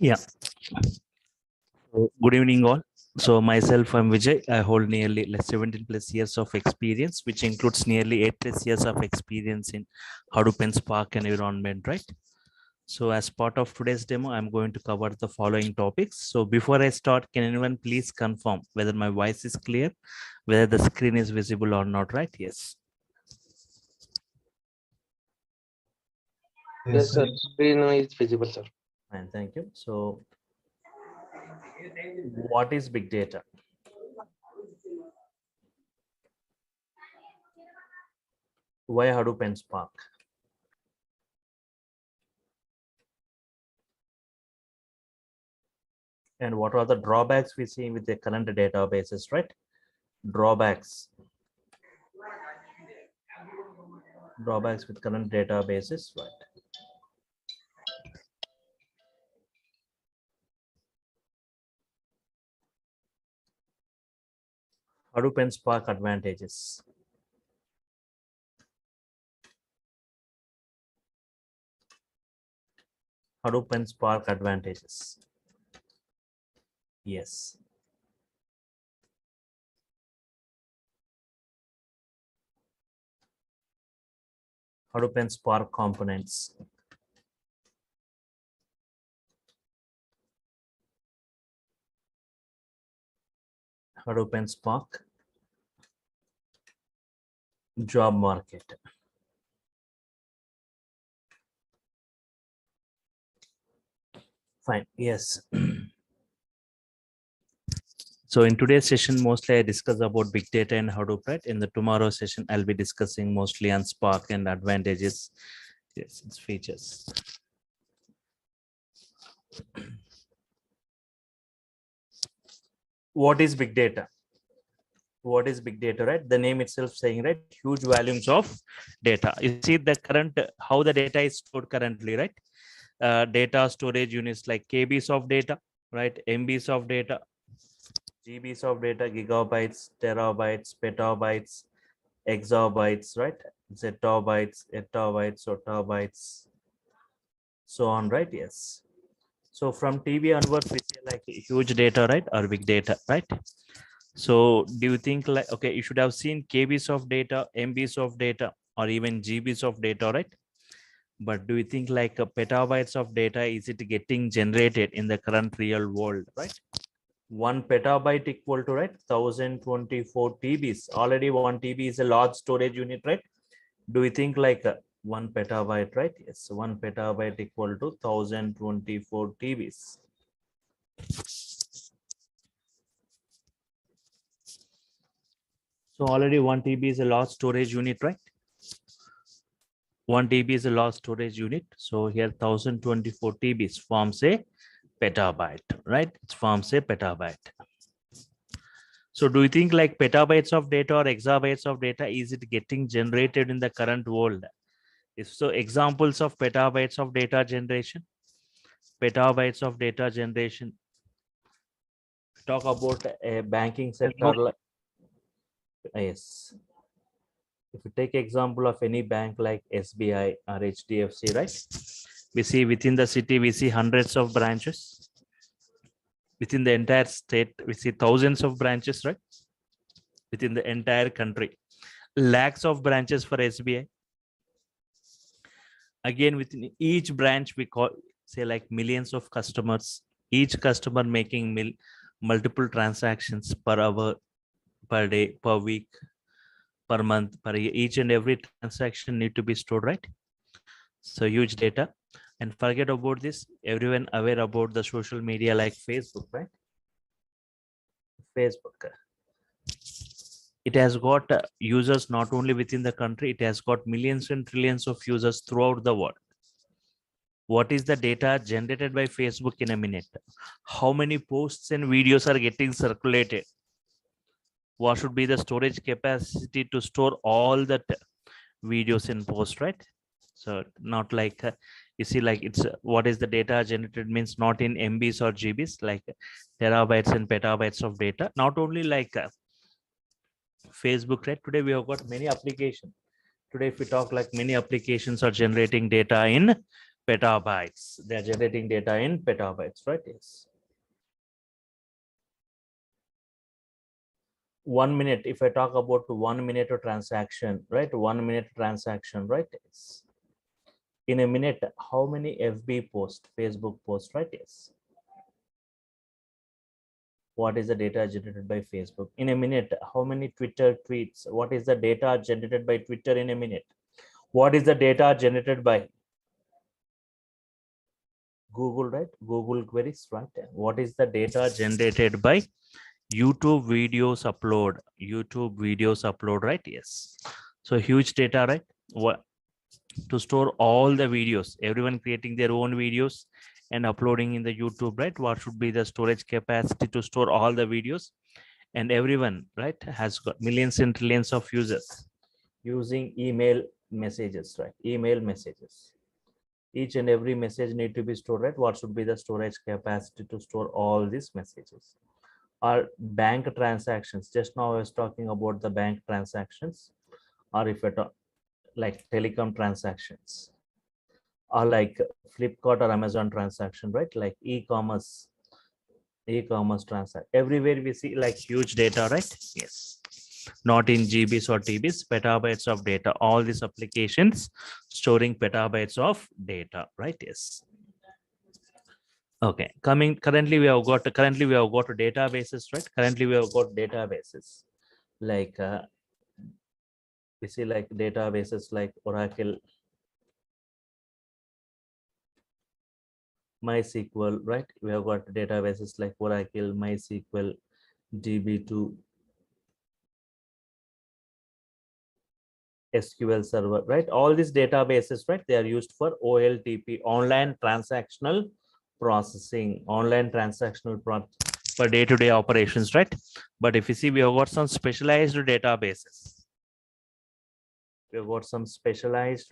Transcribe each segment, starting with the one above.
Yeah. So, good evening, all. So myself, I'm Vijay. I hold nearly 17 plus years of experience, which includes nearly 8 plus years of experience in Hadoop and Spark and environment, right? So as part of today's demo, I'm going to cover the following topics. So before I start, can anyone please confirm whether my voice is clear, whether the screen is visible or not, right? Yes. Yes, sir. Screen is visible, sir. Fine, thank you. So what is big data? Why Hadoop and Spark? And what are the drawbacks we see with the current databases, right? Drawbacks with current databases, right? Hadoop and Spark advantages. Hadoop and Spark advantages. Yes. Hadoop and Spark components. Hadoop and Spark job market. Fine. Yes. So in today's session, mostly I discuss about big data and Hadoop, right? In the tomorrow session, I'll be discussing mostly on Spark and advantages. Yes, its features. What is big data? What is big data, right? The name itself saying, right? Huge volumes of data. You see the current, how the data is stored currently, right? Data storage units like KBs of data, right? MBs of data, GBs of data, gigabytes, terabytes, petabytes, exabytes, right? Zettabytes, etabytes, ottabytes, so on, right? Yes. So from TV onwards, we see like huge data, right? Or big data, right? So do you think like, okay, you should have seen KBs of data, MBs of data, or even GBs of data, right? But do you think like petabytes of data, is it getting generated in the current real world, right? 1 petabyte equal to, right, 1024 TBs. Already 1 TB is a large storage unit, right? Do you think like 1 petabyte, right? Yes, 1 petabyte equal to 1024 TBs. So already 1 TB is a large storage unit, right? 1 TB is a large storage unit. So here 1024 TBs forms a petabyte, right? It forms a petabyte. So do you think like petabytes of data or exabytes of data, is it getting generated in the current world? If so, examples of petabytes of data generation. Petabytes of data generation. Talk about a banking sector. Like, yes. If you take example of any bank like SBI or HDFC, right? We see within the city, we see hundreds of branches. Within the entire state, we see thousands of branches, right? Within the entire country, lakhs of branches for SBI. Again, within each branch, we call, say like millions of customers, each customer making multiple transactions per hour, per day, per week, per month, per year. Each and every transaction need to be stored, right? So huge data. And forget about this, everyone aware about the social media like Facebook, right? Facebook, it has got users not only within the country, it has got millions and trillions of users throughout the world. What is the data generated by Facebook in a minute? How many posts and videos are getting circulated? What should be the storage capacity to store all that videos and posts, right? So not like you see, like it's what is the data generated means not in MBs or GBs, like terabytes and petabytes of data. Not only like Facebook, right? Today we have got many applications. Today, if we talk like many applications are generating data in petabytes. They are generating data in petabytes, right? Yes. 1 minute, if I talk about 1 minute of transaction, right? 1 minute transaction, right? Yes. In a minute, how many FB post, Facebook post, right? Yes. What is the data generated by Facebook? In a minute, how many Twitter tweets? What is the data generated by Twitter in a minute? What is the data generated by Google, right? Google queries, right? What is the data generated by YouTube videos upload? YouTube videos upload, right? Yes. So huge data, right? What to store all the videos, everyone creating their own videos and uploading in the YouTube, right? What should be the storage capacity to store all the videos? And everyone, right, has got millions and trillions of users using email messages, right? Email messages. Each and every message need to be stored, right? What should be the storage capacity to store all these messages? Or bank transactions. Just now I was talking about the bank transactions, or if it like telecom transactions, or like Flipkart or Amazon transaction, right? Like e-commerce transaction. Everywhere we see like huge data, right? Yes. Not in GBs or TBs, petabytes of data. All these applications storing petabytes of data, right? Yes. Okay. Currently we have got databases, right? Currently we have got databases like we see like databases like Oracle, MySQL, right? We have got databases like Oracle, MySQL, DB2, SQL Server, right? All these databases, right? They are used for OLTP, online transactional processing, for day-to-day operations, right? But if you see, we have got some specialized databases. We have got some specialized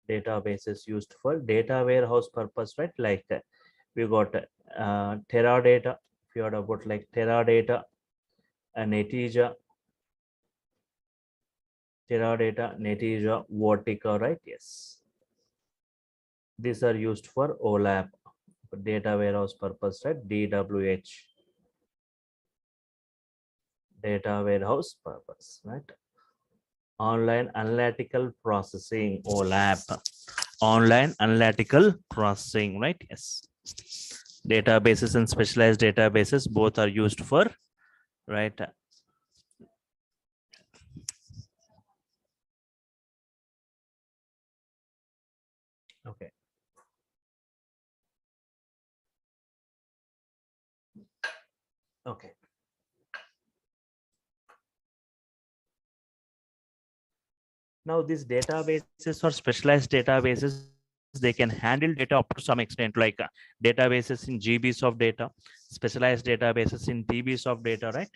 databases used for data warehouse purpose, right? Like we got Teradata. If you heard about like Teradata and Netezza, Vertica, right? Yes. These are used for OLAP, data warehouse purpose, right? DWH, data warehouse purpose, right? Online analytical processing, OLAP, online analytical processing, right? Yes. Databases and specialized databases both are used for, right? Okay. Okay. Now these databases or specialized databases, they can handle data up to some extent, like databases in GBs of data, specialized databases in TBs of data, right?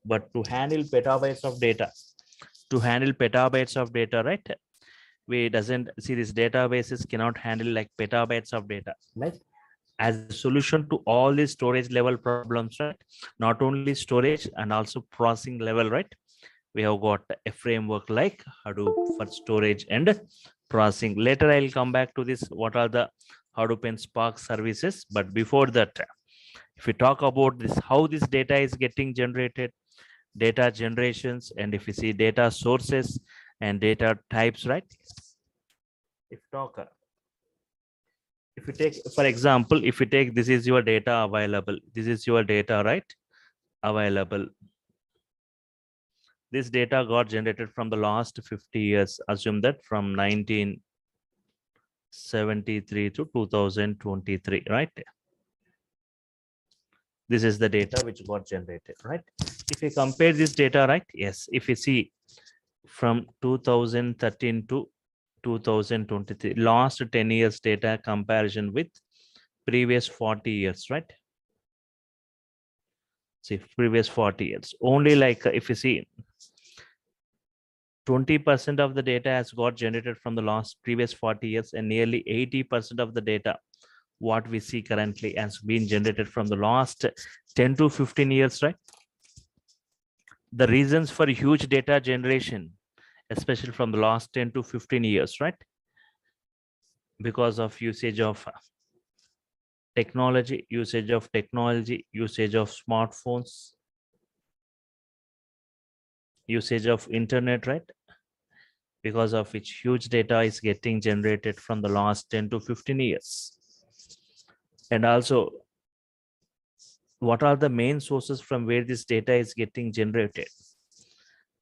But to handle petabytes of data, right? We doesn't see these databases cannot handle like petabytes of data, right? As a solution to all these storage level problems, right? Not only storage and also processing level, right? We have got a framework like Hadoop for storage and processing. Later, I'll come back to this. What are the Hadoop and Spark services? But before that, if we talk about this, how this data is getting generated, data generations, and if you see data sources and data types, right? If you take, for example, if you take this is your data available, this is your data, right? Available. This data got generated from the last 50 years. Assume that from 1973 to 2023, right? This is the data which got generated, right? If you compare this data, right? Yes, if you see from 2013 to 2023, last 10 years data comparison with previous 40 years, right? See, previous 40 years. Only like if you see 20% of the data has got generated from the last previous 40 years, and nearly 80% of the data what we see currently has been generated from the last 10 to 15 years, right? The reasons for huge data generation especially from the last 10 to 15 years, right? Because of usage of technology, usage of smartphones, usage of internet, right? Because of which huge data is getting generated from the last 10 to 15 years. And also, what are the main sources from where this data is getting generated?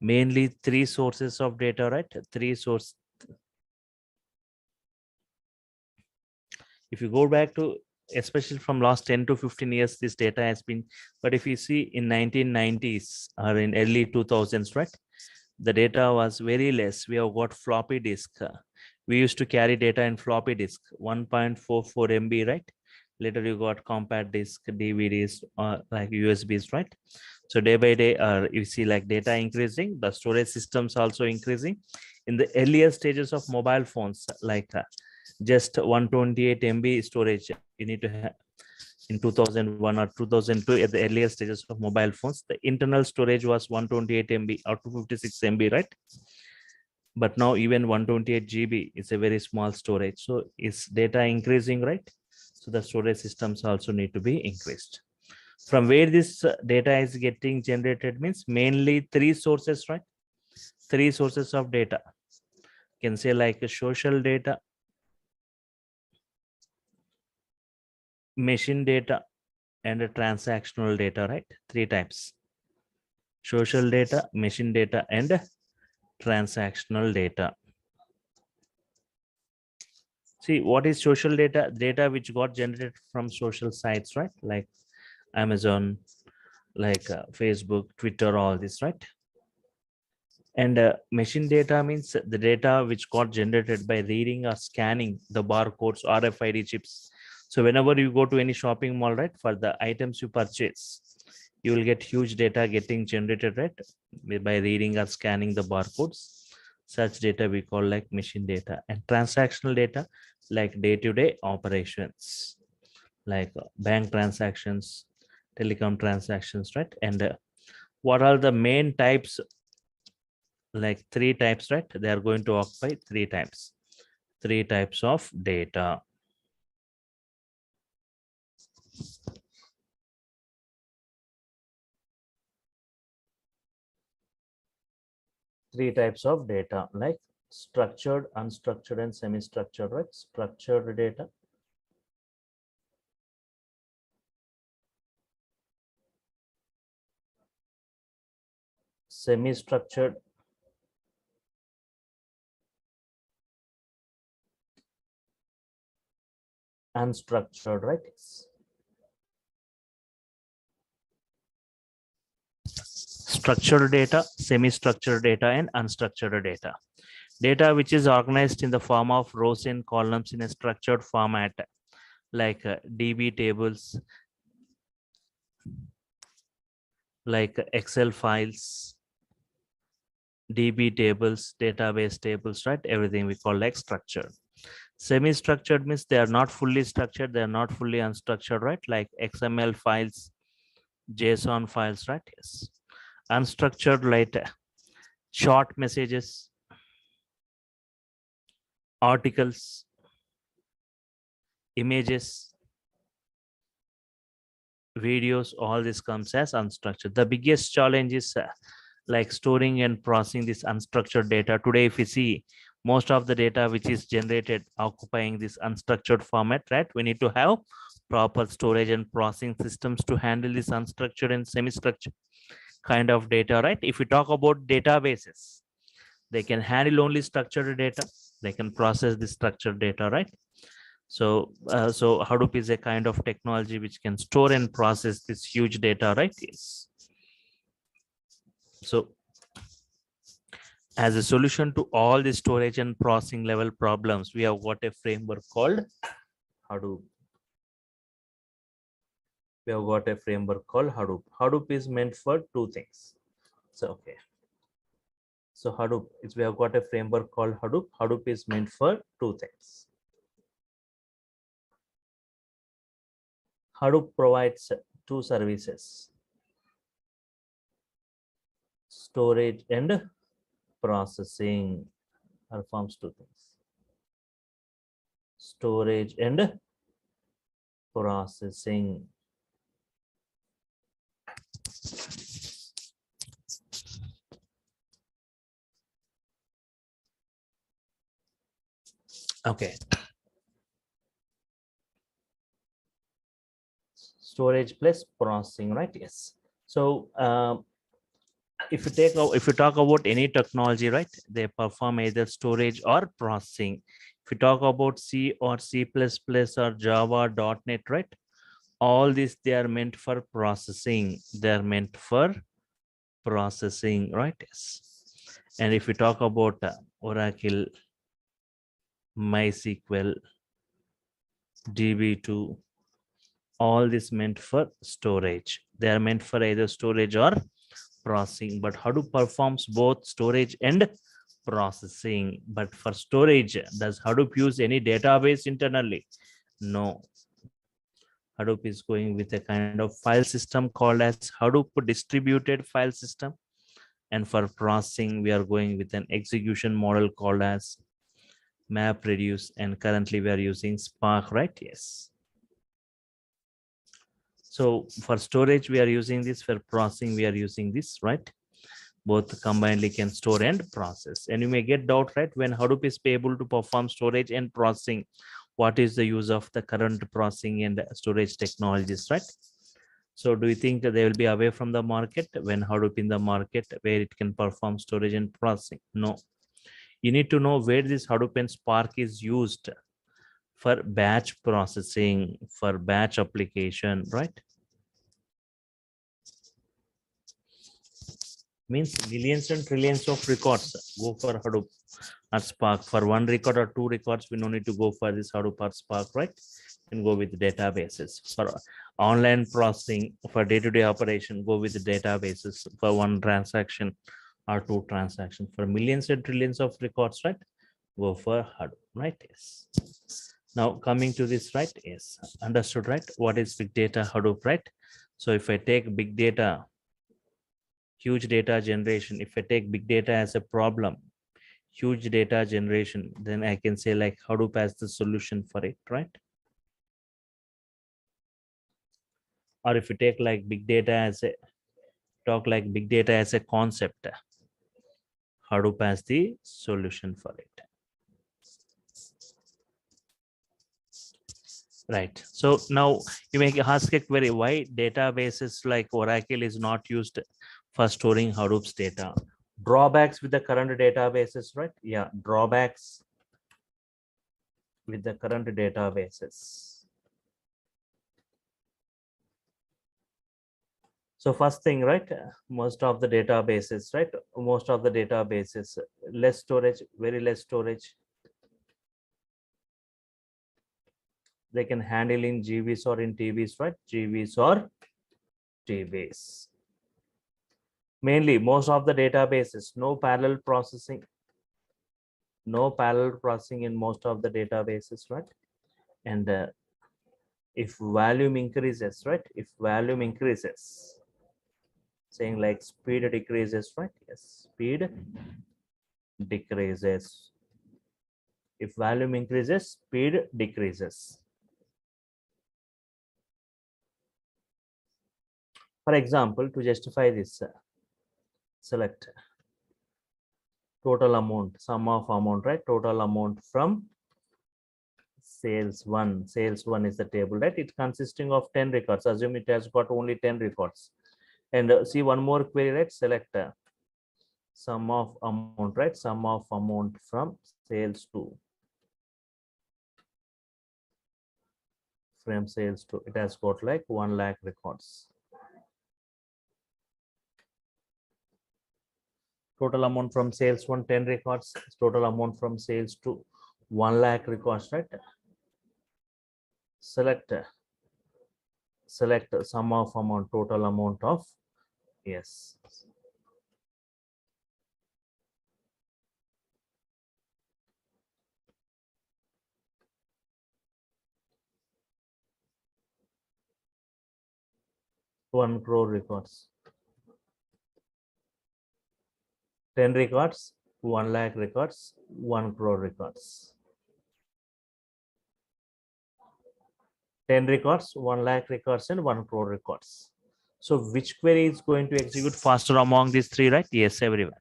Mainly three sources of data, right? Three sources. If you go back to, especially from last 10 to 15 years, this data has been, but if you see in 1990s or in early 2000s, right? The data was very less. We have got floppy disk. We used to carry data in floppy disk, 1.44 MB, right? Later you got compact disk, DVDs, like USBs, right? So day by day, you see like data increasing, the storage systems also increasing. In the earlier stages of mobile phones, like just 128 MB storage, you need to have in 2001 or 2002 at the earlier stages of mobile phones. The internal storage was 128 MB or 256 MB, right? But now even 128 GB is a very small storage. So is data increasing, right? So the storage systems also need to be increased. From where this data is getting generated means mainly three sources, right? Three sources of data. You can say like a social data, machine data, and a transactional data, right? Three types: social data, machine data, and transactional data. See, what is social data? Data which got generated from social sites, right? Like Amazon, like Facebook, Twitter, all this, right? And machine data means the data which got generated by reading or scanning the barcodes, RFID chips. So whenever you go to any shopping mall, right, for the items you purchase, you will get huge data getting generated, right, by reading or scanning the barcodes. Such data we call like machine data. And transactional data, like day-to-day operations, like bank transactions, telecom transactions, right? And what are the main types? Like three types, right? They are going to occupy three types of data. Three types of data, like structured, unstructured, and semi-structured, right? Structured data, semi-structured, unstructured, right? Structured data, semi-structured data, and unstructured data. Data which is organized in the form of rows and columns in a structured format, like DB tables, like Excel files, DB tables, database tables, right? Everything we call like structured. Semi-structured means they are not fully structured, they are not fully unstructured, right? Like XML files, JSON files, right? Yes. Unstructured, like short messages, articles, images, videos, all this comes as unstructured. The biggest challenge is like storing and processing this unstructured data. Today, if you see, most of the data which is generated occupying this unstructured format, right? We need to have proper storage and processing systems to handle this unstructured and semi-structured kind of data, right? If we talk about databases, they can handle only structured data. They can process the structured data, right? So Hadoop is a kind of technology which can store and process this huge data, right? Yes. So as a solution to all the storage and processing level problems, we have got a framework called Hadoop. We have got a framework called Hadoop. Hadoop is meant for two things. So, okay. So Hadoop is, we have got a framework called Hadoop. Hadoop is meant for two things. Hadoop provides two services: storage and processing performs two things: storage and processing. Okay. Storage plus processing, right? Yes. So if you talk about any technology, right, they perform either storage or processing. If you talk about C or C++ or Java, .NET, right, all these, they are meant for processing. They are meant for processing, right? Yes. And if you talk about Oracle, MySQL, DB2, all this meant for storage. They are meant for either storage or processing, but Hadoop performs both storage and processing. But for storage, does Hadoop use any database internally? No. Hadoop is going with a kind of file system called as Hadoop distributed file system. And for processing, we are going with an execution model called as MapReduce. And currently we are using Spark, right? Yes. So for storage, we are using this. For processing, we are using this, right? Both combinedly can store and process. And you may get doubt, right? When Hadoop is able to perform storage and processing, what is the use of the current processing and storage technologies, right? So do you think that they will be away from the market when Hadoop in the market where it can perform storage and processing? No. You need to know where this Hadoop and Spark is used for batch processing, for batch application, right? Means millions and trillions of records go for Hadoop or Spark. For one record or two records, we no need to go for this Hadoop or Spark, right? And go with databases. For online processing, for day-to-day operation, go with the databases for one transaction or two transactions. For millions and trillions of records, right? Go for Hadoop, right? Yes. Now coming to this, right? Yes, understood, right? What is big data, Hadoop, right? So if I take big data, huge data generation, if I take big data as a problem, huge data generation, then I can say like Hadoop as the solution for it, right? Or if you take like big data as a big data as a concept, Hadoop as the solution for it. Right. So now you may ask a query, why databases like Oracle is not used for storing Hadoop's data? Drawbacks with the current databases, right? Yeah, drawbacks with the current databases. So first thing, right? Most of the databases, right? Most of the databases, less storage, very less storage. They can handle in GBs or in TBs, right? GBs or TBs. Mainly, most of the databases, no parallel processing. No parallel processing in most of the databases, right? And if volume increases, right? If volume increases, saying like speed decreases, right? Yes, speed decreases. If volume increases, speed decreases. For example, to justify this, select total amount, sum of amount, right? Total amount from sales one. Sales one is the table, right? It's consisting of 10 records. Assume it has got only 10 records. And see one more query, right? Select sum of amount, right? Sum of amount from sales to. From sales to, it has got like 1 lakh records. Total amount from sales one, 10 records. Total amount from sales to 1 lakh records, right? Select sum of amount, total amount of, yes. One crore records. 10 records, 1 lakh records, 1 crore records. 10 records, 1 lakh records, and 1 crore records. So which query is going to execute faster among these three, right? Yes, everyone.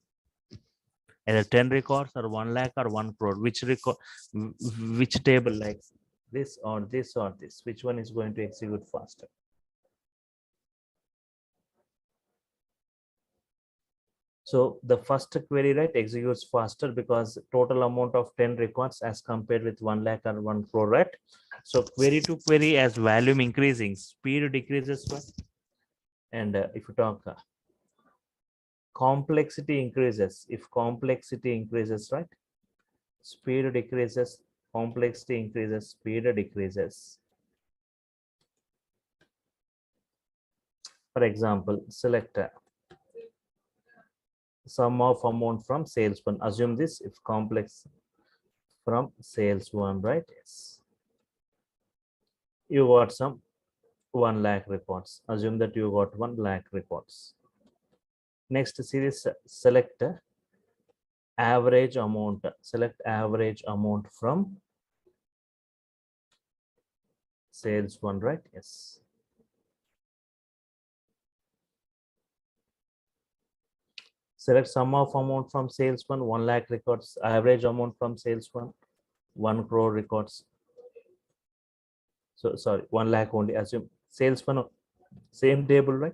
Either 10 records or 1 lakh or 1 crore. Which record, which table, like this or this or this? Which one is going to execute faster? So the first query, right, executes faster because total amount of 10 records as compared with 1 lakh or 1 crore, right? So query to query, as volume increasing, speed decreases, right? And if you talk complexity increases, if complexity increases, right, speed decreases, complexity increases, speed decreases. For example, select sum of amount from sales one. Assume this if complex from sales one, right? Yes. You got some 1 lakh reports. Assume that you got 1 lakh reports. Next series, select average amount. Select average amount from sales one, right? Yes. Select sum of amount from sales one, 1 lakh records, average amount from sales one, 1 crore records. So sorry, 1 lakh only. Assume sales one, same table, right?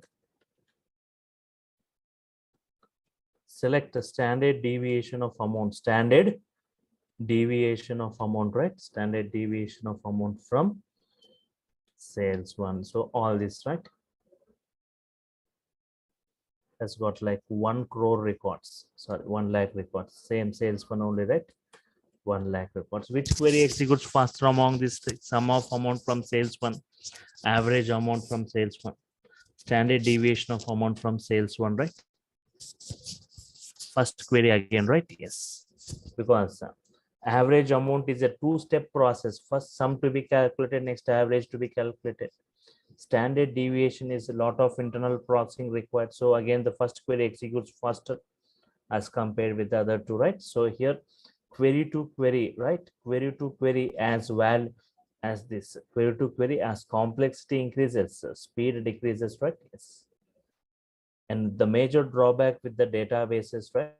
Select the standard deviation of amount, standard deviation of amount, right? Standard deviation of amount from sales one. So all this, right, has got like 1 crore records. Sorry, 1 lakh records. Same sales one only, right? 1 lakh records. Which query executes faster among these three? Sum of amount from sales one, average amount from sales one, standard deviation of amount from sales one, right? First query again, right? Yes, because average amount is a two-step process. First sum to be calculated, next average to be calculated. Standard deviation is a lot of internal processing required. So again, the first query executes faster as compared with the other two, right? So here query to query, right? Query to query as well as this. Query to query as complexity increases, speed decreases, right? Yes. And the major drawback with the databases, right?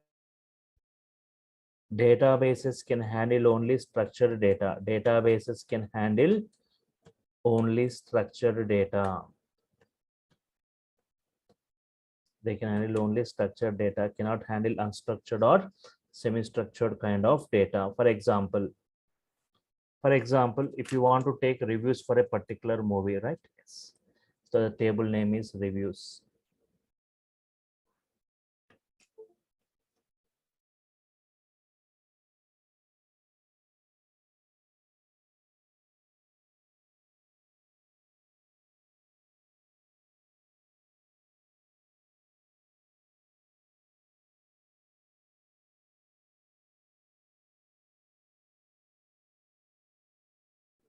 Databases can handle only structured data. Databases can handle only structured data. They can handle only structured data, cannot handle unstructured or semi-structured kind of data. For example, if you want to take reviews for a particular movie, right? Yes. So the table name is reviews.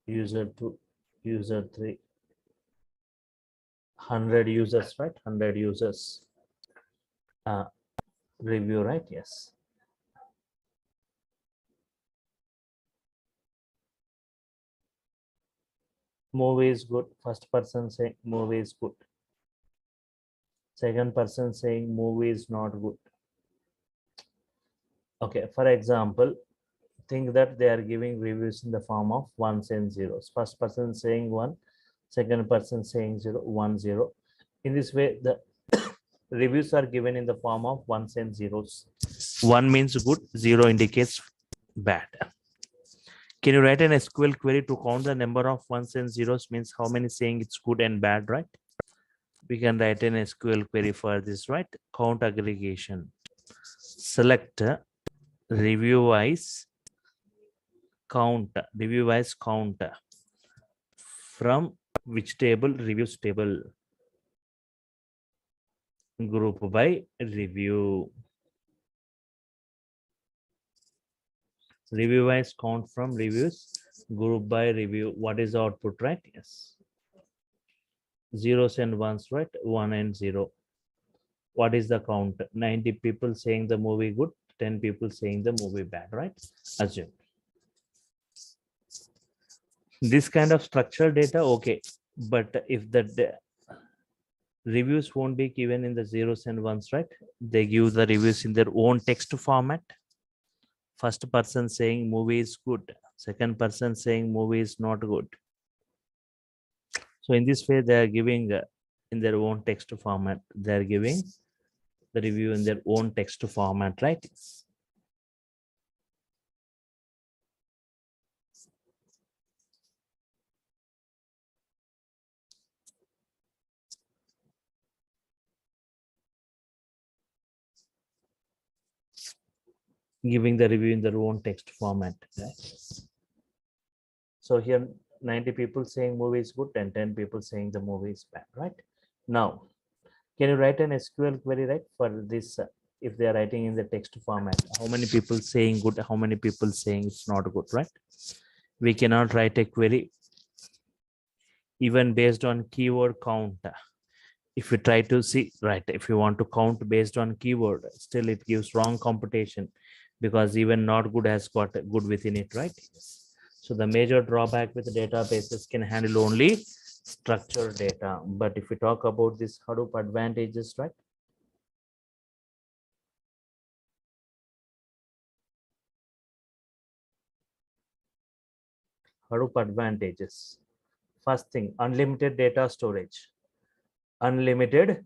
User 2, user 3, 100 users, right? 100 users. Review, right? Yes. Movie is good. First person saying movie is good. Second person saying movie is not good. Okay, for example, think that they are giving reviews in the form of ones and zeros. First person saying 1, second person saying 0, 1, 0. In this way, the reviews are given in the form of ones and zeros. 1 means good, 0 indicates bad. Can you write an SQL query to count the number of ones and zeros? Means how many saying it's good and bad, right? We can write an SQL query for this, right? Count aggregation. Select review wise count, review wise count from which table? Reviews table. Group by review. Review wise count from reviews, group by review. What is the output, right? Yes. Zeros and ones, right? 1 and 0. What is the count? 90 people saying the movie good, 10 people saying the movie bad, right? Assume. This kind of structured data, okay. But if the reviews won't be given in the zeros and ones, right? They give the reviews in their own text format. First person saying movie is good. Second person saying movie is not good. So in this way, they are giving in their own text format. They are giving the review in their own text format, right? Giving the review in their own text format, right? So here 90 people saying movie is good and 10 people saying the movie is bad, right? Now, can you write an SQL query, right, for this? If they are writing in the text format, how many people saying good, how many people saying it's not good, right? We cannot write a query even based on keyword count. If you try to see, right, if you want to count based on keyword, still it gives wrong computation because even not good has got good within it, right? So the major drawback with databases can handle only structured data. But if we talk about this Hadoop advantages, right? Hadoop advantages. First thing, unlimited data storage. Unlimited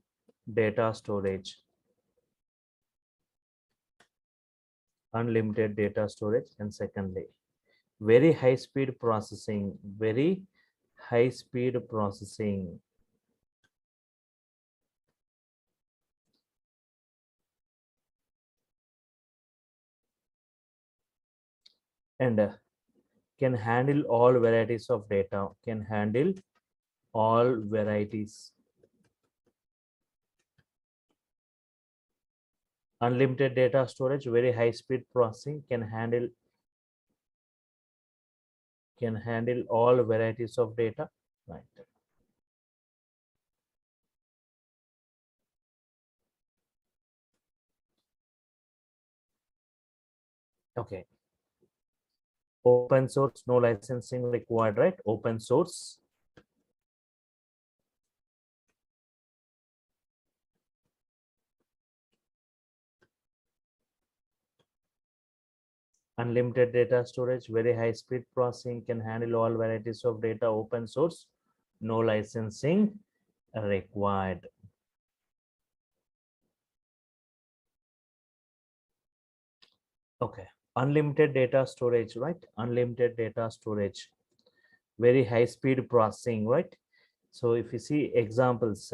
data storage. Unlimited data storage. And secondly, very high speed processing. Very high speed processing. And can handle all varieties of data. Can handle all varieties. Unlimited data storage, very high speed processing, can handle all varieties of data, right? Okay. Open source, no licensing required, right? Open source. Unlimited data storage, very high speed processing, can handle all varieties of data, open source, no licensing required. Okay. Unlimited data storage, right? Unlimited data storage, very high speed processing, right? So if you see examples,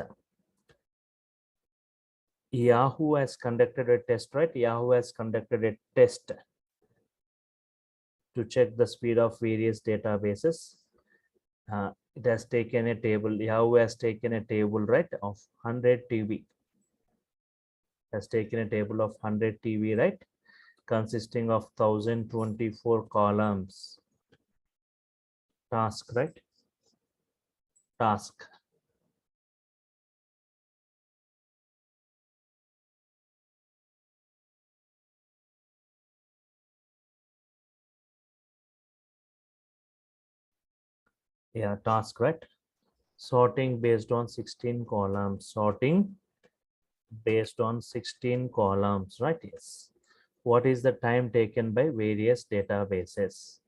Yahoo has conducted a test, right? Yahoo has conducted a test to check the speed of various databases. It has taken a table, Yahoo has taken a table, right, of 100 TB. Has taken a table of 100 TB, right, consisting of 1024 columns. Task, right? Task. Yeah, task, right? Sorting based on 16 columns. Sorting based on 16 columns, right? Yes. What is the time taken by various databases?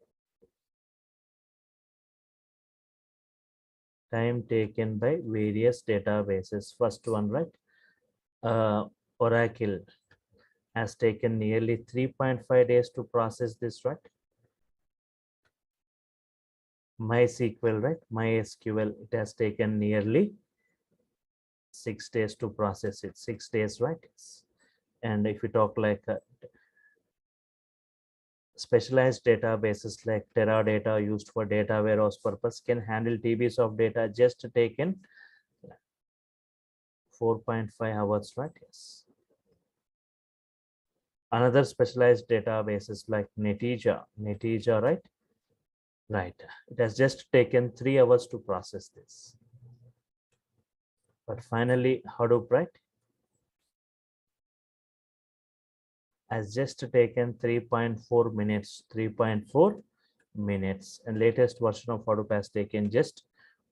Time taken by various databases. First one, right? Oracle has taken nearly 3.5 days to process this, right? MySQL, right? MySQL, it has taken nearly 6 days to process it. 6 days, right? And if you talk like specialized databases like Teradata used for data warehouse purpose can handle TBs of data just taken 4.5 hours, right? Yes. Another specialized databases like Netija, right? Right. It has just taken 3 hours to process this. But finally, Hadoop, right? has just taken 3.4 minutes, 3.4 minutes, and latest version of Hadoop has taken just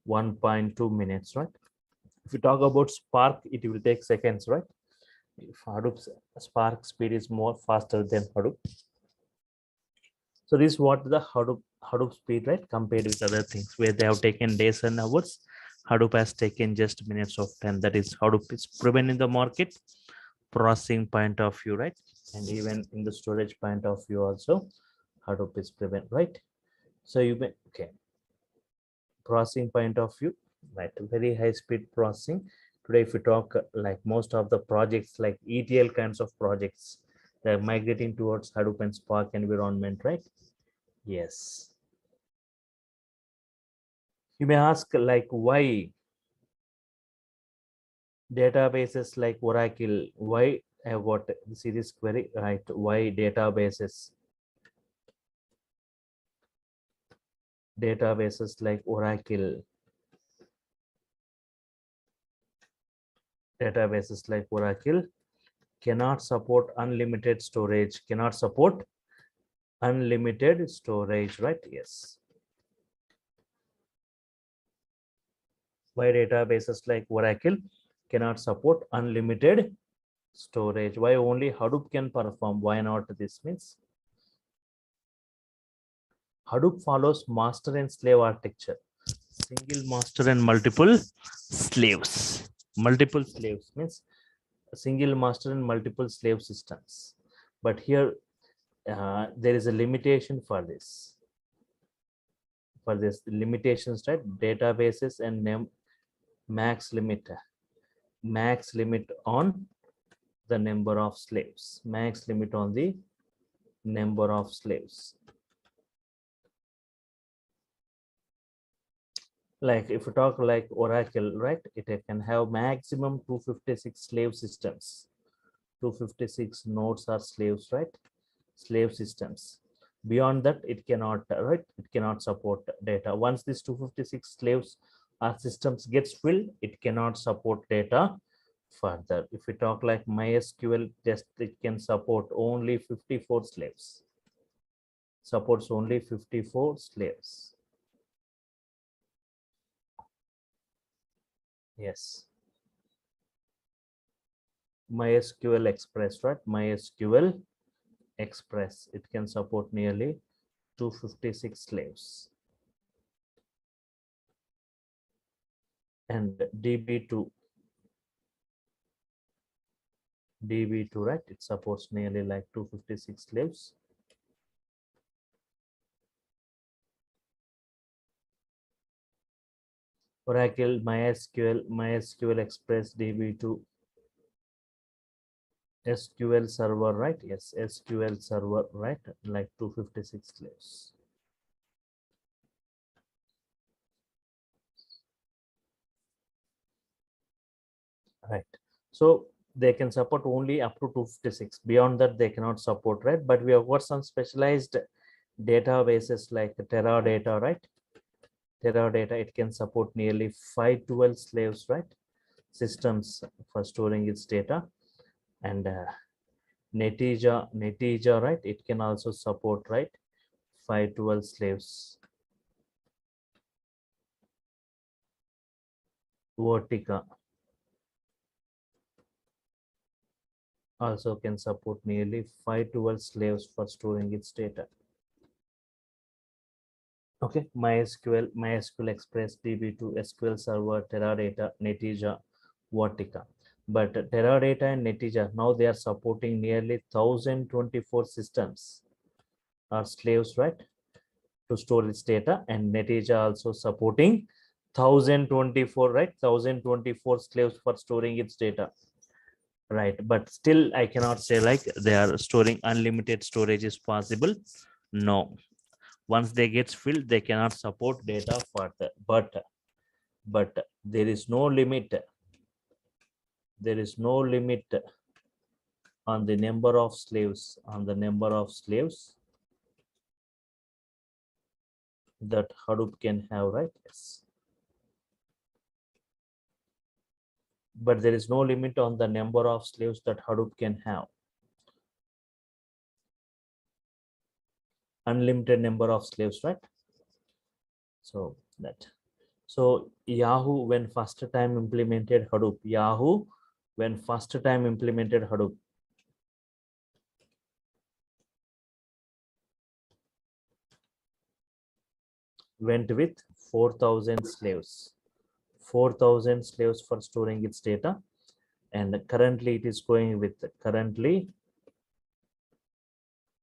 1.2 minutes, right? If you talk about Spark, it will take seconds, right? If Hadoop's Spark speed is more faster than Hadoop. So this is what the Hadoop speed, right? Compared with other things where they have taken days and hours, Hadoop has taken just minutes of time. That is Hadoop is proven in the market, processing point of view, right? And even in the storage point of view also, Hadoop is proven, right? So you may, okay, processing point of view, right? Very high speed processing. Today, if we talk like most of the projects like ETL kinds of projects, they're migrating towards Hadoop and Spark environment, right? Yes. You may ask like why databases like Oracle, why I got see this query, right? Why databases like Oracle, cannot support unlimited storage, right? Yes. Why databases like Oracle cannot support unlimited storage? Why only Hadoop can perform? Why not this? Means Hadoop follows master and slave architecture. Single master and multiple slaves. Multiple slaves means a single master and multiple slave systems. But here there is a limitation for this. For this limitations, right? Databases and max limit on the number of slaves. Max limit on the number of slaves. Like if you talk like Oracle, right? It can have maximum 256 slave systems. 256 nodes are slaves, right? Slave systems. Beyond that, it cannot, right? It cannot support data. Once these 256 slaves or systems gets filled, it cannot support data further. If we talk like MySQL, just it can support only 54 slaves. Supports only 54 slaves. Yes. MySQL Express, right? MySQL Express, it can support nearly 256 slaves. And DB2, right? It supports nearly like 256 slaves. Oracle, MySQL Express, DB2, SQL Server, right? Yes, SQL Server, right? Like 256 slaves. Right. So they can support only up to 256. Beyond that, they cannot support, right? But we have got some specialized databases like Teradata, right? Teradata, it can support nearly 512 slaves, right? Systems for storing its data. And Netija, right? It can also support, right? 512 slaves. Vertica also can support nearly 512 slaves for storing its data. Okay, MySQL Express, DB2, SQL Server, Teradata, Netija, Vertica. But Teradata and Netija, now they are supporting nearly 1024 systems or slaves, right, to store its data. And Netija also supporting 1024, right, 1024 slaves for storing its data. Right, but still I cannot say like they are storing unlimited storage is possible. No, once they gets filled, they cannot support data further. But there is no limit. There is no limit on the number of slaves. That Hadoop can have, right? Yes. But there is no limit on the number of slaves that Hadoop can have. unlimited number of slaves, right? So that. So Yahoo when first time implemented Hadoop. Yahoo when first time implemented Hadoop. Went with 4,000 slaves. 4,000 slaves for storing its data. And currently it is going with currently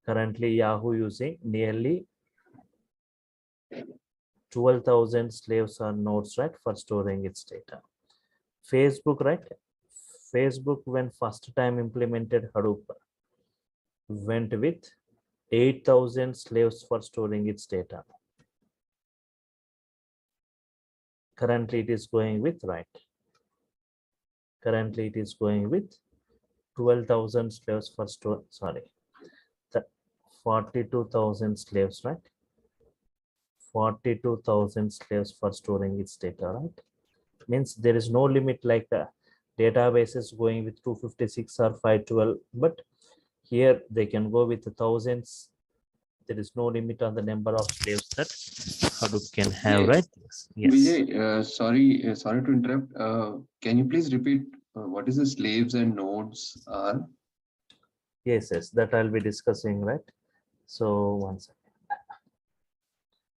Yahoo using nearly 12,000 slaves or nodes, right, for storing its data. Facebook, right? Facebook when first time implemented Hadoop went with 8,000 slaves for storing its data. Currently it is going with, right? Currently it is going with 12,000 slaves for 42,000 slaves, right? 42,000 slaves for storing its data, right? Means there is no limit like the databases going with 256 or 512, but here they can go with the thousands. There is no limit on the number of slaves that Hadoop can have, Yes. right? Yes. Vijay, sorry to interrupt. Can you please repeat what is the slaves and nodes are? Yes, that I'll be discussing, right? So one second.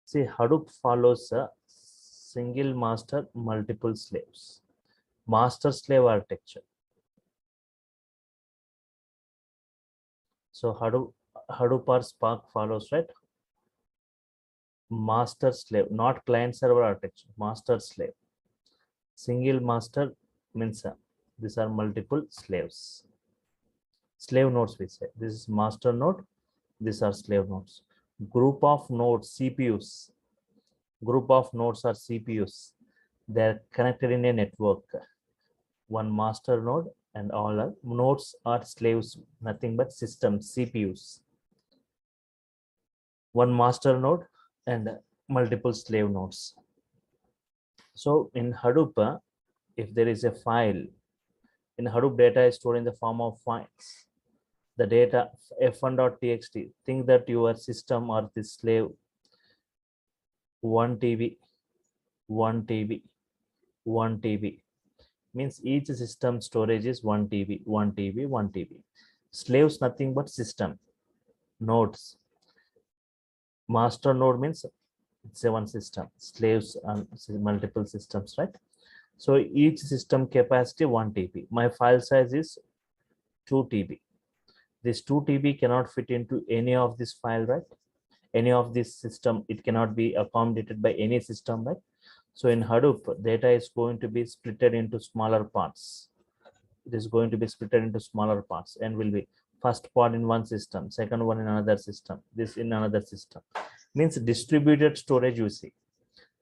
See, Hadoop follows a single master, multiple slaves. Master slave architecture. So Hadoop or Spark follows, right? Master slave, not client server architecture. Master slave. Single master means these are multiple slaves. Slave nodes, we say. This is master node. These are slave nodes. Group of nodes, CPUs. Group of nodes are CPUs. They are connected in a network. One master node and all are nodes are slaves, nothing but systems, CPUs. One master node and multiple slave nodes. So in Hadoop, if there is a file, in Hadoop data is stored in the form of files. The data f1.txt, think that your system or the slave 1 TB, 1 TB, 1 TB. Means each system storage is 1 TB, 1 TB, 1 TB. Slaves nothing but system, nodes. Master node means it's a one system, slaves and multiple systems, right? So each system capacity 1 TB. My file size is 2 TB. This 2 TB cannot fit into any of this file, right? Any of this system, it cannot be accommodated by any system, right? So in Hadoop, data is going to be split into smaller parts. It is going to be split into smaller parts and will be first part in one system, second one in another system, this in another system. Means distributed storage, you see.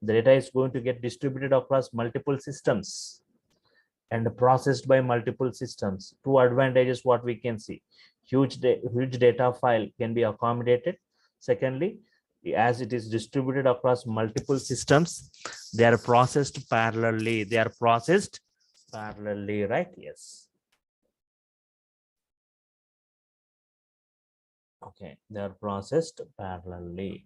The data is going to get distributed across multiple systems and processed by multiple systems. Two advantages what we can see. Huge data file can be accommodated. Secondly, as it is distributed across multiple systems, they are processed parallelly. They are processed parallelly, right? Yes. Okay, they are processed parallelly.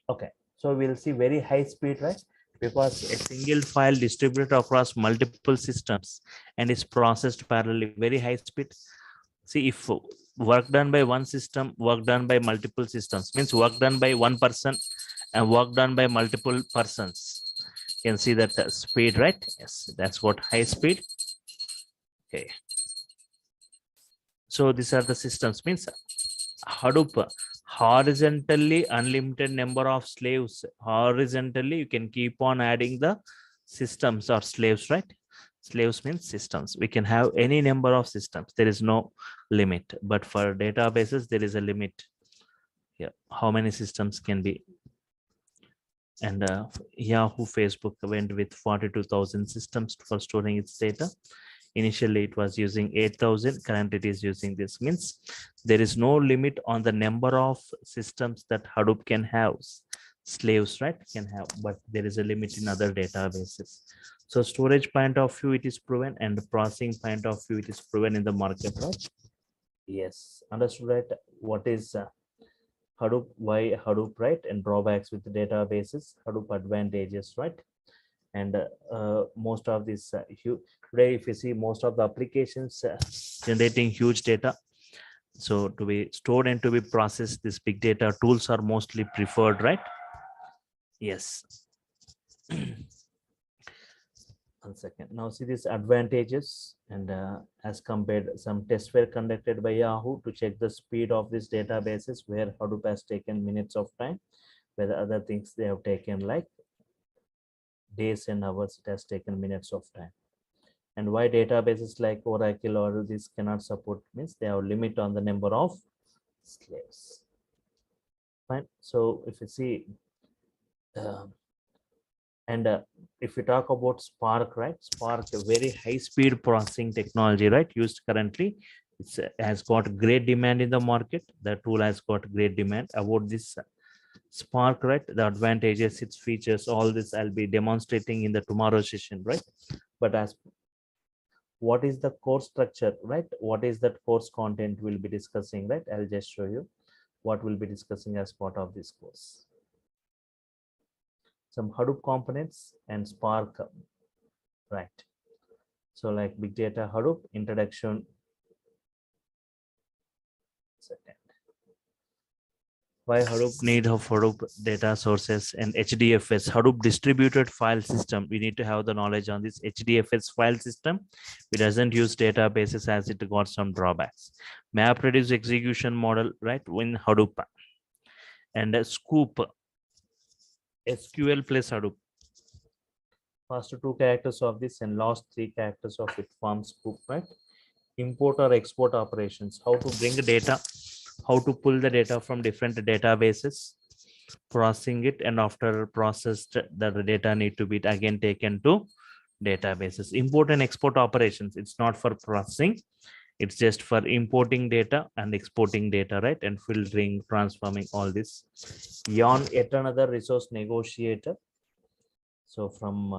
Okay, so we'll see very high speed, right? Because a single file distributed across multiple systems and is processed parallelly, very high speed. See, if work done by one system, work done by multiple systems, means work done by one person and work done by multiple persons. You can see that speed, right? Yes, that's what high speed. Okay. So these are the systems, means Hadoop, horizontally unlimited number of slaves. Horizontally, you can keep on adding the systems or slaves, right? Slaves means systems. We can have any number of systems. There is no limit, but for databases, there is a limit. Yeah, how many systems can be? And Yahoo, Facebook went with 42,000 systems for storing its data. Initially, it was using 8,000. Currently, it is using this. Means there is no limit on the number of systems that Hadoop can have. Slaves, right, can have, but there is a limit in other databases. So storage point of view, it is proven, and the processing point of view, it is proven in the market, right? Yes, understood, right? What is Hadoop, why Hadoop, right? And drawbacks with the databases, Hadoop advantages, right? And most of this today, if you see most of the applications generating huge data, so to be stored and to be processed, these big data tools are mostly preferred, right? Yes. One second. Now see these advantages, and as compared, some tests were conducted by Yahoo to check the speed of these databases, where Hadoop has taken minutes of time, where the other things they have taken like days and hours. It has taken minutes of time. And why databases like Oracle or this cannot support means they have limit on the number of slaves. Fine. So if you see, uh, and if you talk about Spark, right? Spark, a very high speed processing technology, right? Used currently, it has got great demand in the market. The tool has got great demand. About this Spark, right? The advantages, its features, all this I'll be demonstrating in the tomorrow session, right? But as what is the course structure, right? What is that course content we'll be discussing, right? I'll just show you what we'll be discussing as part of this course. Some Hadoop components and Spark, right? So like big data Hadoop introduction. Second. Why Hadoop need of Hadoop data sources and HDFS, Hadoop distributed file system. We need to have the knowledge on this HDFS file system. It doesn't use databases as it got some drawbacks. Map reduce execution model, right? In Hadoop, and a scoop SQL plus Hadoop. First two characters of this and last three characters of it forms scoop, right? Import or export operations, how to bring data, how to pull the data from different databases, processing it, and after processed, the data need to be again taken to databases. Import and export operations, it's not for processing, it's just for importing data and exporting data, right? And filtering, transforming, all this. Yarn, yet another resource negotiator. So from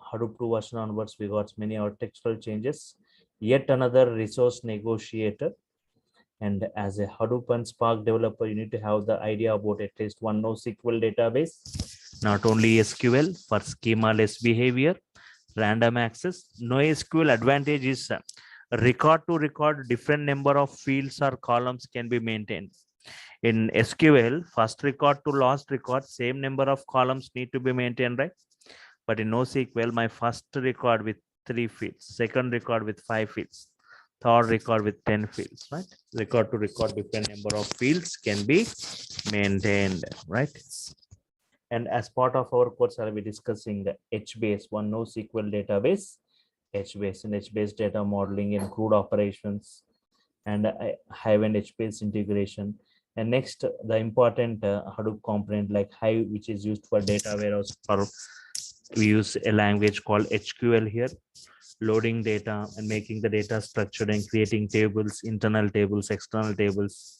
Hadoop 2 version onwards, we got many architectural changes. Yet another resource negotiator. And as a Hadoop and Spark developer, you need to have the idea about at least one NoSQL database, not only SQL for schema-less behavior, random access. NoSQL advantage is record to record, different number of fields or columns can be maintained. In SQL, first record to last record, same number of columns need to be maintained, right? But in NoSQL, my first record with 3 fields, second record with 5 fields, third record with 10 fields, right? Record to record, different number of fields can be maintained, right? And as part of our course, I'll be discussing the HBase, one NoSQL database, HBase and HBase data modeling and CRUD operations, and Hive and HBase integration. And next, the important Hadoop component like Hive, which is used for data warehouse. For we use a language called HQL here, loading data and making the data structured and creating tables, internal tables, external tables.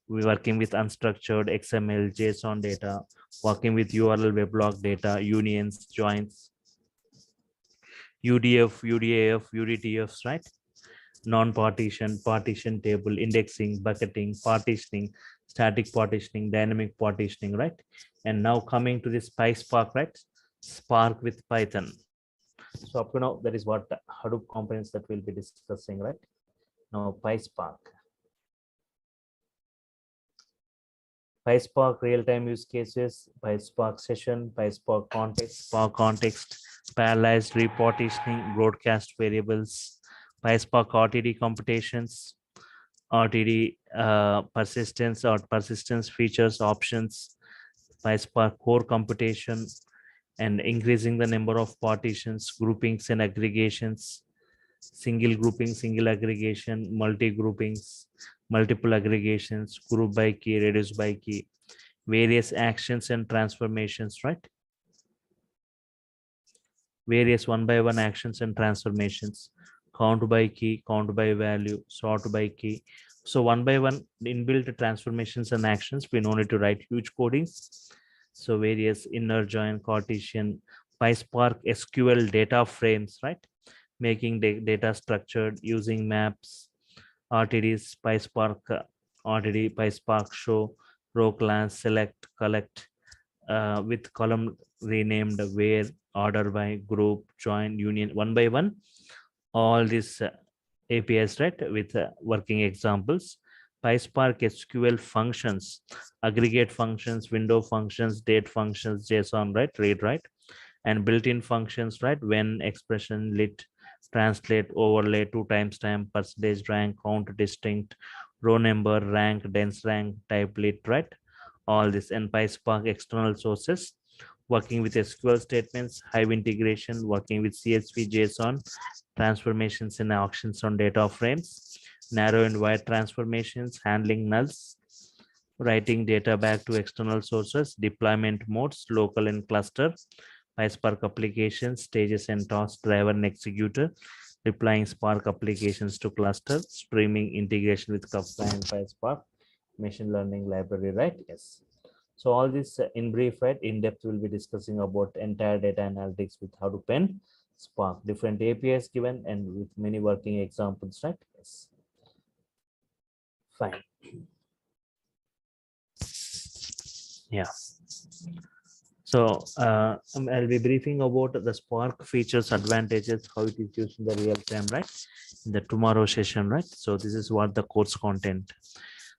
We're working with unstructured XML, JSON data, working with URL, weblog data, unions, joins, UDF, UDAF, UDTFs, right? Non-partition, partition table, indexing, bucketing, partitioning, static partitioning, dynamic partitioning, right? And now coming to this PySpark, right? Spark with Python. So up to now, that is what Hadoop components that we'll be discussing, right? Now PySpark. PySpark real-time use cases, PySpark session, PySpark context, Spark context, parallelized repartitioning, broadcast variables, PySpark RTD computations, RTD persistence or persistence features options, PySpark core computation, and increasing the number of partitions, groupings, and aggregations, single grouping, single aggregation, multi groupings, multiple aggregations, group by key, reduce by key, various actions and transformations, right? Various one by one actions and transformations, count by key, count by value, sort by key. So one by one inbuilt transformations and actions, we no need to write huge coding. So various inner join, Cartesian, PySpark SQL data frames, right? Making the data structured using maps, RTDs, PySpark, RTD, PySpark, show, row class, select, collect, with column renamed where, order by, group, join, union, one by one. All these APIs, right, with working examples. PySpark SQL functions, aggregate functions, window functions, date functions, JSON, right, read, right, and built-in functions, right, when, expression, lit, translate, overlay, to timestamp, percentage rank, count, distinct, row number, rank, dense rank, type, lit, right, all this. And PySpark external sources, working with SQL statements, Hive integration, working with CSV, JSON, transformations and auctions on data frames, narrow and wide transformations, handling nulls, writing data back to external sources, deployment modes, local and cluster, PySpark applications, stages and tasks, driver and executor, deploying Spark applications to cluster, streaming integration with Kafka and PySpark, machine learning library, right? Yes. So all this in brief, right, in depth we'll be discussing about entire data analytics with Hadoop and Spark, different APIs given and with many working examples, right? Yes. Fine. Yeah. So I'll be briefing about the Spark features, advantages, how it is used in the real time, right? In the tomorrow session, right? So this is what the course content.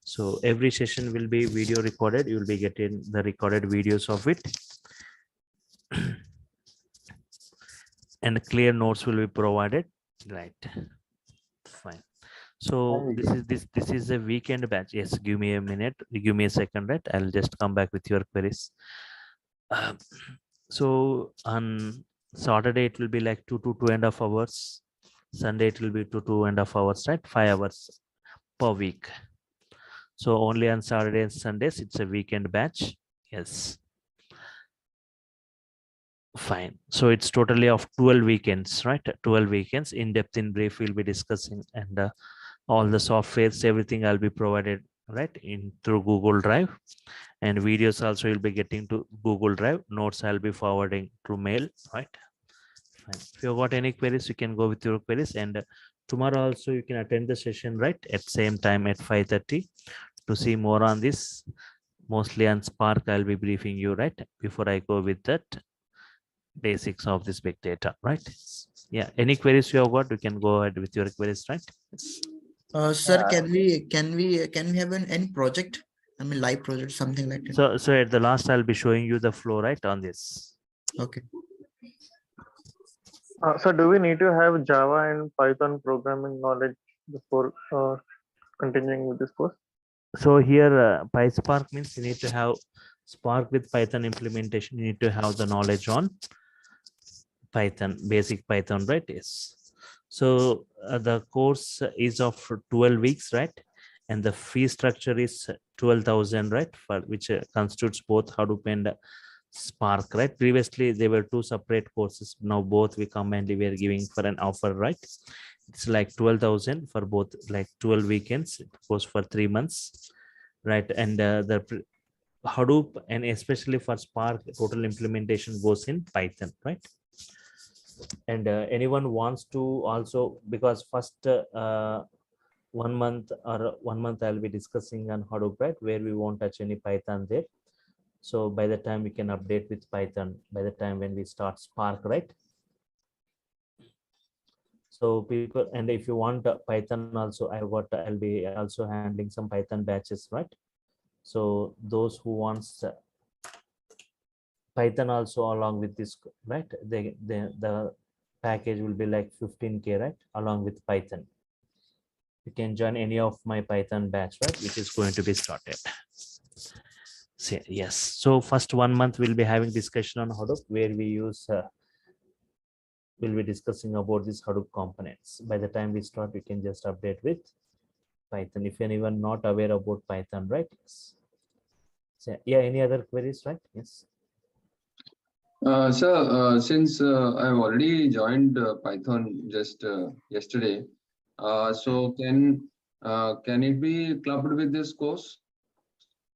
So every session will be video recorded. You will be getting the recorded videos of it. And clear notes will be provided, right? Fine. So this is a weekend batch. Yes, give me a minute, give me a second, right? I'll just come back with your queries. So on Saturday it will be like 2 to 2.5 hours. Sunday it will be 2 to 2.5 hours, right? 5 hours per week. So only on Saturday and Sundays it's a weekend batch. Yes. Fine. So it's totally of 12 weekends, right? 12 weekends. In depth, in brief, we'll be discussing, and all the softwares, everything I'll be provided, right, in through Google Drive, and videos also you'll be getting to Google Drive. Notes I'll be forwarding through mail, right? Fine. If you got any queries, you can go with your queries, and tomorrow also you can attend the session, right, at same time at 5:30 to see more on this. Mostly on Spark, I'll be briefing you, right, before I go with that basics of this big data, right? Yeah, any queries you have got, you can go ahead with your queries, right? Sir, can we have an end project? I mean, live project, something like that. So at the last, I'll be showing you the flow, right, on this. Okay. So do we need to have Java and Python programming knowledge before continuing with this course? So here, PySpark means you need to have Spark with Python implementation. You need to have the knowledge on Python, basic Python, right? Yes. So the course is of 12 weeks, right? And the fee structure is 12,000, right? For which constitutes both Hadoop and Spark, right? Previously, there were two separate courses. Now both we combined, we are giving for an offer, right? It's like 12,000 for both, like 12 weekends. It goes for 3 months, right? And the Hadoop and especially for Spark, total implementation goes in Python, right? And anyone wants to also, because first 1 month or 1 month I'll be discussing on Hadoop, right, where we won't touch any Python there. So by the time we can update with Python, by the time when we start Spark, right? So people, and if you want Python also, I'll be also handling some Python batches, right? So those who wants Python also along with this, right? The package will be like 15K, right? Along with Python. You can join any of my Python batch, right? Which is going to be started. So, yes. So first 1 month we'll be having discussion on Hadoop, where we use, we'll be discussing about these Hadoop components. By the time we start, we can just update with Python. If anyone not aware about Python, right? Yes. So, yeah, any other queries, right? Yes. Sir, since I've already joined Python just yesterday, so can it be clubbed with this course,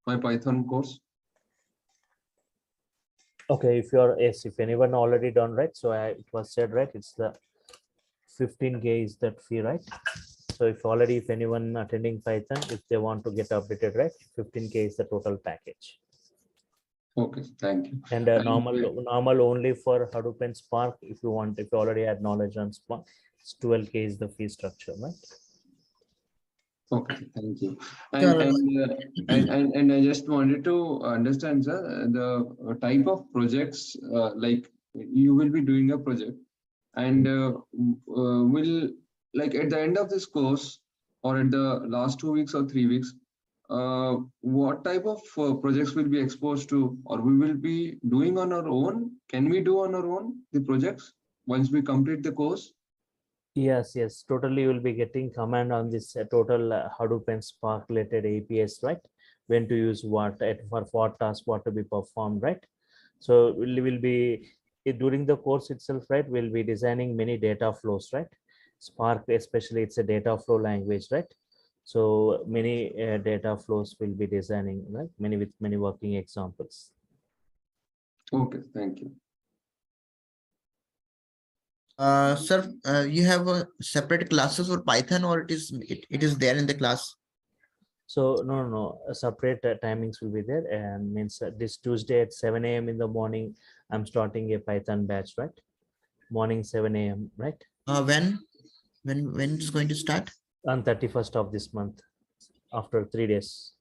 my Python course? Okay, if you're, yes, if anyone already done, right? So it was said, right? It's the 15K is that fee, right? So if anyone attending Python, if they want to get updated, right, 15K is the total package. Okay, thank you. And normal only for Hadoop and Spark. If you already had knowledge on Spark, it's 12K is the fee structure, right? Okay, thank you. Sir, And I just wanted to understand, sir, the type of projects, like you will be doing a project, and will, like, at the end of this course or at the last 2 weeks or 3 weeks, what type of projects will be exposed to, or we will be doing on our own? Can we do on our own the projects once we complete the course? Yes, totally. You will be getting command on this total Hadoop and Spark related APIs, right? When to use what, for what task, what to be performed, right? So will be during the course itself, right? We'll be designing many data flows, right? Spark, especially, it's a data flow language, right? So many data flows will be designing, right? With many working examples. Okay, thank you. Sir, you have a separate classes for Python, or it is there in the class? So no, separate timings will be there, and means this Tuesday at 7 a.m. in the morning, I'm starting a Python batch, right? Morning 7 a.m. right? When it's going to start? On 31st of this month, after 3 days.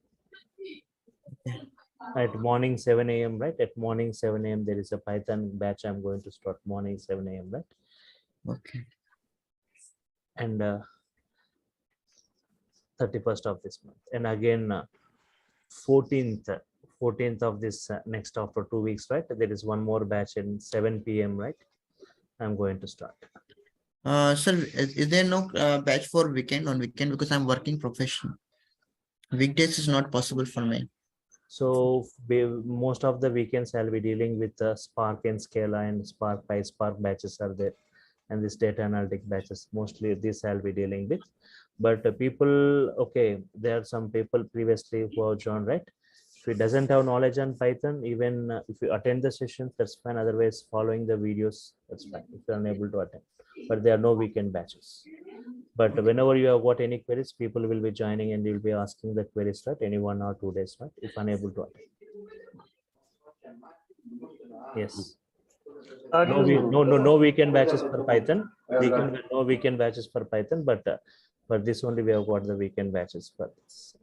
At morning 7 a.m. right? At morning 7 a.m. there is a Python batch. I'm going to start morning 7 a.m. right? Okay. And 31st of this month, and again 14th of this next, after 2 weeks, right? There is one more batch in 7 p.m. right? I'm going to start. Sir, is there no batch for weekend because I'm working professional. Weekdays is not possible for me. So most of the weekends I'll be dealing with Spark and Scala and Spark, PySpark batches are there, and this data analytic batches, mostly this I'll be dealing with. But people, okay, there are some people previously who have joined, right? If he doesn't have knowledge on Python, even if you attend the sessions, that's fine. Otherwise, following the videos, that's fine if you're unable to attend. But there are no weekend batches. But whenever you have got any queries, people will be joining and you'll be asking the queries, right? Any 1 or 2 days, right? If unable to attend. Yes. No weekend batches for Python. No weekend batches for Python, but for this only we have got the weekend batches for this.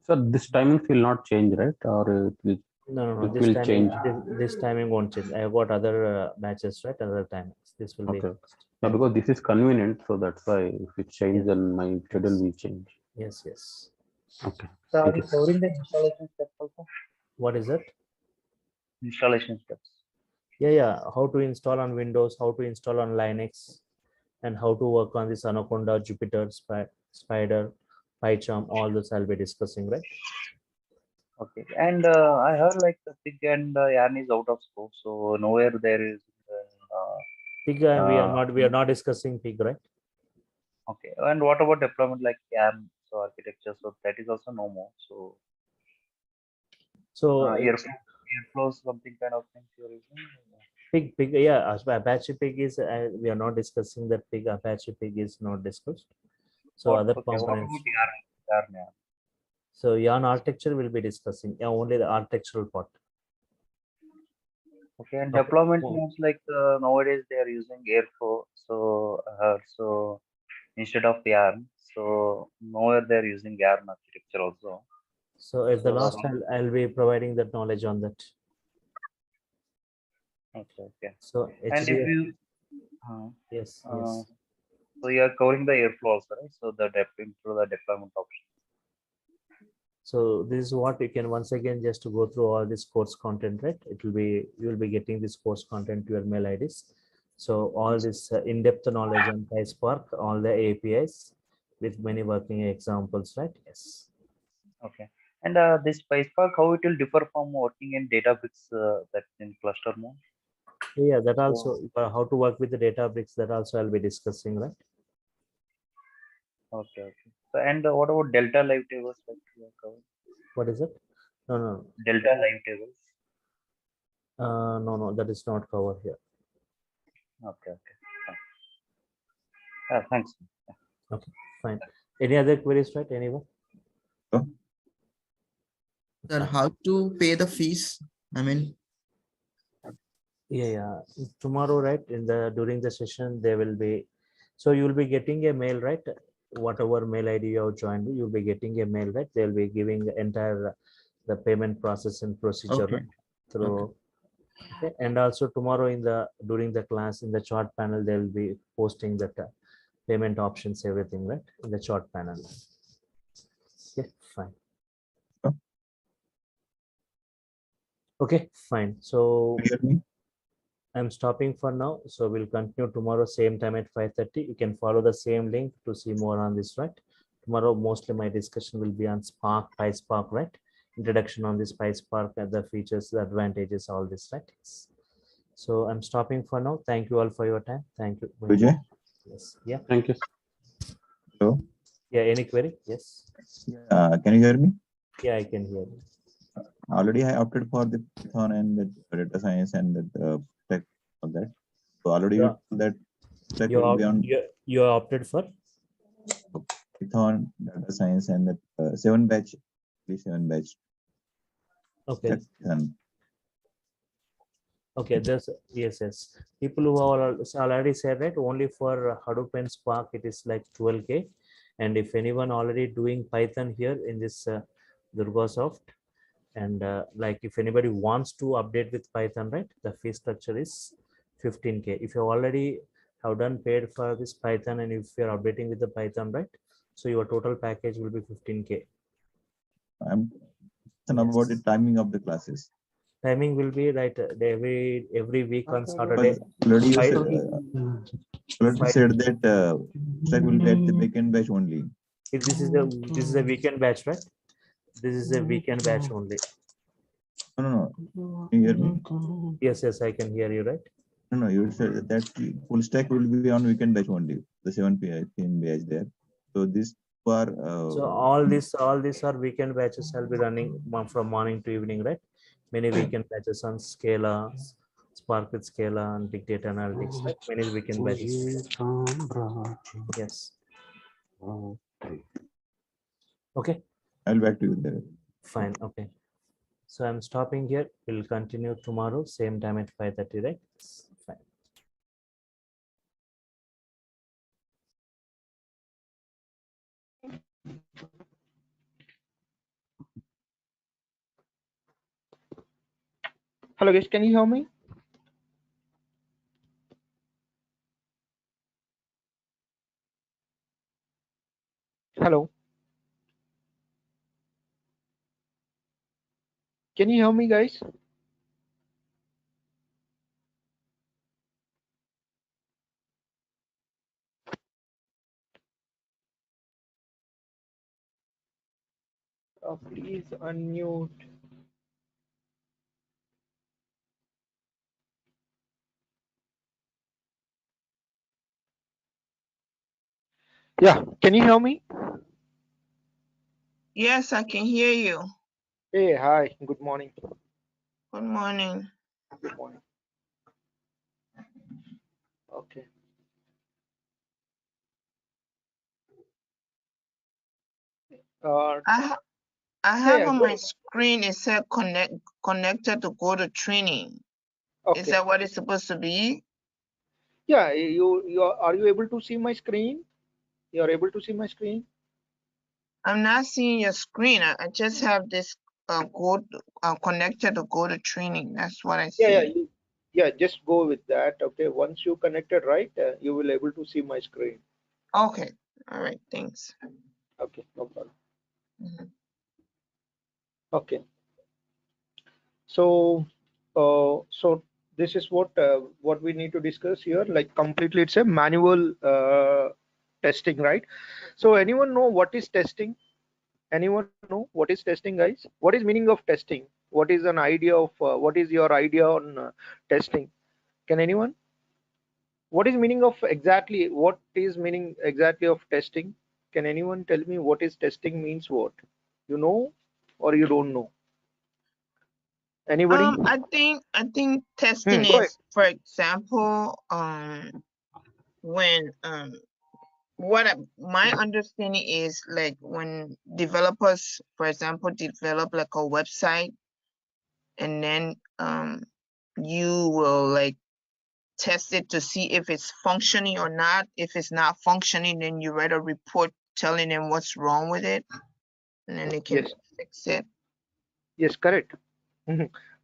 So this timings will not change, right? Or it will, No. it will change. This timing won't change. I have got other batches, right? Other timings. This will be. Okay. Yeah, because this is convenient, so that's why if it changes, then my schedule will change. Yes. Okay. So are Thank you you. covering the installation steps also? What is it? Installation steps. Yeah. How to install on Windows, how to install on Linux, and how to work on this Anaconda, Jupyter, Spider, PyCharm, all this I'll be discussing, right? Okay. And I heard like the Pig and Yarn is out of scope, so nowhere there is. Pig, we are not discussing Pig, right? Okay. And what about deployment like Yarn, so architecture? So that is also no more. So airflow, something kind of things you're using. Pig, yeah. Apache Pig is we are not discussing that Pig. Apache Pig is not discussed. So other components. What about Yarn? So Yarn architecture will be discussing. Yeah, only the architectural part. Okay, and deployment means like nowadays they are using Airflow, so instead of Yarn, so nowhere they are using Yarn architecture also. So at the last, I'll be providing that knowledge on that. Okay. So and if you yes. So you are covering the Airflow also, right? So the deployment option. So this is what you can once again just to go through all this course content, right? It will be, you will be getting this course content to your mail IDs. So all this in-depth knowledge on PySpark, all the APIs with many working examples, right? Yes. Okay. And this PySpark, how it will differ from working in Databricks that's in cluster mode? Yeah, that also how to work with the Databricks, that also I'll be discussing, right? Okay. So, and what about Delta live tables? What is it? No. Delta live tables. No, that is not covered here. Okay. Thanks. Okay, fine. Any other queries, right? Anyone? Sir, how to pay the fees? I mean, Yeah. Tomorrow, right? During the session, there will be. So you'll be getting a mail, right? Whatever mail ID you have joined, you'll be getting a mail, right? They'll be giving the entire the payment process and procedure, okay. right? Through. Okay. And also tomorrow during the class in the chart panel, they'll be posting that payment options, everything, right? In the chart panel. Okay, fine. Okay, fine. So I'm stopping for now. So we'll continue tomorrow, same time at 5:30. You can follow the same link to see more on this, right? Tomorrow, mostly my discussion will be on Spark, PySpark, right? Introduction on this PySpark, the features, the advantages, all this, right? So I'm stopping for now. Thank you all for your time. Thank you. Vijay? Yes. Yeah. Thank you. Hello? Yeah. Any query? Yes. Can you hear me? Yeah, I can hear you. Already I opted for the Python and the data science and the tech of that. So already Yeah. you told that tech You will be on you opted for? Python, data science, and the 7 batch, at least 7 batch. Okay. Python. Okay, yes. People who are already said, right, only for Hadoop and Spark it is like 12K, and if anyone already doing Python here in this Durga soft, and like if anybody wants to update with Python, right, the fee structure is 15K. If you already have done paid for this Python and if you're updating with the Python, right, so your total package will be 15K. I'm about the timing of the classes. Timing will be right every week on Saturday. Already you Five- said that stack will be at the backend batch only. This is a weekend batch, right? This is a weekend batch only. No. Can you hear me? Yes, I can hear you, right? No, you said that full stack will be on weekend batch only. The 7 p.m. batch there. So this for So all these are weekend batches. I'll be running from morning to evening, right? Many weekend batches on Scala, Spark with Scala, and Big Data Analytics, right? Many weekend batches. Yes. Okay. I'll back to you there. Fine. Okay. So I'm stopping here. We'll continue tomorrow, same time at 5:30, right? Fine. Hello guys, can you hear me? Hello. Can you hear me guys? Please unmute. Yeah, can you hear me? Yes, I can hear you. Hey, hi, good morning. Good morning. Good morning. Okay. I have on go my screen, it said connected to go to training. Okay. Is that what it's supposed to be? Yeah, are you able to see my screen? You are able to see my screen? I'm not seeing your screen. I just have this connected to go to training. That's what I see. Yeah, just go with that. Okay, once you connected, right, you will able to see my screen. Okay, all right, thanks. Okay, no problem. Mhm. Okay. So this is what we need to discuss here. Like completely, it's a manual testing, right? So anyone know what is testing? Anyone know what is testing, guys? What is meaning of testing? What is an idea of what is your idea on testing? Can anyone? What is meaning of exactly? What is meaning exactly of testing? Can anyone tell me what is testing means? What you know or you don't know? Anybody? I think testing Go ahead. is, for example, when my understanding is, like, when developers, for example, develop like a website, and then you will like test it to see if it's functioning or not. If it's not functioning, then you write a report telling them what's wrong with it, and then they can Yes. fix it. Yes, correct.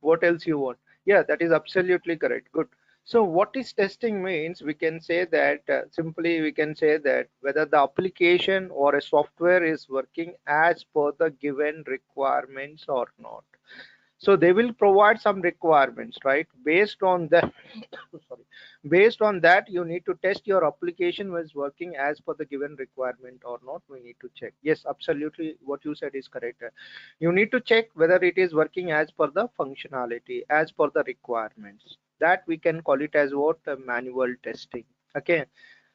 What else you want? Yeah, that is absolutely correct. Good. So what is testing means, we can say that simply we can say that whether the application or a software is working as per the given requirements or not. So they will provide some requirements, right? Based on that, sorry, based on that, you need to test your application was working as per the given requirement or not. We need to check. Yes, absolutely. What you said is correct. You need to check whether it is working as per the functionality, as per the requirements. That we can call it as what? Manual testing. Okay.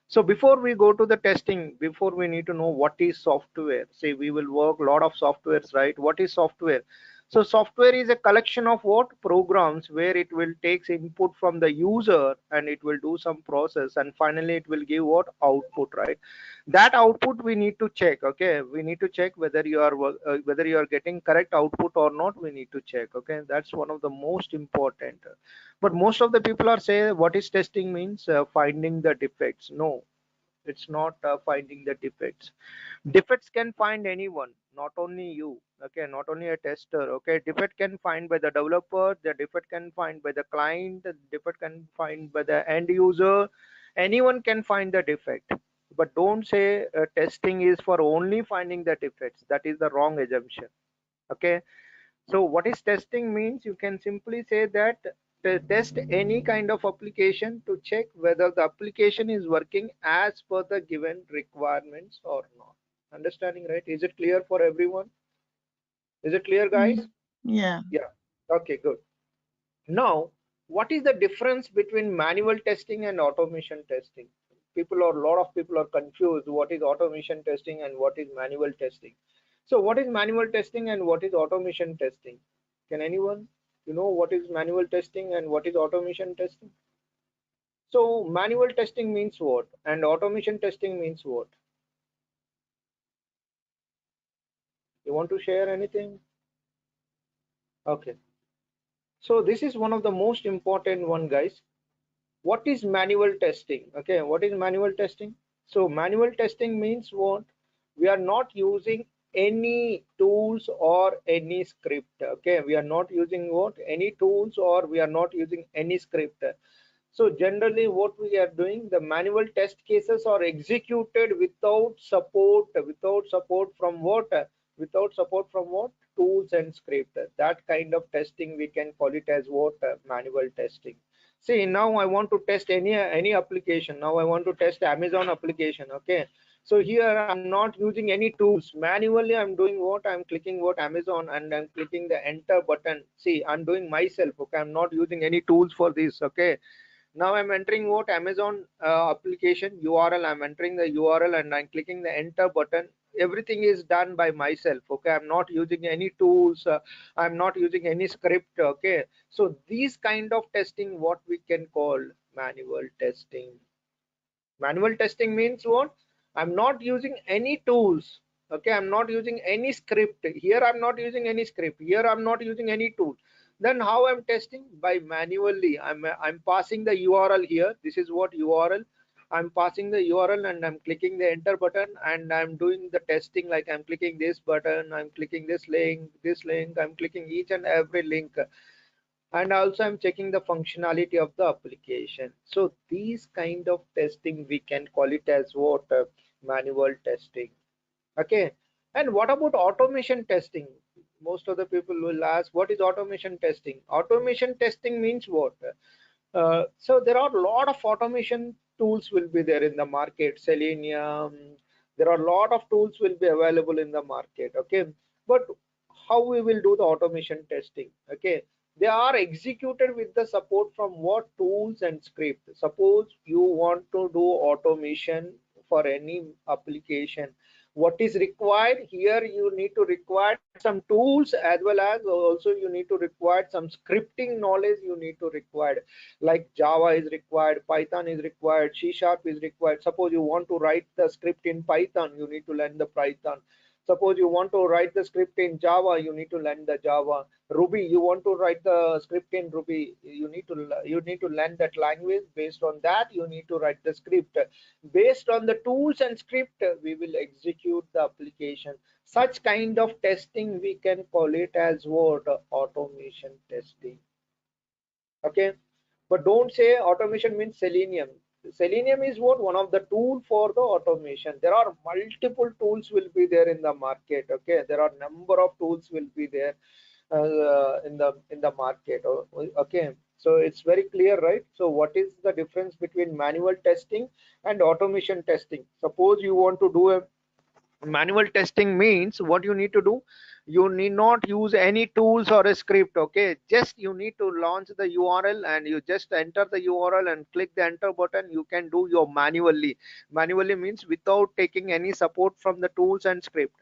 So before we go to the testing, before we need to know what is software. Say we will work a lot of softwares, right? What is software? So software is a collection of what? Programs, where it will take input from the user and it will do some process, and finally it will give what? Output, right? That output we need to check. Okay, we need to check whether whether you are getting correct output or not. We need to check. Okay, that's one of the most important. But most of the people are saying what is testing means finding the defects. No, it's not finding the defects. Defects can find anyone, not only you. Okay, not only a tester. Okay, defect can find by the developer, the defect can find by the client, the defect can find by the end user. Anyone can find the defect. But don't say testing is for only finding the defects. That is the wrong assumption. Okay, so what is testing means, you can simply say that test any kind of application to check whether the application is working as per the given requirements or not. Understanding, right? Is it clear for everyone? Is it clear, guys? Yeah. Yeah. Okay, good. Now, what is the difference between manual testing and automation testing? A lot of people are confused. What is automation testing and what is manual testing? So what is manual testing and what is automation testing? Can anyone, what is manual testing and what is automation testing? So manual testing means what? And automation testing means what? You want to share anything? Okay. So this is one of the most important one, guys. What is manual testing? Okay, what is manual testing? So manual testing means what? We are not using any tools or any script. Okay, we are not using what? Any tools, or we are not using any script. So generally what we are doing, the manual test cases are executed without support from what? Without support from what? Tools and script. That kind of testing we can call it as what? Manual testing. See, now I want to test any application. Now I want to test Amazon application. Okay, so here I'm not using any tools. Manually I'm doing what? I'm clicking what? Amazon, and I'm clicking the enter button. See, I'm doing myself. Okay, I'm not using any tools for this. Okay, now I'm entering what? Amazon application URL. I'm entering the URL and I'm clicking the enter button. Everything is done by myself. Okay, I'm not using any tools. I'm not using any script. Okay, so these kind of testing, what we can call manual testing. Manual testing means what? I'm not using any tools. Okay, I'm not using any script. Here I'm not using any script. Here I'm not using any tool. Then how I'm testing? By manually. I'm passing the URL here. This is what URL. I'm passing the URL and I'm clicking the enter button and I'm doing the testing, like I'm clicking this button, I'm clicking this link, I'm clicking each and every link, and also I'm checking the functionality of the application. So these kind of testing we can call it as what? Manual testing. Okay, and what about automation testing? Most of the people will ask, what is automation testing? Automation testing means what? So there are a lot of automation tools will be there in the market. Selenium, there are a lot of tools will be available in the market. Okay, but how we will do the automation testing? Okay, they are executed with the support from what? Tools and script. Suppose you want to do automation for any application, what is required here. You need to require some tools, as well as also you need to require some scripting knowledge. You need to require, like Java is required, Python is required, C# is required. Suppose you want to write the script in Python, you need to learn the Python. Suppose you want to write the script in Java, you need to learn the Java. Ruby, you want to write the script in Ruby, you need to learn that language. Based on that, you need to write the script. Based on the tools and script, we will execute the application. Such kind of testing we can call it as what? Automation testing. Okay, but don't say automation means Selenium. Selenium is what? One of the tool for the automation. There are multiple tools will be there in the market. Okay, there are number of tools will be there in the market. Okay, so it's very clear, right? So what is the difference between manual testing and automation testing? Suppose you want to do a manual testing, means what you need to do, you need not use any tools or a script. Okay, just you need to launch the URL and you just enter the URL and click the enter button. You can do your manually means without taking any support from the tools and script.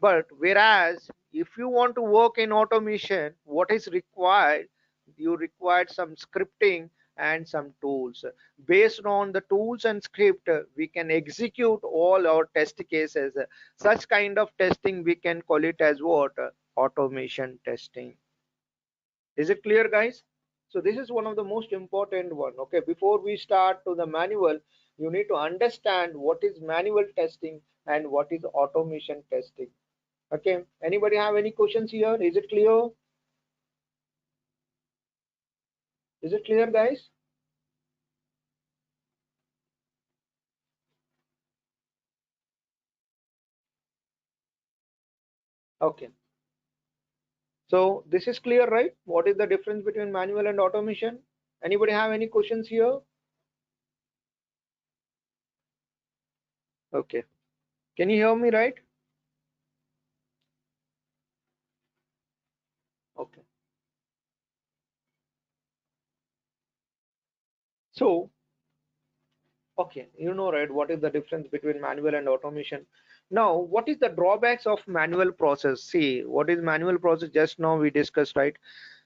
But whereas if you want to work in automation, what is required? You require some scripting and some tools. Based on the tools and script, we can execute all our test cases. Such kind of testing we can call it as what? Automation testing. Is it clear, guys? So this is one of the most important one. Okay, before we start to the manual, you need to understand what is manual testing and what is automation testing. Okay, anybody have any questions here? Is it clear? Is it clear, guys? Okay, so this is clear, right? What is the difference between manual and automation? Anybody have any questions here? Okay, can you hear me, right? Okay, so okay, you know, right, what is the difference between manual and automation? Now, what is the drawbacks of manual process? See, what is manual process? Just now we discussed, right?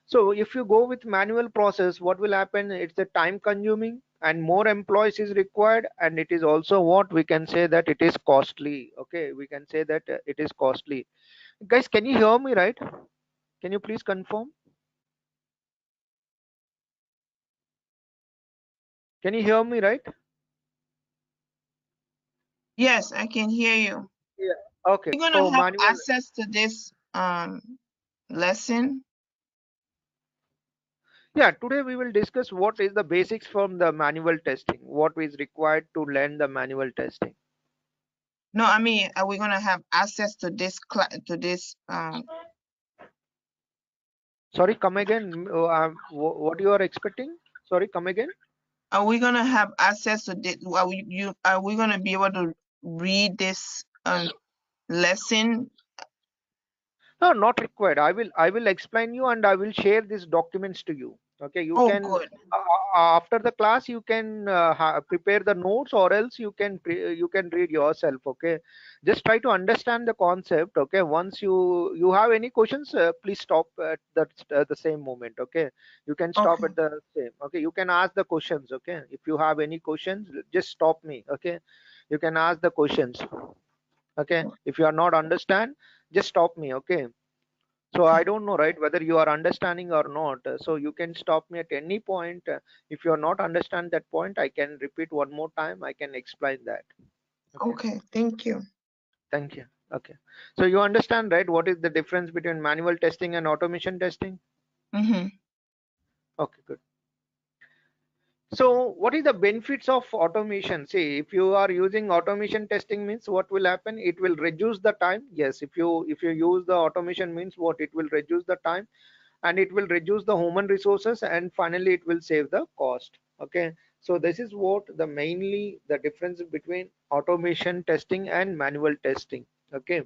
So if you go with manual process, what will happen? It's a time consuming and more employees is required, and it is also what we can say that it is costly. Okay, we can say that it is costly. Guys, can you hear me, right? Can you please confirm? Can you hear me, right? Yes, I can hear you. Yeah. Okay, You're so gonna have manual. access to this lesson. Yeah, today we will discuss what is the basics from the manual testing, what is required to learn the manual testing. No, I mean, are we gonna have access to this Sorry, come again. What you are expecting? Sorry, come again. Are we gonna have access to this? Are we gonna be able to read this lesson? No, not required. I will explain you and I will share these documents to you. Okay, you can Good. after the class you can prepare the notes, or else you can read yourself. Okay, just try to understand the concept. Okay, once you have any questions, please stop at the same moment. Okay, you can stop Okay. at the same. Okay, you can ask the questions. Okay, if you have any questions, just stop me. Okay, you can ask the questions. Okay, if you are not understand, just stop me. Okay, so I don't know, right, whether you are understanding or not. So you can stop me at any point. If you are not understand that point, I can repeat one more time. I can explain that. Okay, thank you. Thank you. Okay, so you understand, right, what is the difference between manual testing and automation testing? Mm-hmm. Okay, good. So what is the benefits of automation? See, if you are using automation testing, means what will happen? It will reduce the time. Yes, if you use the automation, means what? It will reduce the time, and it will reduce the human resources, and finally it will save the cost. Okay, so this is what mainly the difference between automation testing and manual testing. Okay,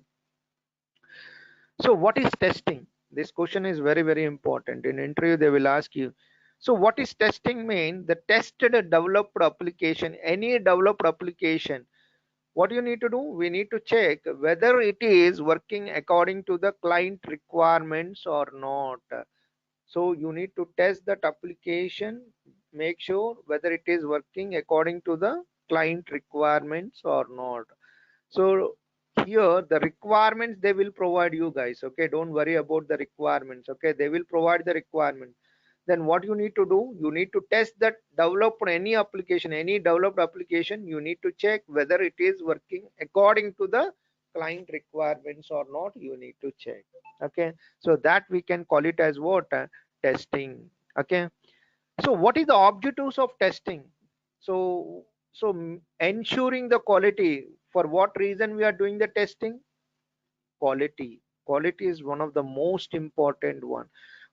so what is testing? This question is very, very important. In interview they will ask you, so what is testing mean? The tested developed application, any developed application what you need to do, we need to check whether it is working according to the client requirements or not. So you need to test that application, make sure whether it is working according to the client requirements or not. So here the requirements they will provide you guys. Okay, don't worry about the requirements. Okay, they will provide the requirement. Then what you need to do, you need to test that developed any application, any developed application, you need to check whether it is working according to the client requirements or not. You need to check. Okay, so that we can call it as what? Testing. Okay, so what is the objectives of testing? So ensuring the quality. For what reason we are doing the testing? Quality is one of the most important one.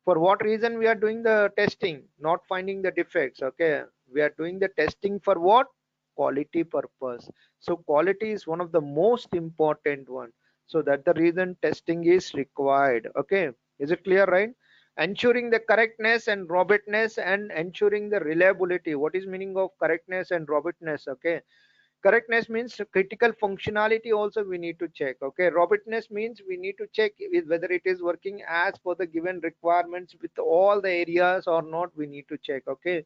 For what reason we are doing the testing? Not finding the defects. Okay, we are doing the testing for what? Quality purpose. So quality is one of the most important one. So that the reason testing is required. Okay, is it clear, right? Ensuring the correctness and robustness and ensuring the reliability. What is meaning of correctness and robustness? Okay, correctness means critical functionality also we need to check. Okay, robustness means we need to check whether it is working as per the given requirements with all the areas or not, we need to check. Okay,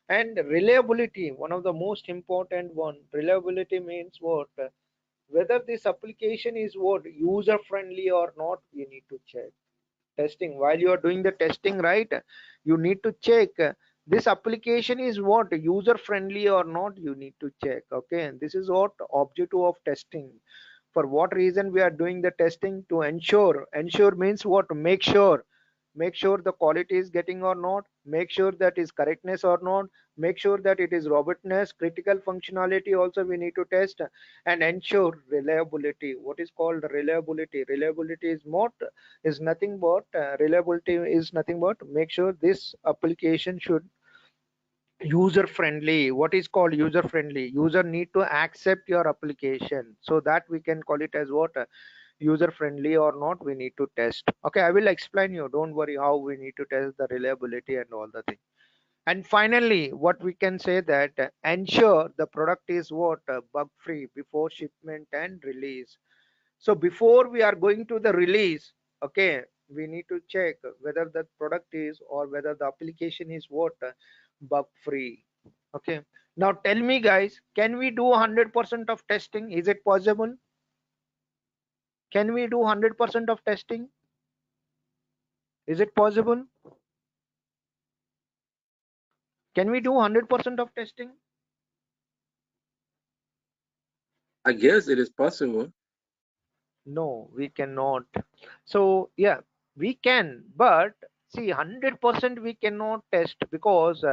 and reliability, one of the most important one. Reliability means what? Whether this application is what user friendly or not, we need to check. Testing, while you are doing the testing, right, you need to check this application is what user friendly or not, you need to check. Okay, and this is what objective of testing. For what reason we are doing the testing? To ensure means what? Make sure the quality is getting or not, make sure that is correctness or not, make sure that it is robustness, critical functionality also we need to test, and ensure reliability. What is called reliability? Reliability is nothing but reliability is nothing but make sure this application should user friendly. What is called user friendly? User need to accept your application, so that we can call it as what? User friendly or not, we need to test. Okay, I will explain you, don't worry, how we need to test the reliability and all the things. And finally, what we can say that ensure the product is what? Bug free before shipment and release. So before we are going to the release, okay, we need to check whether the product is or whether the application is what? Bug free. Okay, now tell me guys, can we do 100% of testing? Is it possible? Can we do 100% of testing? Is it possible? Can we do 100% of testing? I guess it is possible. No, we cannot. So yeah, we can, but see, 100% we cannot test, because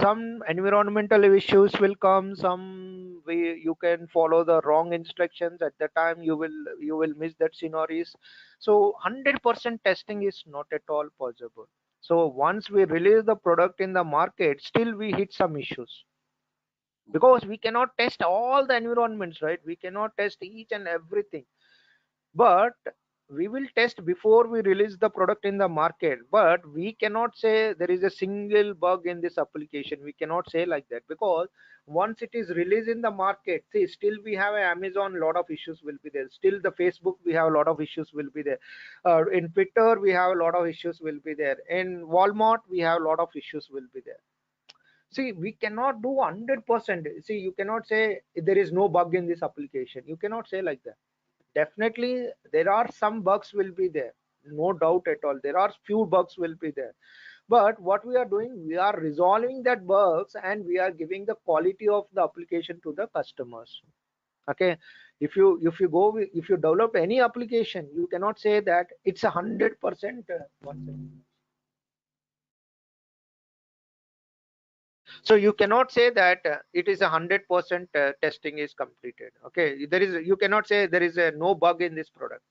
some environmental issues will come, some way you can follow the wrong instructions at the time, you will miss that scenarios. So 100% testing is not at all possible. So once we release the product in the market, still we hit some issues, because we cannot test all the environments, right? We cannot test each and everything, but we will test before we release the product in the market. But we cannot say there is a single bug in this application, we cannot say like that, because once it is released in the market, see, still we have a Amazon, lot of issues will be there, still the Facebook we have a lot of issues will be there, in Twitter we have a lot of issues will be there, in Walmart we have a lot of issues will be there. See, we cannot do 100%. See, you cannot say there is no bug in this application, you cannot say like that. Definitely there are some bugs will be there, no doubt at all, there are few bugs will be there. But what we are doing, we are resolving that bugs and we are giving the quality of the application to the customers. Okay, if you develop any application, you cannot say that it's 100%. So you cannot say that it is 100% testing is completed. Okay, you cannot say there is a no bug in this product.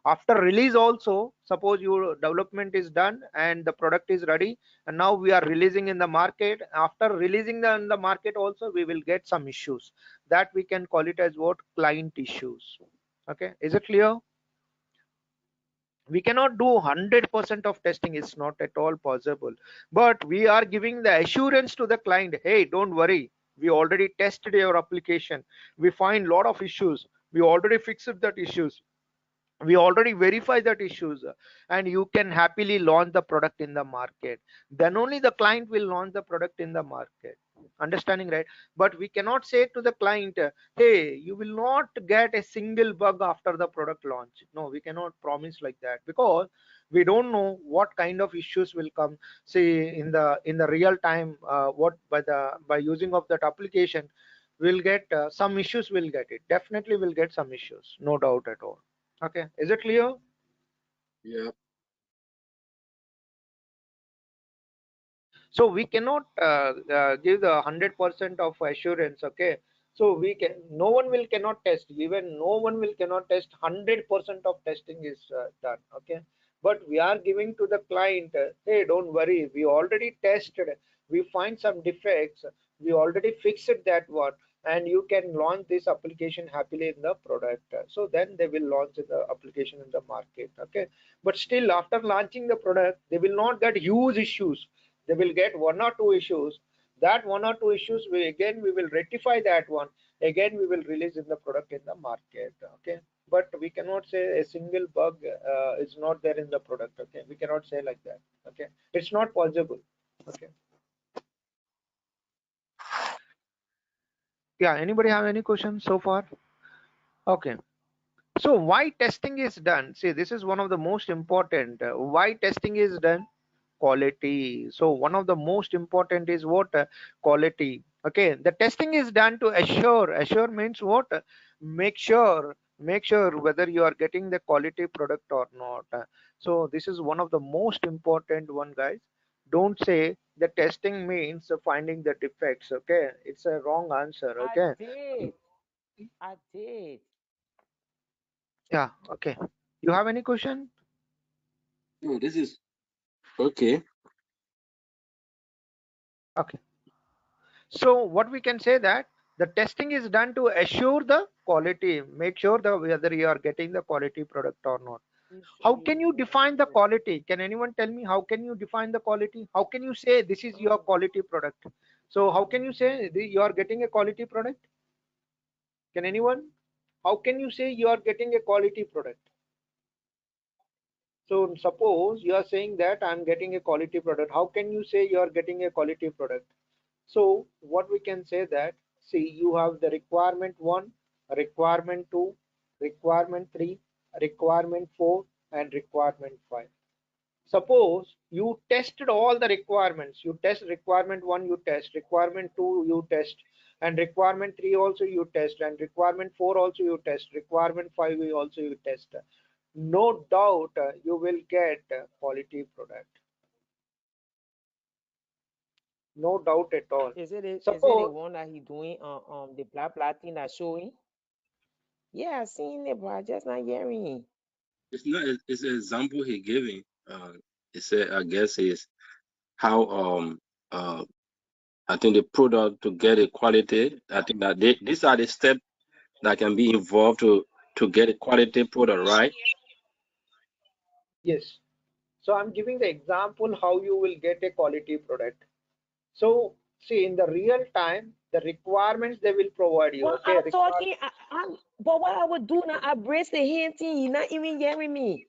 After release also, suppose your development is done and the product is ready, and now we are releasing in the market. After releasing in the market also, we will get some issues, that we can call it as what? Client issues. Okay, is it clear? We cannot do 100% of testing, it's not at all possible, but we are giving the assurance to the client, hey, don't worry, We already tested your application. We find lot of issues. We already fixed that issues. We already verify that issues, and you can happily launch the product in the market. Then only the client will launch the product in the market. Understanding, right? But we cannot say to the client, hey, you will not get a single bug after the product launch. No, we cannot promise like that, because we don't know what kind of issues will come. See, in the real time, what by using of that application, we'll get some issues. Will get it, definitely will get some issues, no doubt at all. Okay, is it clear? Yeah. So we cannot give the 100% of assurance. Okay, so we can, no one will cannot test, even no one will cannot test 100% of testing is done. Okay, but we are giving to the client, hey, don't worry, we already tested, we find some defects, we already fixed that one, and you can launch this application happily in the product. So then they will launch the application in the market. Okay, but still after launching the product, they will not get huge issues. They will get one or two issues. That one or two issues, we will rectify that one. Again, we will release in the product in the market. Okay, but we cannot say a single bug is not there in the product. Okay, we cannot say like that. Okay, it's not possible. Okay. Yeah, anybody have any questions so far? Okay, so why testing is done? See, this is one of the most important. Why testing is done? Quality. So one of the most important is what? Quality. Okay, the testing is done to assure means what? Make sure whether you are getting the quality product or not. So this is one of the most important one, guys. Don't say the testing means finding the defects. Okay, it's a wrong answer. Okay. I did. Yeah, okay. You have any question? No, this is okay. Okay. So what we can say that the testing is done to assure the quality, make sure that whether you are getting the quality product or not. How can you define the quality? Can anyone tell me how can you define the quality? How can you say this is your quality product? So how can you say you are getting a quality product? Can anyone? How can you say you are getting a quality product? So suppose you are saying that I'm getting a quality product. How can you say you are getting a quality product? So what we can say that, see, you have the requirement 1, requirement 2, requirement 3, requirement 4, and requirement 5. Suppose you tested all the requirements. You test requirement 1, you test requirement 2, you test, and requirement 3 also you test, and requirement 4 also you test, requirement 5 you also you test. No doubt you will get quality product. No doubt at all. Is it the Suppose, one that he doing the blah thing that showing? Yeah, I seen it, but I just not hearing. It's not. It's an example he giving. It said, I guess is how I think the product to get a quality. I think that these are the steps that can be involved to get a quality product, right? yes. So I'm giving the example how you will get a quality product. So see, in the real time, the requirements they will provide you. Well, Okay, I'm talking, but what I would do now, I raise the hand thing, you're not even hearing me.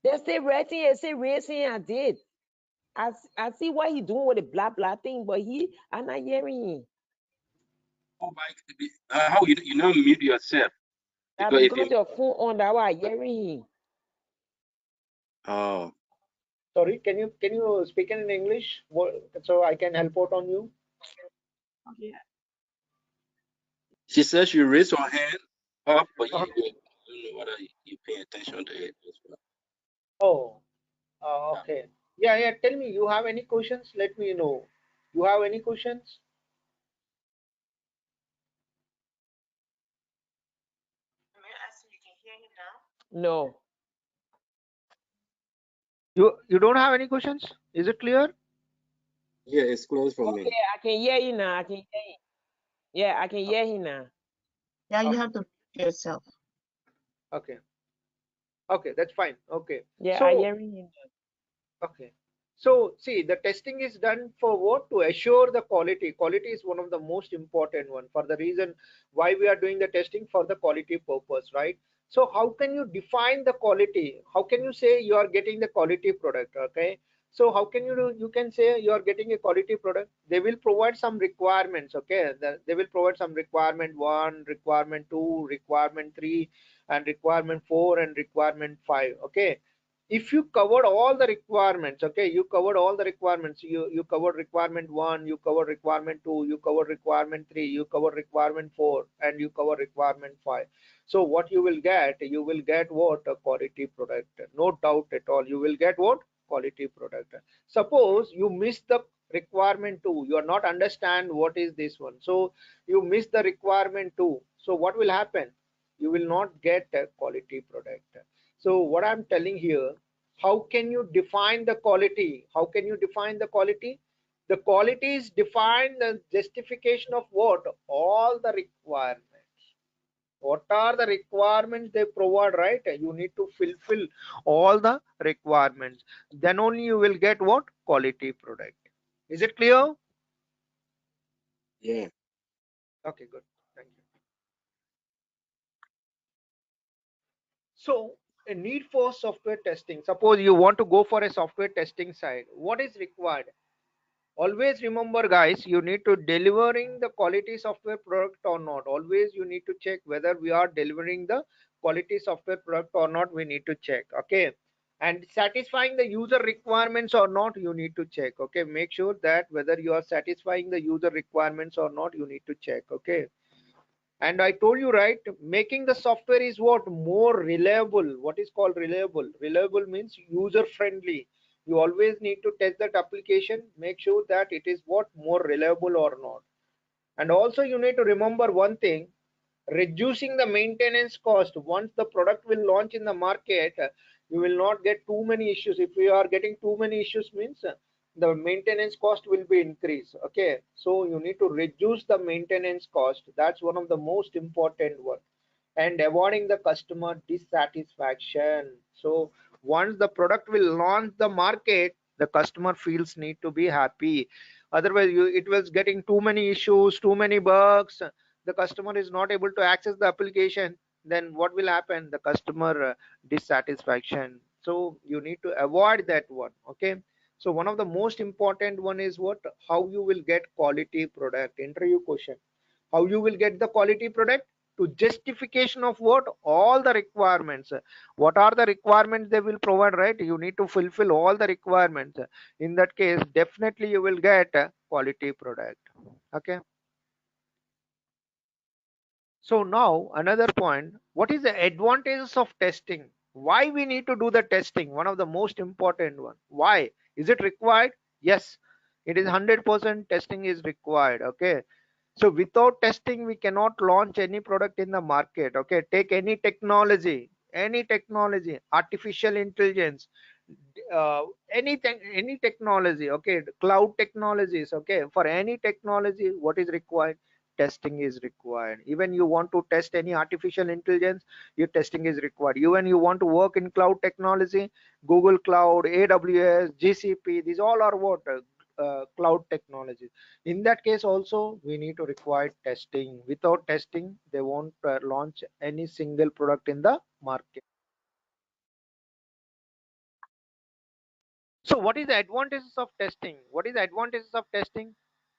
They say raising and say raising, I did. I see what he doing with the blah thing, but I'm not hearing him. Oh, how you not mute yourself? I Because if got you the phone on that way, hearing him. oh, sorry, can you speak in English so I can help out on you? Okay. she says you raise your hand up, but you Uh, don't know whether you pay attention to it as well. oh, okay. Yeah, yeah. Tell me, you have any questions? Let me know. You have any questions? No. You don't have any questions? Is it clear? Yeah, it's closed for Okay, me. I can hear you now. I can hear you. Yeah, I can hear him now. Yeah, you Okay. have to mute yourself. Okay. Okay, that's fine. Okay. Yeah, I So, hear him. okay. So see, the testing is done for what? To assure the quality. Quality is one of the most important one, for the reason why we are doing the testing, for the quality purpose, right? So how can you define the quality? How can you say you are getting the quality product? Okay. So how can you do? You can say you are getting a quality product. They will provide some requirements. Okay. They will provide some requirement 1, requirement 2, requirement 3, and requirement 4, and requirement 5. Okay. If you covered all the requirements, okay, you covered all the requirements, you covered requirement 1, you covered requirement 2, you covered requirement 3, you covered requirement 4, and you cover requirement 5. So what you will get, you will get what? A quality product, no doubt at all. You will get what? Quality product. Suppose you miss the requirement 2, you are not understand what is this one, so you miss the requirement 2, so what will happen? You will not get a quality product. So what I'm telling here, how can you define the quality? How can you define the quality? The quality is defined the justification of what? All the requirements. What are the requirements they provide, right? You need to fulfill all the requirements. Then only you will get what? Quality product. Is it clear? Yeah. Okay, good. Thank you. So a need for software testing. Suppose you want to go for a software testing side. What is required? Always remember, guys, you need to delivering the quality software product or not. Always you need to check whether we are delivering the quality software product or not. We need to check. Okay. And satisfying the user requirements or not, you need to check. Okay. Make sure that whether you are satisfying the user requirements or not, you need to check. Okay. And I told you, right, making the software is what? More reliable. What is called reliable? Reliable means user friendly. You always need to test that application, make sure that it is what? More reliable or not. And also you need to remember one thing, reducing the maintenance cost. Once the product will launch in the market, you will not get too many issues. If you are getting too many issues means the maintenance cost will be increased. Okay, so you need to reduce the maintenance cost. That's one of the most important one. And avoiding the customer dissatisfaction. So once the product will launch the market, the customer feels need to be happy. Otherwise it was getting too many issues, too many bugs, the customer is not able to access the application, then what will happen? The customer dissatisfaction. So you need to avoid that one. Okay. So one of the most important one is what? How you will get quality product. Interview question. How you will get the quality product? To justification of what? All the requirements. What are the requirements they will provide, right? You need to fulfill all the requirements. In that case, definitely you will get a quality product. Okay. So now another point, what is the advantages of testing? Why we need to do the testing? One of the most important one. Why? Is it required? Yes, it is 100% testing is required. Okay. So without testing, we cannot launch any product in the market. Okay. Take any technology, artificial intelligence, anything, any technology. Okay. Cloud technologies. Okay. For any technology, what is required? Testing is required. Even you want to test any artificial intelligence, your testing is required. Even you want to work in cloud technology, Google Cloud, AWS, GCP, these all are what? Cloud technologies. In that case also we need to require testing. Without testing, they won't launch any single product in the market. So what is the advantages of testing? What is the advantages of testing?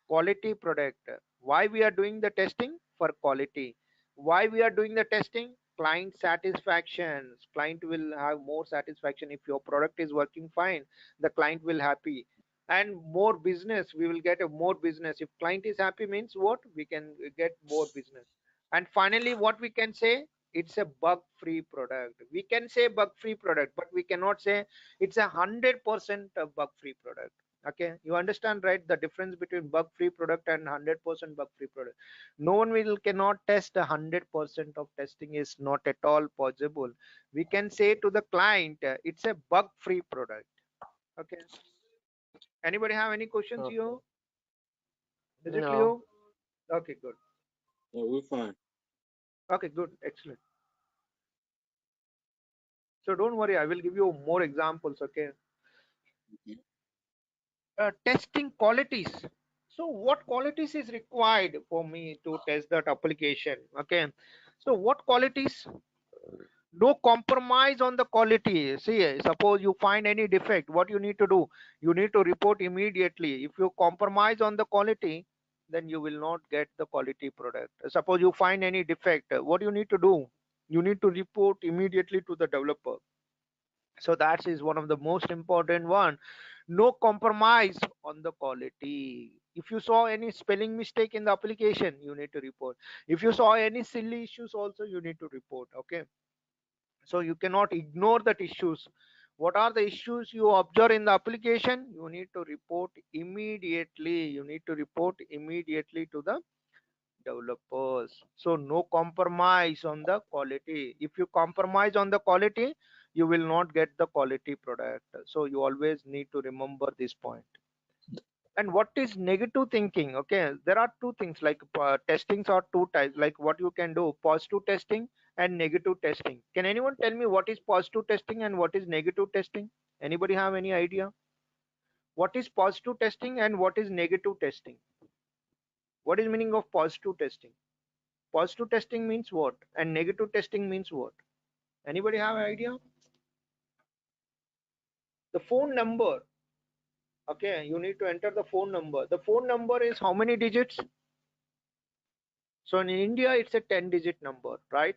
Quality product. Why we are doing the testing? For quality. Why we are doing the testing? Client satisfaction. Client will have more satisfaction. If your product is working fine, the client will happy. And more business, we will get a more business. If client is happy means what? We can get more business. And finally, what we can say? It's a bug-free product. We can say bug-free product, but we cannot say it's 100% a bug-free product. Okay, you understand, right, the difference between bug-free product and 100% bug-free product. No one will cannot test 100% of testing is not at all possible. We can say to the client, it's a bug-free product. Okay. Anybody have any questions Okay. here? Is it No. clear? Okay, good. Yeah, we're fine. Okay, good, excellent. So don't worry, I will give you more examples. Okay. testing qualities. So what qualities is required for me to test that application? Okay, so what qualities? No compromise on the quality. See, suppose you find any defect, what you need to do? You need to report immediately. If you compromise on the quality, then you will not get the quality product. Suppose you find any defect, what you need to do? You need to report immediately to the developer. So that is one of the most important one. No compromise on the quality. If you saw any spelling mistake in the application, you need to report. If you saw any silly issues also, you need to report. Okay, so you cannot ignore that issues. What are the issues you observe in the application? You need to report immediately. You need to report immediately to the developers. So no compromise on the quality. If you compromise on the quality, you will not get the quality product. So you always need to remember this point. And what is negative thinking? Okay, there are two things, like testings are two types, like what you can do: positive testing and negative testing. Can anyone tell me what is positive testing and what is negative testing? Anybody have any idea what is positive testing and what is negative testing? What is meaning of positive testing? Positive testing means what and negative testing means what? Anybody have an idea? The phone number. Okay, you need to enter the phone number. The phone number is how many digits? So in India it's a 10-digit number, right?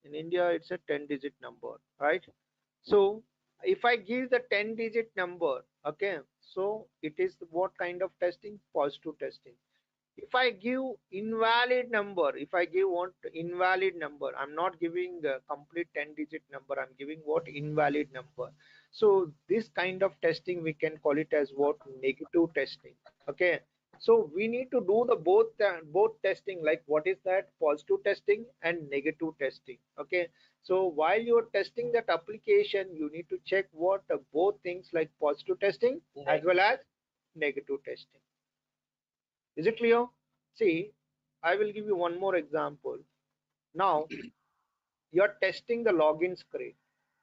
In India it's a 10-digit number, right? So if I give the 10-digit number, okay, so it is what kind of testing? Positive testing. If I give invalid number, if I give what invalid number, I'm not giving a complete 10-digit number, I'm giving what invalid number. So this kind of testing we can call it as what? Negative testing. Okay, so we need to do the both testing, like what is that? Positive testing and negative testing. Okay, so while you're testing that application, you need to check what both things, like positive testing as well as negative testing. Is it clear? See, I will give you one more example. Now, you're testing the login screen.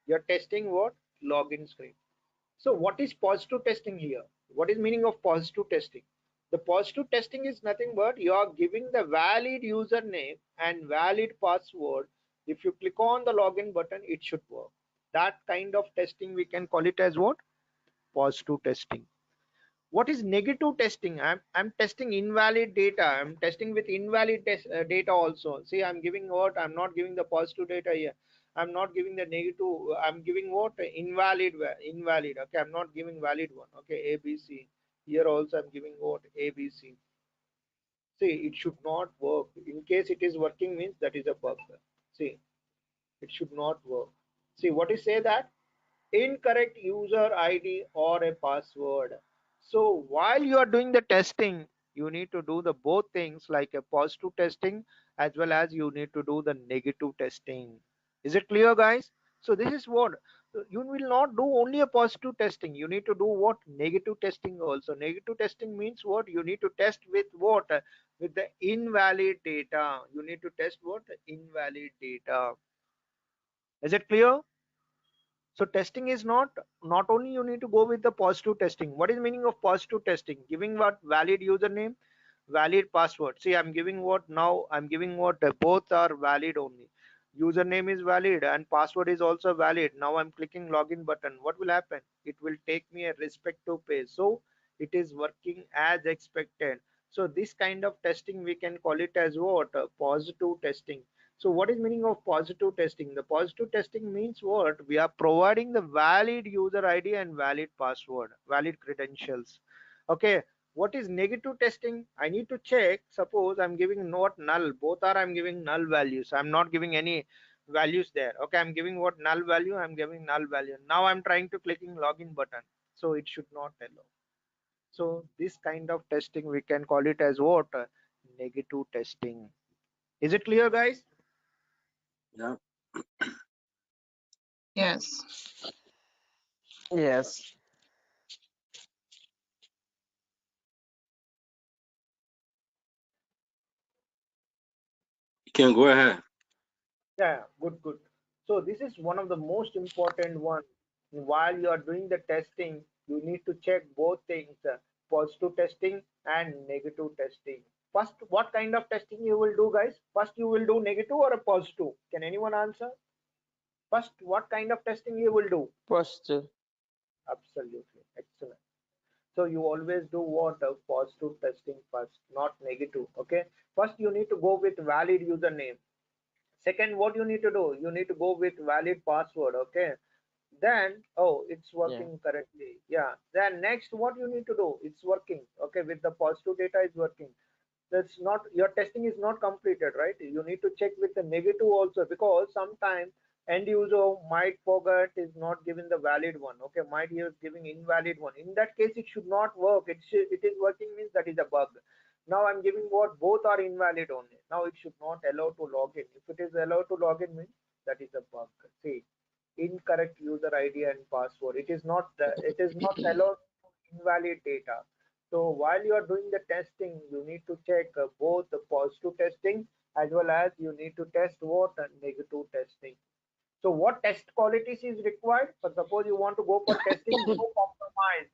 You're testing what? Login screen. So what is positive testing here? What is meaning of positive testing? The positive testing is nothing but you are giving the valid username and valid password. If you click on the login button, it should work. That kind of testing we can call it as what? Positive testing. What is negative testing? I'm testing invalid data. I'm testing with invalid data also. See, I'm giving what? I'm not giving the positive data here. I'm not giving the negative. I'm giving what? Invalid. Okay, I'm not giving valid one. Okay, ABC. Here also I'm giving what? ABC. See, it should not work. In case it is working, means that is a bug. See, it should not work. See, what is say that? Incorrect user ID or a password. So while you are doing the testing, you need to do the both things, like a positive testing as well as you need to do the negative testing. Is it clear, guys? So this is what you will not do only a positive testing. You need to do what? Negative testing also. Negative testing means what? You need to test with what? With the invalid data. You need to test what? Invalid data. Is it clear? So testing is not only you need to go with the positive testing. What is meaning of positive testing? Giving what? Valid username, valid password. See, I'm giving what now? I'm giving what? Both are valid only. Username is valid and password is also valid. Now I'm clicking login button. What will happen? It will take me a respective page. So it is working as expected. So this kind of testing we can call it as what? Positive testing. So what is meaning of positive testing? The positive testing means what? We are providing the valid user ID and valid password, valid credentials. Okay. What is negative testing? I need to check. Suppose I'm giving not null. Both are I'm giving null values. I'm not giving any values there. Okay. I'm giving what? Null value. I'm giving null value. Now I'm trying to clicking login button. So it should not allow. So this kind of testing we can call it as what? Negative testing. Is it clear, guys? Yeah. Yes. Yes. You can go ahead. Yeah, good. So this is one of the most important one. While you are doing the testing, You need to check both things, positive testing and negative testing. First, what kind of testing you will do, guys? First, you will do negative or a positive? Can anyone answer? First, what kind of testing you will do? Positive. Absolutely. Excellent. So you always do what? A positive testing first, not negative. Okay. First, you need to go with valid username. Second, what you need to do? You need to go with valid password. Okay. Then, oh, it's Yeah. working correctly. Yeah. Then next, what you need to do? It's working. Okay. With the positive data is working. That's not, your testing is not completed, right? You need to check with the negative also, because sometimes end user might forget is not giving the valid one. Okay, might he is giving invalid one. In that case, it should not work. It is working means that is a bug. Now I'm giving what both are invalid only. Now it should not allow to log in. If it is allowed to log in means that is a bug. See, incorrect user ID and password. It is not allowed to invalid data. So while you are doing the testing, you need to check both the positive testing as well as you need to test what negative testing. So what test qualities is required? For suppose you want to go for testing, no compromise.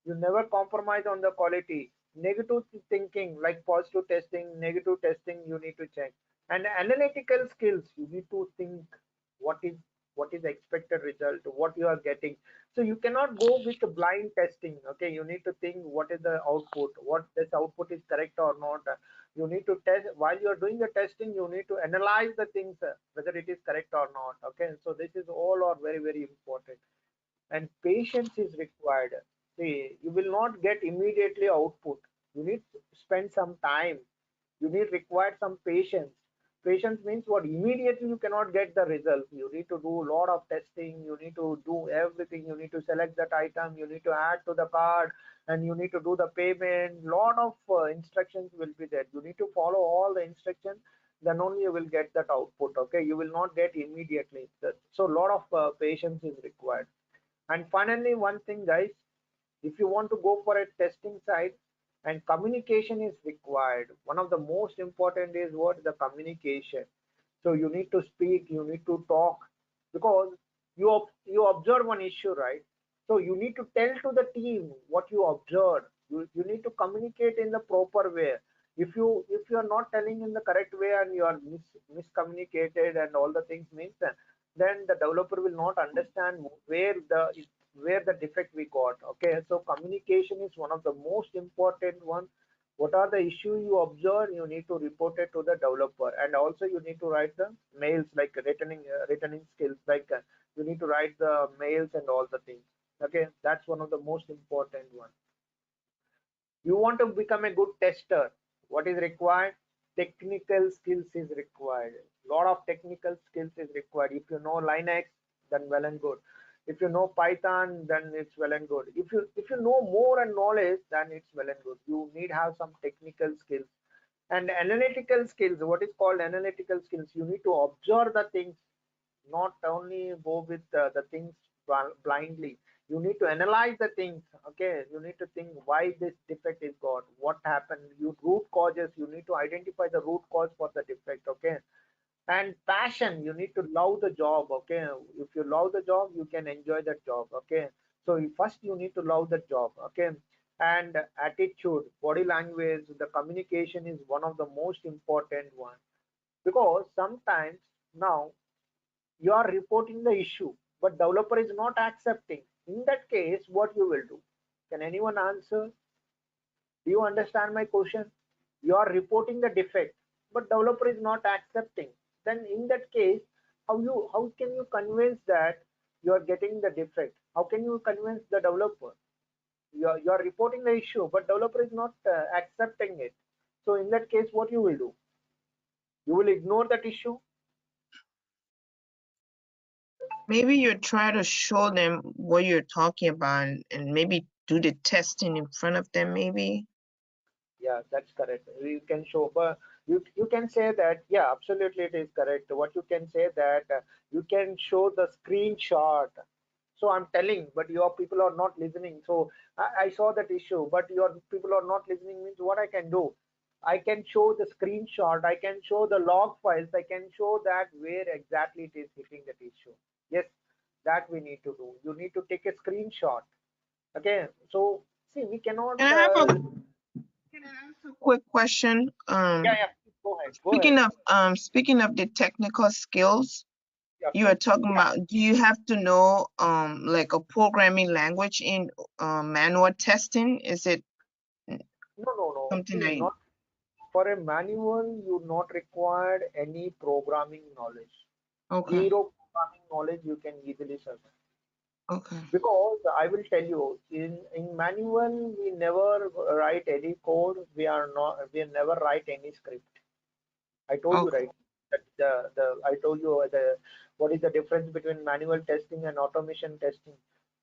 You never compromise on the quality. Negative thinking like positive testing, negative testing, you need to check. And analytical skills, you need to think what is what is the expected result, what you are getting. So you cannot go with the blind testing. Okay, you need to think what is the output, what this output is correct or not. You need to test while you are doing the testing. You need to analyze the things whether it is correct or not. Okay, so this is all are very very important, and patience is required. See, you will not get immediately output. You need to spend some time. You need require some patience. Patience means what? Immediately you cannot get the result. You need to do a lot of testing. You need to do everything. You need to select that item. You need to add to the cart, and you need to do the payment. Lot of instructions will be there. You need to follow all the instructions. Then only you will get that output. Okay, you will not get immediately. So lot of patience is required. And finally, one thing, guys, if you want to go for a testing site, and communication is required. One of the most important is what? The communication. So you need to speak, you need to talk, because you observe one issue, right? So you need to tell to the team what you observed. You need to communicate in the proper way. If you are not telling in the correct way and you are miscommunicated and all the things means, then the developer will not understand where the defect we got. Okay, so communication is one of the most important one. What are the issue you observe? You need to report it to the developer, and also you need to write the mails like returning skills, like you need to write the mails and all the things. Okay, that's one of the most important one. You want to become a good tester, what is required? Technical skills is required. Lot of technical skills is required. If you know Linux, then well and good. If you know Python, then it's well and good. If you know more and knowledge, then it's well and good. You need have some technical skills. And analytical skills, what is called analytical skills? You need to observe the things, not only go with the things blindly. You need to analyze the things. Okay, you need to think why this defect is got, what happened. You root causes, you need to identify the root cause for the defect. Okay, and passion, you need to love the job. Okay, if you love the job, you can enjoy that job. Okay, so first you need to love the job. Okay, and attitude, body language, the communication is one of the most important one, because sometimes now you are reporting the issue but developer is not accepting. In that case, what you will do? Can anyone answer? Do you understand my question? You are reporting the defect but developer is not accepting. Then in that case, how can you convince that you are getting the defect? How can you convince the developer? You are reporting the issue but developer is not accepting it. So in that case, what you will do? You will ignore that issue. Maybe you try to show them what you're talking about and maybe do the testing in front of them, maybe. Yeah, that's correct. You can show, but you can say that, yeah, absolutely, it is correct. What you can say that you can show the screenshot. So I'm telling, but your people are not listening. So I saw that issue, but your people are not listening means what I can do? I can show the screenshot. I can show the log files. I can show that where exactly it is hitting that issue. Yes, that we need to do. You need to take a screenshot. Okay, so see, we cannot. Can I have a quick question? Yeah, go ahead. Speaking of the technical skills, Yeah, you are talking about, do you have to know like a programming language in manual testing? Is it no. something See, that not for a manual, you not required any programming knowledge. okay, Zero programming knowledge you can easily survive. okay, Because I will tell you, in manual we never write any code. We never write any script. I told you okay, right that I told you what is the difference between manual testing and automation testing.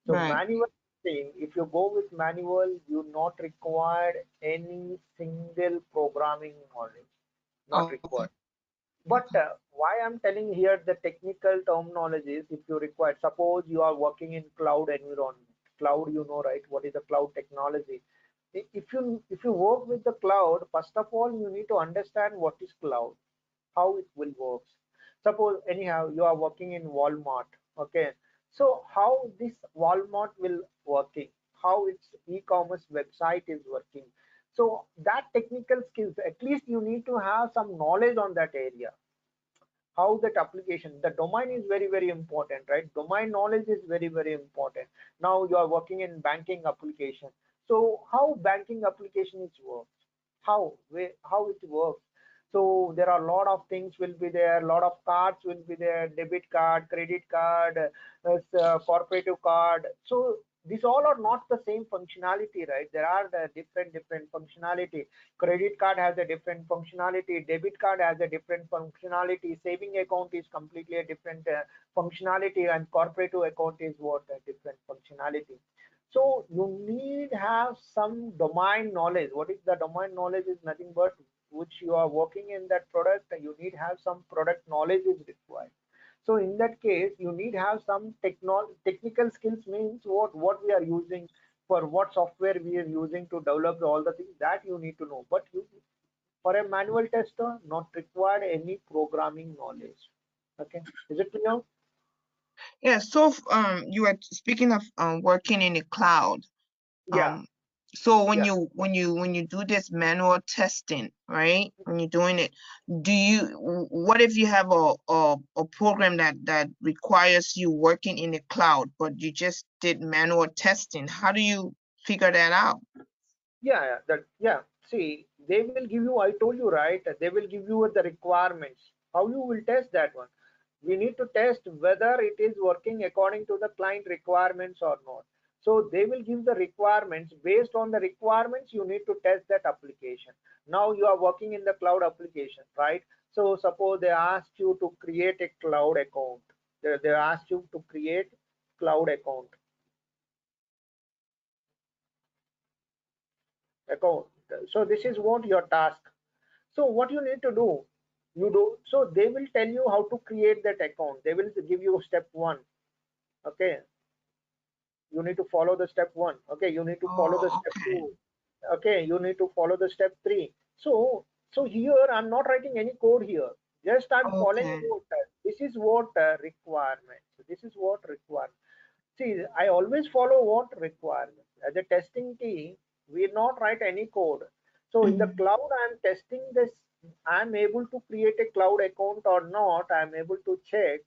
So right, manual testing, if you go with manual, you not required any single programming knowledge, not okay, required. But why I'm telling here the technical terminology is if you require, suppose you are working in cloud environment, cloud, you know, right? What is the cloud technology? If you work with the cloud, first of all, you need to understand what is cloud, how it will work. Suppose anyhow you are working in Walmart, okay? So how this Walmart will working, how its e-commerce website is working. So that technical skills, at least you need to have some knowledge on that area, how that application, the domain is very important, right? Domain knowledge is very important. Now you are working in banking application, so how banking application is works, how it works. So there are a lot of things will be there, a lot of cards will be there, debit card, credit card, corporative card. So these all are not the same functionality, right? There are the different functionality. Credit card has a different functionality, debit card has a different functionality, saving account is completely a different functionality, and corporative account is what a different functionality. So you need have some domain knowledge. What is the domain knowledge is nothing but which you are working in that product, you need have some product knowledge is required. So in that case, you need have some technical skills, means what we are using, for what software we are using to develop all the things that you need to know. But you, for a manual tester, not required any programming knowledge. Okay, is it clear? yeah. So you were speaking of working in the cloud. Yeah, So when yeah. you do this manual testing, right? When you're doing it, what if you have a program that requires you working in the cloud, but you just did manual testing? How do you figure that out? Yeah. See, they will give you, I told you, right? They will give you the requirements. How you will test that one? We need to test whether it is working according to the client requirements or not. So they will give the requirements. Based on the requirements, you need to test that application. Now you are working in the cloud application, right? So suppose they ask you to create a cloud account. They ask you to create cloud account. So this is what your task. So what you need to do, you do. So they will tell you how to create that account. They will give you step one. Okay, you need to follow the step one. Okay, you need to follow the Oh, step okay. two. Okay, you need to follow the step three. So here I'm not writing any code here. Just I'm following Okay. what this is what requirements. This is what requirements. See, I always follow what requirements. As a testing team, we not write any code. So in the Mhm. cloud, I'm testing this. I'm able to create a cloud account or not. I'm able to check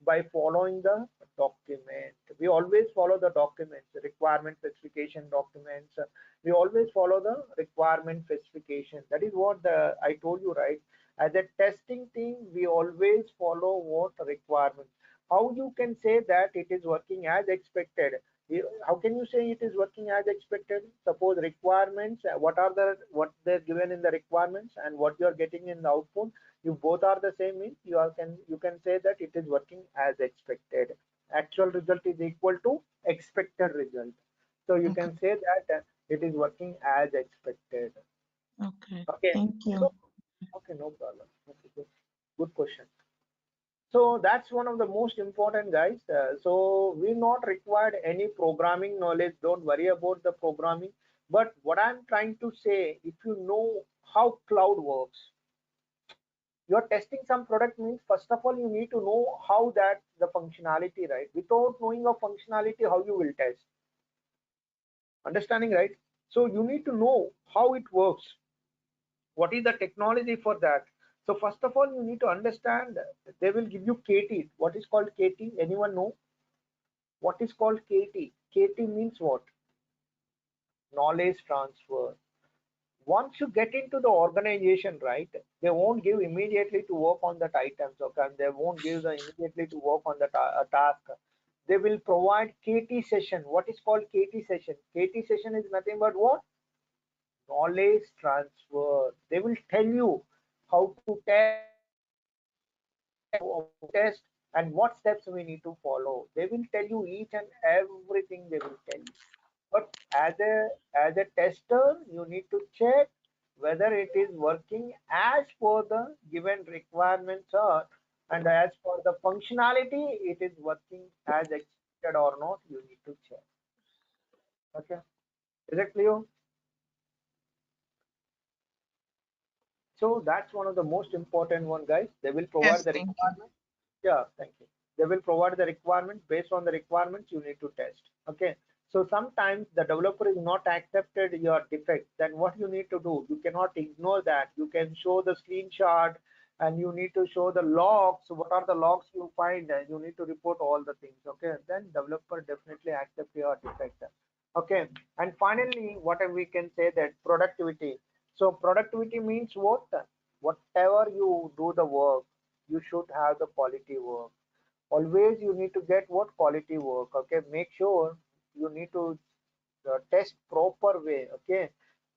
by following the document. We always follow the documents, the requirement specification documents. We always follow the requirement specification. That is what I told you, right? As a testing team, we always follow what requirements. How you can say that it is working as expected? How can you say it is working as expected? Suppose requirements, what they're given in the requirements and what you are getting in the output, you both are the same, means you can say that it is working as expected. Actual result is equal to expected result. So you Okay. can say that it is working as expected. Okay. Okay. Thank you. So okay, no problem. Okay, good question. So that's one of the most important, guys. So we not required any programming knowledge. Don't worry about the programming. But what I'm trying to say, if you know how cloud works, you're testing some product, means first of all you need to know how that the functionality, right? Without knowing of functionality, how you will test? Understanding, right? So you need to know how it works. What is the technology for that? So first of all, you need to understand. They will give you KT. What is called KT? Anyone know what is called KT? KT means what? Knowledge transfer. Once you get into the organization, right, they won't give immediately to work on that items, okay, and they won't give the immediately to work on the task. They will provide KT session. What is called KT session? KT session is nothing but what? Knowledge transfer. They will tell you how to test and what steps we need to follow. They will tell you each and everything. They will tell you. But as a tester, you need to check whether it is working as per the given requirements are, and as per the functionality, it is working as expected or not. You need to check. Okay, is it clear? So that's one of the most important one, guys. They will provide Yes, the thank you. requirement. Yeah, thank you. They will provide the requirement. Based on the requirements, you need to test. Okay. So sometimes the developer is not accepted your defect. Then what you need to do? You cannot ignore that. You can show the screenshot and you need to show the logs. So what are the logs you find? And you need to report all the things. Okay. Then developer definitely accept your defect. Okay. And finally, what we can say that productivity. So productivity means what? Whatever you do the work, you should have the quality work. Always you need to get what? Quality work. Okay, make sure you need to test proper way. Okay,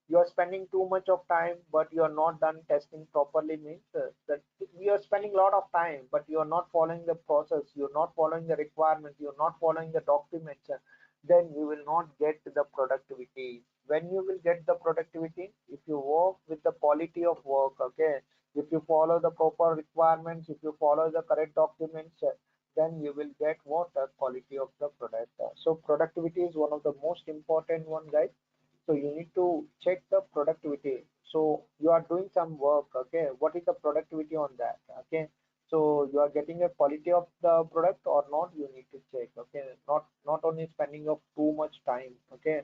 you are spending too much of time but you are not done testing properly means that you are spending a lot of time but you are not following the process, you're not following the requirements, you're not following the documents, then you will not get the productivity. When you will get the productivity, if you work with the quality of work, okay, if you follow the proper requirements, if you follow the correct documents, then you will get what? The quality of the product. So productivity is one of the most important one, guys. So you need to check the productivity. So you are doing some work, okay? What is the productivity on that? Okay. So you are getting a quality of the product or not, you need to check. Okay. Not only spending of too much time. Okay.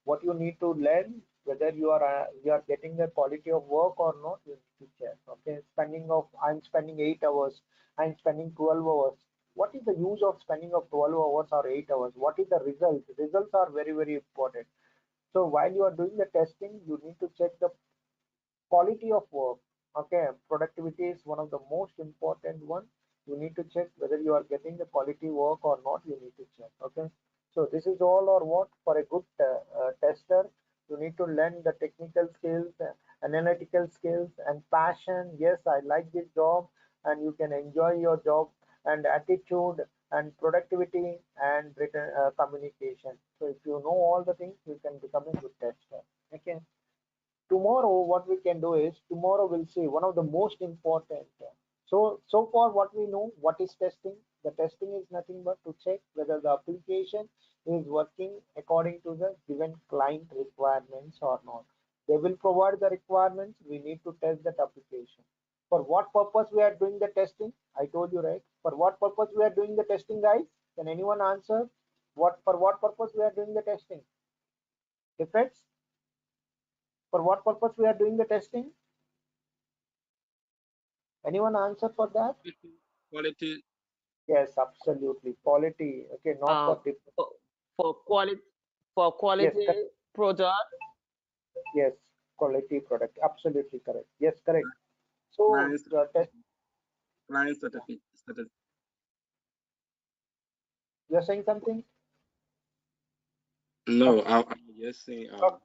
What you need to learn, whether you are getting the quality of work or not, you need to check. Okay. I'm spending 8 hours, I'm spending 12 hours. What is the use of spending of 12 hours or 8 hours? What is the result? Results are very, very important. So while you are doing the testing, you need to check the quality of work. Okay, productivity is one of the most important one. You need to check whether you are getting the quality work or not. You need to check. Okay, so this is all or what for a good tester. You need to learn the technical skills, analytical skills, and passion. Yes, I like this job, and you can enjoy your job, and attitude, and productivity, and written communication. So if you know all the things, you can become a good tester. Okay. Tomorrow what we can do is tomorrow we'll see one of the most important. So far what we know, what is testing? The testing is nothing but to check whether the application is working according to the given client requirements or not. They will provide the requirements, we need to test that application. For what purpose we are doing the testing? I told you, right? For what purpose we are doing the testing, guys? Can anyone answer? What for what purpose we are doing the testing? Defects? For what purpose we are doing the testing? Anyone answer for that? Quality. Yes, absolutely. Quality. Okay, not Uh, for different. for, for quality for Yes, quality product. yes, quality product. Absolutely correct. Yes, correct. So Client, the test. client certificate. You're saying something? No, Okay. I'm just saying. Okay.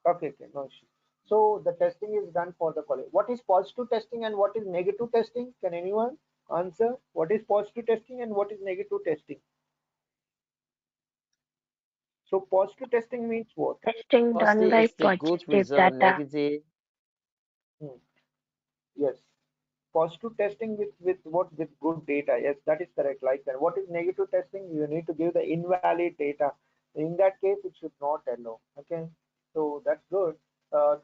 Okay. No issue. So the testing is done for the quality. What is positive testing and what is negative testing? Can anyone answer? What is positive testing and what is negative testing? So positive testing means what? Testing done Positive by is the good positive result, data. negative. Hmm. Yes. Positive testing with good data. Yes, that is correct. Like that. What is negative testing? You need to give the invalid data. In that case, it should not allow. Okay, so that's good.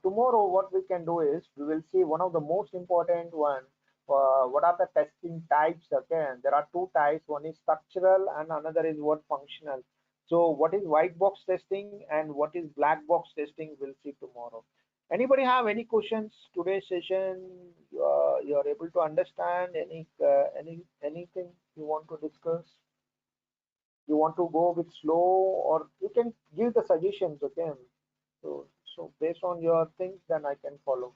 Tomorrow, what we can do is we will see one of the most important one. What are the testing types? Okay, and there are two types. One is structural, and another is what functional. So what is white box testing and what is black box testing, we'll see tomorrow. Anybody have any questions today's session? You are able to understand anything you want to discuss? You want to go with slow, or you can give the suggestions, okay? So based on your things, then I can follow.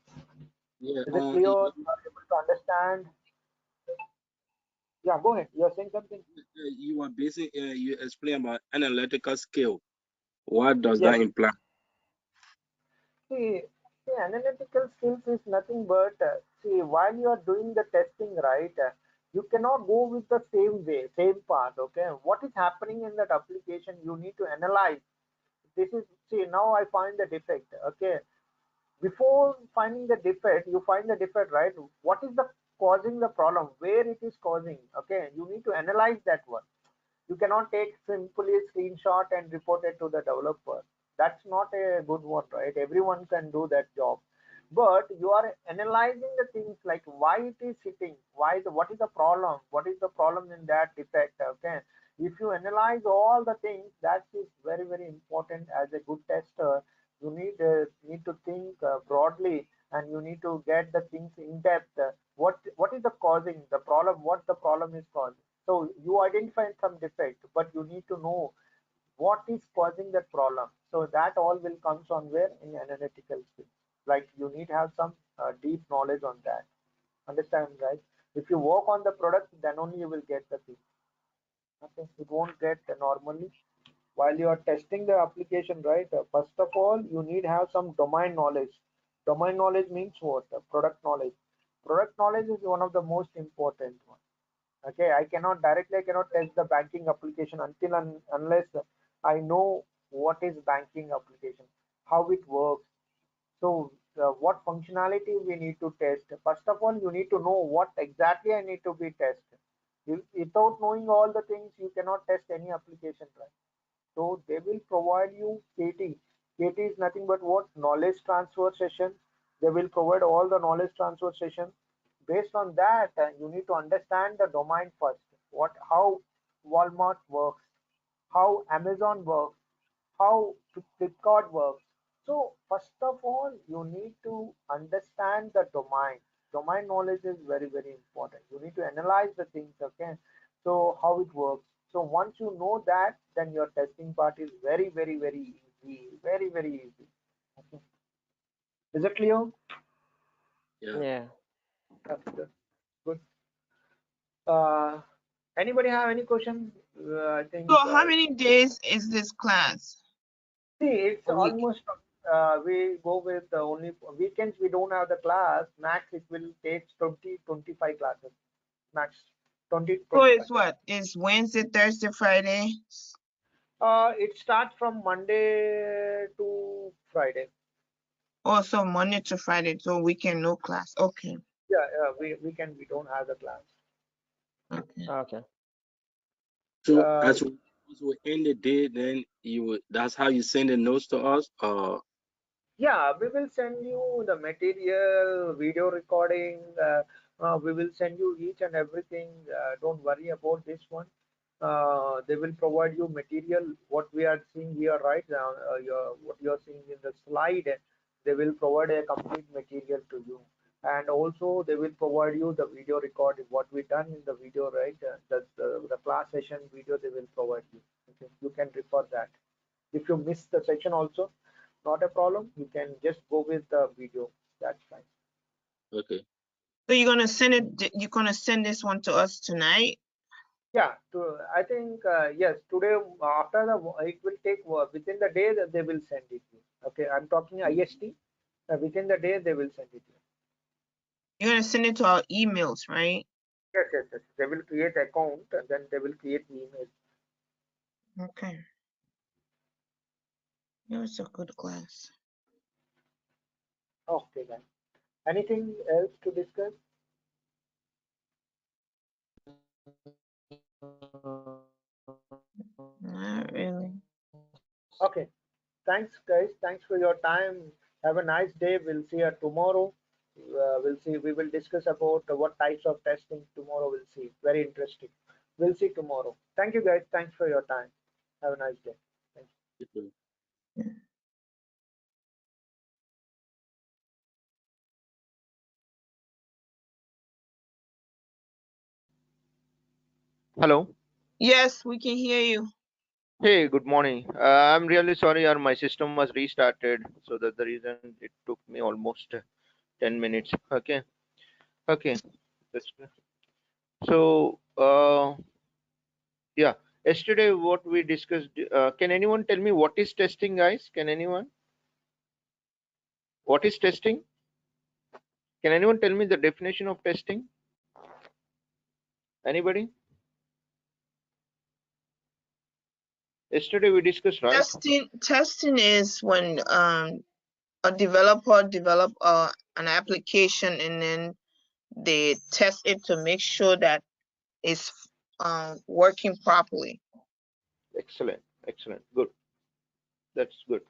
Yeah. Is it clear? You are able to understand? Yeah, go ahead. You are saying something? You were basic. You explain about analytical skill. What does Yes. that imply? See, analytical skills is nothing but see, while you are doing the testing, right? You cannot go with the same way, same path. Okay, what is happening in that application? You need to analyze. This is, see, now I find the defect. Okay, before finding the defect, you find the defect, right? What is the causing the problem? Where it is causing? Okay, you need to analyze that one. You cannot take simply a screenshot and report it to the developer. That's not a good one, right? Everyone can do that job. But you are analyzing the things like why it is hitting, what is the problem, what is the problem in that defect. Okay. If you analyze all the things, that is very, very important as a good tester. You need to think broadly, and you need to get the things in depth. What is the causing the problem? What the problem is causing? So you identify some defect, but you need to know what is causing that problem. So that all will come somewhere in analytical skills. Like you need to have some deep knowledge on that. Understand, right? If you work on the product, then only you will get the thing. Okay, it won't get normally while you are testing the application, right? First of all, you need have some domain knowledge. Domain knowledge means what? Product knowledge. Product knowledge is one of the most important one. Okay, I cannot test the banking application until unless I know what is banking application, how it works. So what functionality we need to test. First of all, you need to know what exactly I need to be tested. Without knowing all the things, you cannot test any application, right? So they will provide you KT. KT is nothing but what? Knowledge transfer session. They will provide all the knowledge transfer session. Based on that, you need to understand the domain first. How Walmart works, how Amazon works, how Flipkart works. So first of all, you need to understand the domain. Domain knowledge is very, very important. You need to analyze the things, okay? So how it works. So once you know that, then your testing part is very, very, very easy. Very, very easy. Okay. Is it clear? Yeah. Yeah. That's good. Good. Uh, Anybody have any question? I think So how many days is this class? see, it's A week. almost we go with only weekends. We don't have the class. Max, it will take 20-25 classes. Max 20-25. So it's what? It's Wednesday, Thursday, Friday. It starts from Monday to Friday. Also Monday to Friday, so weekend no class. Okay. Yeah, we don't have the class. Okay. Okay. So Uh, as we end the day, then that's how you send the notes to us. Yeah, we will send you the material, video recording. We will send you each and everything. Don't worry about this one. They will provide you material. What we are seeing here right now, what you are seeing in the slide, they will provide a complete material to you. And also they will provide you the video recording. What we done in the video, right? The class session video they will provide you. Okay, you can refer that. If you miss the session also, not a problem. You can just go with the video. That's fine. Okay. So you're gonna send it. You're gonna send this one to us tonight. Yeah, I think yes. Today after it will take within the day that they will send it. To you. Okay, I'm talking IST. Within the day they will send it. To you. You're gonna send it to our emails, right? Yes, yes, yes. They will create account and then they will create email. Okay. It was a good class. Okay, then. Anything else to discuss? Not really. Okay. Thanks, guys. Thanks for your time. Have a nice day. We'll see you tomorrow. We'll see. We will discuss about what types of testing tomorrow. We'll see. Very interesting. We'll see tomorrow. Thank you, guys. Thanks for your time. Have a nice day. Thank you. Hello. Yes, we can hear you. Hey, good morning. I'm really sorry, my system was restarted, so that's the reason it took me almost 10 minutes. Okay. Okay. That's good. So, yeah, yesterday what we discussed, can anyone tell me what is testing, guys? Can anyone? What is testing? Can anyone tell me the definition of testing? Anybody? Yesterday we discussed, right? Testing is when a developer develop an application and then they test it to make sure that it's working properly. Excellent. Excellent. Good. That's good.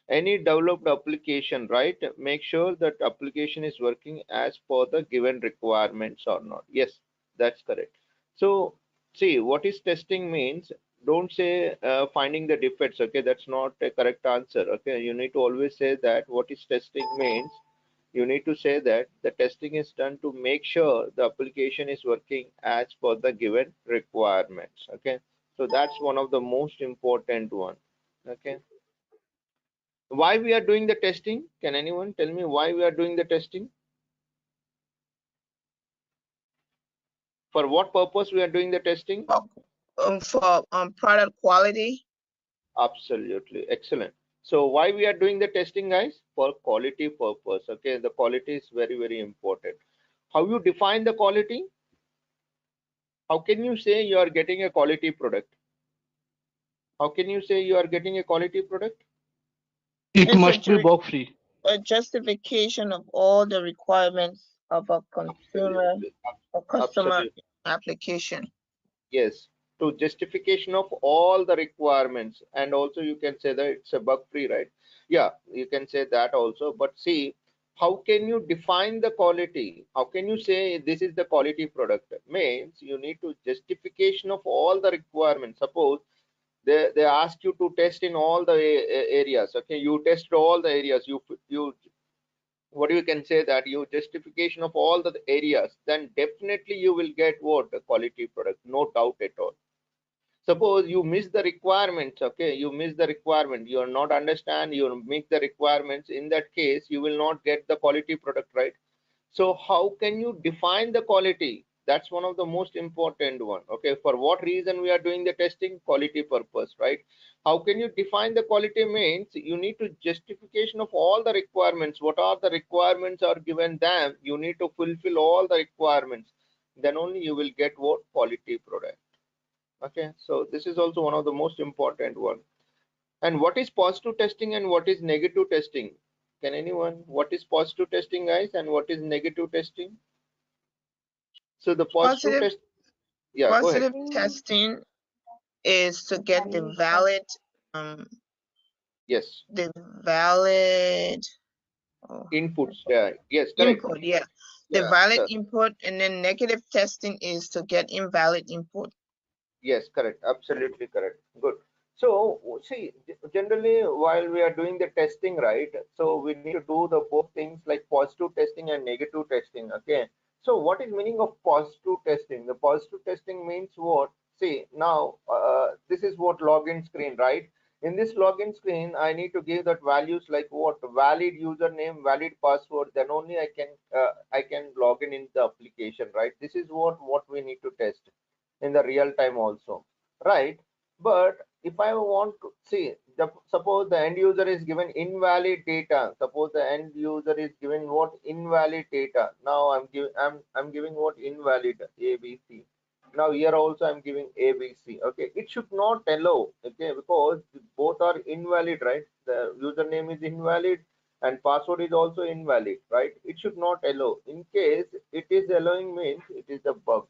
Any developed application, right? Make sure that application is working as per the given requirements or not. Yes, that's correct. So, see, what is testing means, don't say finding the defects, okay? That's not a correct answer, okay? You need to always say that what is testing means, you need to say that the testing is done to make sure the application is working as per the given requirements, okay? So that's one of the most important one, okay? Why we are doing the testing? Can anyone tell me why we are doing the testing? For what purpose we are doing the testing? For product quality. Absolutely, excellent. So why we are doing the testing, guys? For quality purpose. Okay, the quality is very, very important. How you define the quality? How can you say you are getting a quality product? How can you say you are getting a quality product? It must be bug free. A justification of all the requirements of a consumer or customer Absolutely. application. Yes, to justification of all the requirements, and also you can say that it's a bug free, right? Yeah, you can say that also. But see, how can you define the quality? How can you say this is the quality product? Means you need to justification of all the requirements. Suppose they ask you to test in all the areas. Okay, you test all the areas. You what you can say that you justification of all the areas, then definitely you will get what a quality product, no doubt at all. Suppose you miss the requirements, okay, you miss the requirement, you are not understand, you miss the requirements, in that case you will not get the quality product, right? So how can you define the quality? That's one of the most important one. Okay, for what reason we are doing the testing? Quality purpose, right? How can you define the quality? Means you need to justification of all the requirements. What are the requirements are given them? You need to fulfill all the requirements. Then only you will get what quality product. Okay, so this is also one of the most important one. And what is positive testing and what is negative testing? Can anyone, what is positive testing, guys, and what is negative testing? So the positive test, yeah, go ahead. Positive testing is to get the valid Yes, the valid inputs. Yeah, yes, correct. input, yeah. The Yeah, valid input, and then negative testing is to get invalid input. yes, correct. Absolutely correct. Good. So see, generally while we are doing the testing, right? So we need to do the both things like positive testing and negative testing. Okay. So what is meaning of positive testing? The positive testing means what? See, now this is what login screen, right? In this login screen, I need to give that values like what valid username, valid password. Then only I can log in the application, right? This is what we need to test in the real time also, right? But if I want to see, suppose the end user is given invalid data. Suppose the end user is given what invalid data. Now I'm giving what invalid ABC. Now here also I'm giving ABC. Okay, it should not allow. Okay, because both are invalid, right? The username is invalid and password is also invalid, right? It should not allow. In case it is allowing means it is a bug.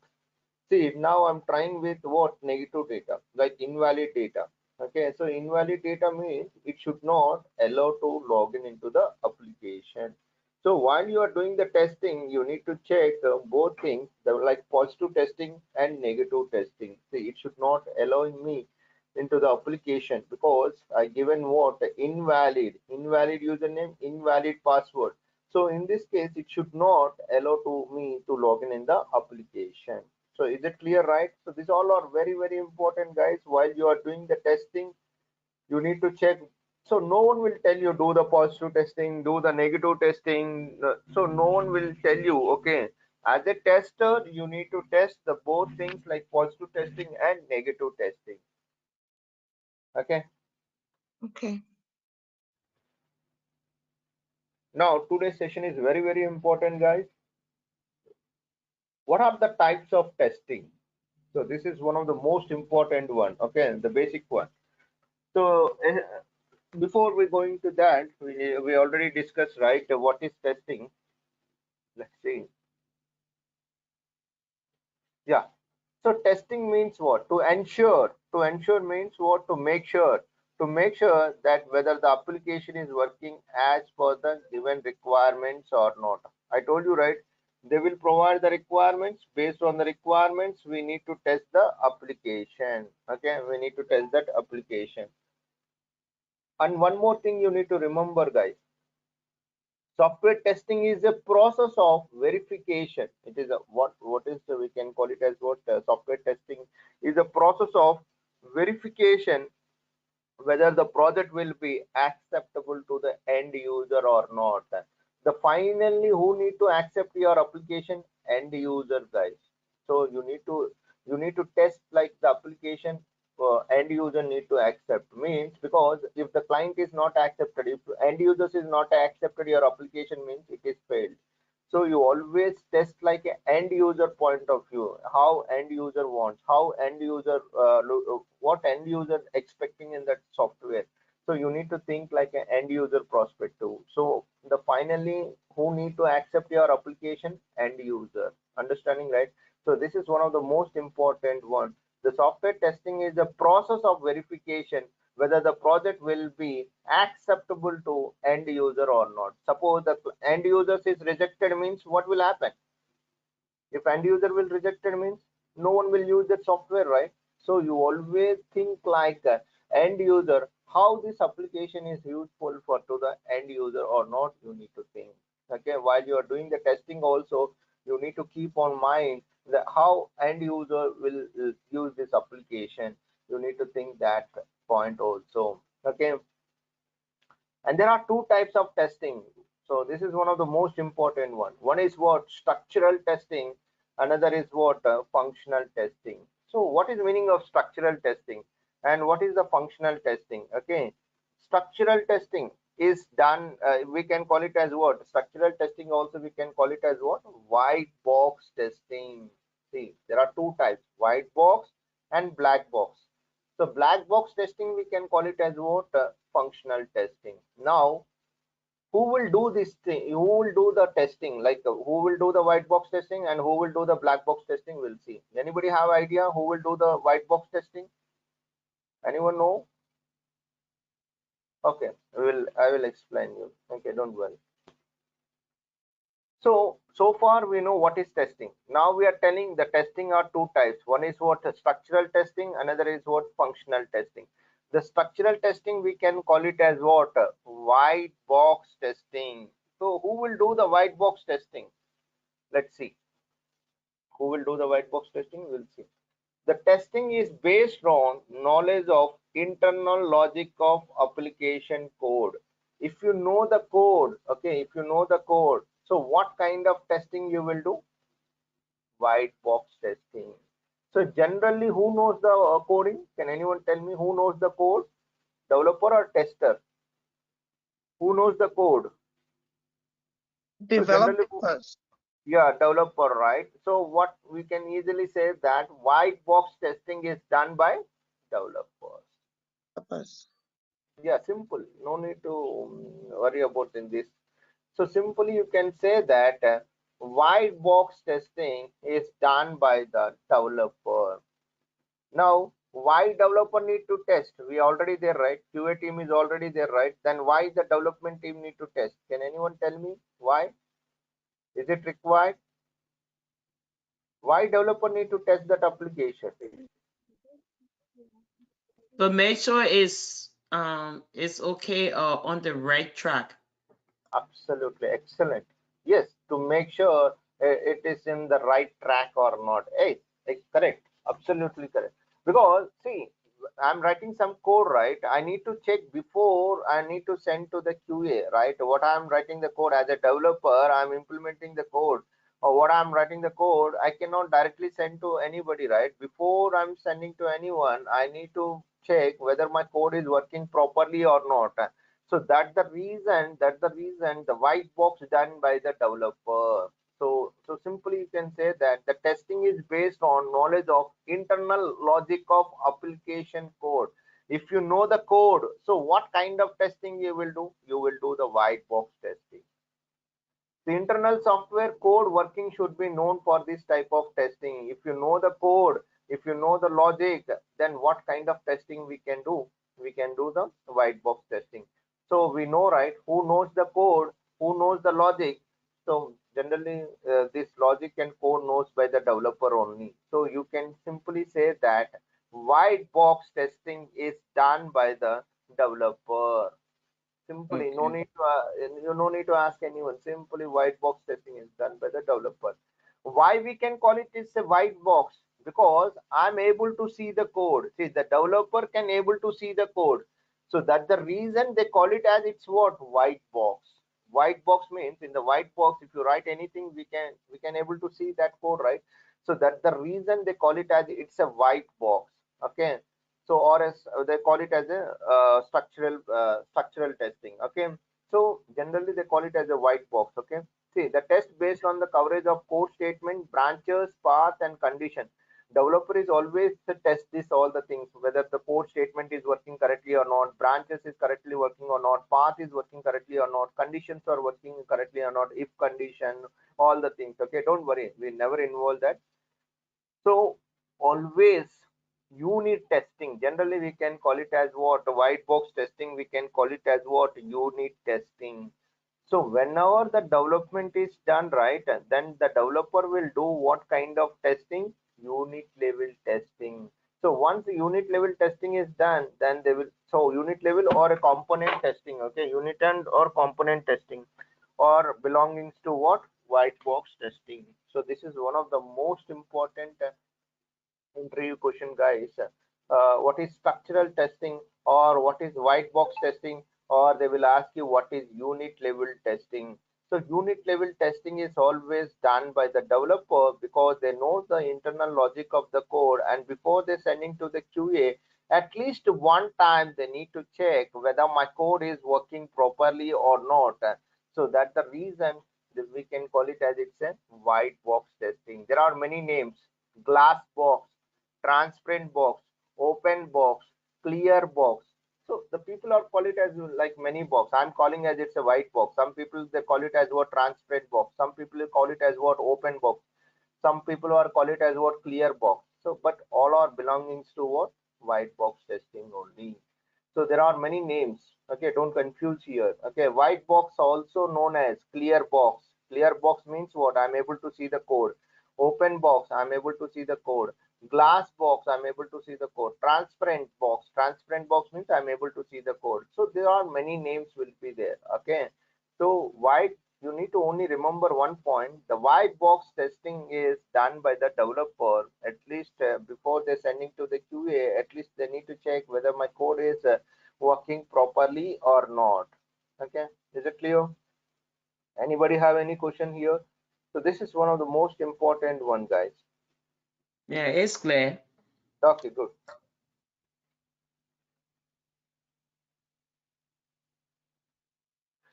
See, now I'm trying with what negative data, like invalid data. Okay, so invalid data means it should not allow to log in into the application. So while you are doing the testing, you need to check both things, like positive testing and negative testing. See, it should not allowing me into the application because I given what invalid username, invalid password. So in this case, it should not allow to me to log in the application. So is it clear, right? So these all are very, very important, guys. While you are doing the testing, you need to check. So no one will tell you do the positive testing, do the negative testing. So no one will tell you, okay, as a tester, you need to test the both things like positive testing and negative testing. Okay. Okay. Now today's session is very, very important, guys. What are the types of testing? So this is one of the most important one. Okay, the basic one. So before we go into that, we already discussed, right, what is testing. Let's see. Yeah. So testing means what? To ensure. To ensure means what? To make sure. To make sure that whether the application is working as per the given requirements or not. I told you, right? They will provide the requirements. Based on the requirements, we need to test the application. Okay, we need to test that application. And one more thing you need to remember, guys. Software testing is a process of verification. It is a we can call it as what software testing is a process of verification whether the project will be acceptable to the end user or not. The finally who need to accept your application? End user, guys. So you need to test like the application end user need to accept means, because if the client is not accepted, if end users is not accepted your application, means it is failed. So you always test like an end user point of view, how end user wants, how end user what end user expecting in that software. So you need to think like an end user perspective. So the finally who need to accept your application? End user. Understanding, right? So this is one of the most important one. The software testing is a process of verification whether the project will be acceptable to end user or not. Suppose the end user is rejected, means what will happen? If end user will rejected, means no one will use that software, right? So you always think like end user, how this application is useful for to the end user or not, you need to think. Okay, while you are doing the testing also, you need to keep on mind that how end user will use this application. You need to think that point also. Okay, and there are two types of testing. So this is one of the most important one. One is what? Structural testing. Another is what? Functional testing. So what is meaning of structural testing and what is the functional testing? Okay, structural testing is done, we can call it as what? Structural testing also we can call it as what? White box testing. See, there are two types, white box and black box. So black box testing we can call it as what? Functional testing. Now who will do this thing? Who will do the testing? Like who will do the white box testing and who will do the black box testing? We'll see. Anybody have idea who will do the white box testing? Anyone know? Okay, I will explain you. Okay, don't worry. So far we know what is testing. Now we are telling the testing are two types. One is what? Structural testing, another is what? Functional testing. The structural testing we can call it as what? White box testing. So who will do the white box testing? Let's see. Who will do the white box testing? We'll see. The testing is based on knowledge of internal logic of application code. If you know the code, okay, if you know the code, so what kind of testing you will do? White box testing. So generally, who knows the coding? Can anyone tell me who knows the code? Developer or tester? Who knows the code? So generally, Developers. yeah, developer, right? So what we can easily say that white box testing is done by developers. Developers. Yeah, simple. No need to worry about in this. So simply you can say that white box testing is done by the developer. Now, why developer need to test? We already there, right? QA team is already there, right? Then why the development team need to test? Can anyone tell me why? Is it required? Why developer need to test that application? But make sure it's okay on the right track. Absolutely excellent. Yes, to make sure it is in the right track or not. Hey, correct. Absolutely correct. Because see, I'm writing some code, right? I need to check before I need to send to the QA, right? What I'm writing the code as a developer, I'm implementing the code. Or what I'm writing the code, I cannot directly send to anybody, right? Before I'm sending to anyone, I need to check whether my code is working properly or not. So that's the reason the white box done by the developer. So simply you can say that the testing is based on knowledge of internal logic of application code. If you know the code, so what kind of testing you will do? You will do the white box testing. The internal software code working should be known for this type of testing. If you know the code, if you know the logic, then what kind of testing we can do? We can do the white box testing. So we know, right, who knows the code, who knows the logic. So generally this logic and code knows by the developer only. So you can simply say that white box testing is done by the developer. Simply, no Okay. need to you no need to ask anyone. Simply, white box testing is done by the developer. Why we can call it is a white box? Because I'm able to see the code. See, the developer can able to see the code. So that's the reason they call it as it's what white box. White box means in the white box, if you write anything, we can able to see that code, right? So that's the reason they call it as it's a white box. Okay, so or as they call it as a structural testing. Okay, so generally they call it as a white box. Okay, see, the test based on the coverage of code statement, branches, path and condition. Developer is always to test this all the things, whether the code statement is working correctly or not, branches is correctly working or not, path is working correctly or not, conditions are working correctly or not, if condition, all the things. Okay, don't worry, we never involve that. So always unit testing. Generally, we can call it as what? White box testing. We can call it as what? Unit testing. So whenever the development is done, right, then the developer will do what kind of testing? Unit level testing. So once the unit level testing is done, then they will, so unit level or a component testing. Okay, unit and or component testing or belongings to what? White box testing. So this is one of the most important interview question, guys. What is structural testing or what is white box testing, or they will ask you what is unit level testing. So unit level testing is always done by the developer because they know the internal logic of the code, and before they sending to the QA, at least one time they need to check whether my code is working properly or not. So that's the reason that we can call it as it's a white box testing. There are many names: glass box, transparent box, open box, clear box. So the people are call it as like many box. I'm calling as it's a white box. Some people they call it as what? Transparent box. Some people call it as what? Open box. Some people are call it as what? Clear box. So but all are belongings to what? White box testing only. So there are many names. Okay, don't confuse here. Okay, white box also known as clear box. Clear box means what? I'm able to see the code. Open box, I'm able to see the code. Glass box, I'm able to see the code. Transparent box, transparent box means I'm able to see the code. So there are many names will be there. Okay, so white, you need to only remember one point: the white box testing is done by the developer. At least before they sending to the QA, at least they need to check whether my code is working properly or not. Okay, is it clear? Anybody have any question here? So this is one of the most important one, guys. Yeah, it's clear. Okay, good.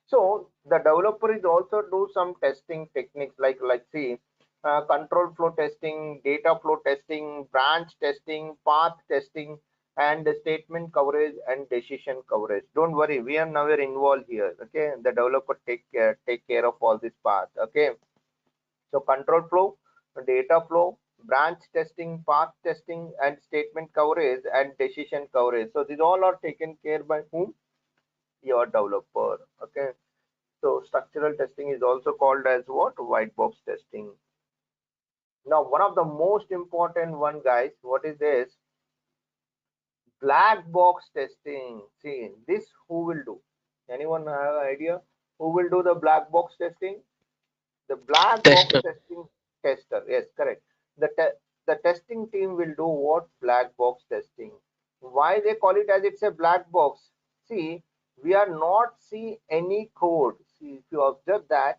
So the developer is also do some testing techniques like see, control flow testing, data flow testing, branch testing, path testing, and statement coverage and decision coverage. Don't worry, we are never involved here. Okay, the developer take care of all this part. Okay, so control flow, data flow, branch testing, path testing, and statement coverage and decision coverage. So these all are taken care by whom? Your developer. Okay, so structural testing is also called as what? White box testing. Now, one of the most important one, guys, what is this? Black box testing. See, this who will do? Anyone have an idea? Who will do the black box testing? The black box Tester. testing tester. Yes, correct. The testing team will do what? Black box testing. Why they call it as it's a black box? See, we are not see any code. See, if you observe that,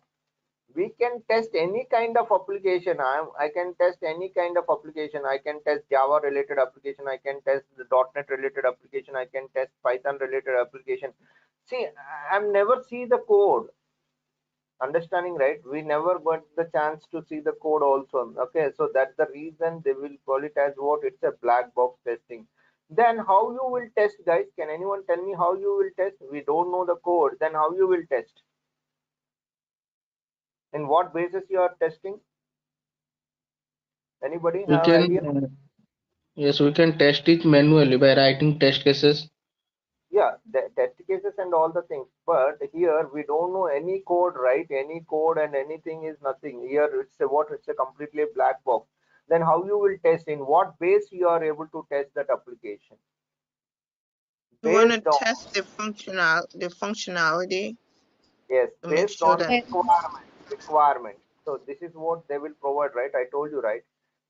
we can test any kind of application. I can test any kind of application. I can test Java related application. I can test the .NET related application. I can test Python related application. See, I've never see the code. Understanding, right? We never got the chance to see the code also. Okay, so that's the reason they will call it as what? It's a black box testing. Then how you will test, guys? Can anyone tell me how you will test? We don't know the code. Then how you will test? In what basis you are testing? Anybody We have idea? can yes, we can test it manually by writing test cases. Yeah, the test cases and all the things. But here we don't know any code, right? Any code and anything is nothing. Here it's a what? It's a completely black box. Then how you will test? In what base you are able to test that application? You want to Based on, test the functionality yes, to make based sure on that requirement. So this is what they will provide, right? I told you, right?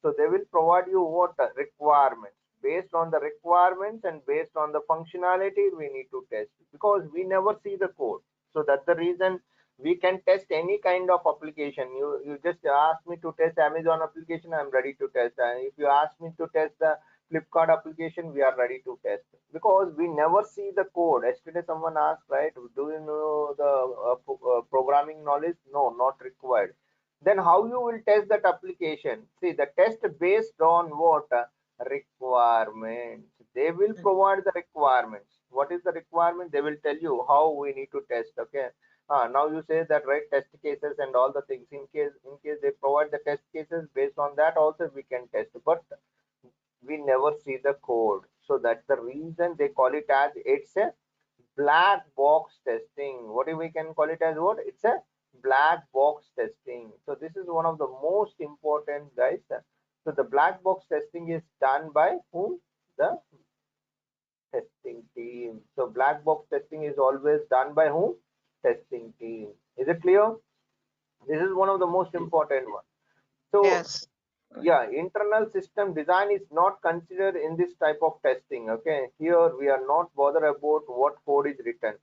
So they will provide you what? Requirements. Based on the requirements and based on the functionality, we need to test because we never see the code. So that's the reason we can test any kind of application. You just ask me to test Amazon application, I'm ready to test. And if you ask me to test the Flipkart application, we are ready to test because we never see the code. Yesterday someone asked, right, do you know the programming knowledge? No, not required. Then how you will test that application? See, the test based on what? Requirements. They will provide the requirements. What is the requirement? They will tell you how we need to test. Okay. Now you say that, right, test cases and all the things. In case they provide the test cases, based on that also we can test. But we never see the code. So that's the reason they call it as it's a black box testing. What if we can call it as what? It's a black box testing. So this is one of the most important, guys. So the black box testing is done by whom? The testing team. So black box testing is always done by whom? Testing team. Is it clear? This is one of the most important ones. So yes. yeah, internal system design is not considered in this type of testing. Okay, here we are not bothered about what code is written,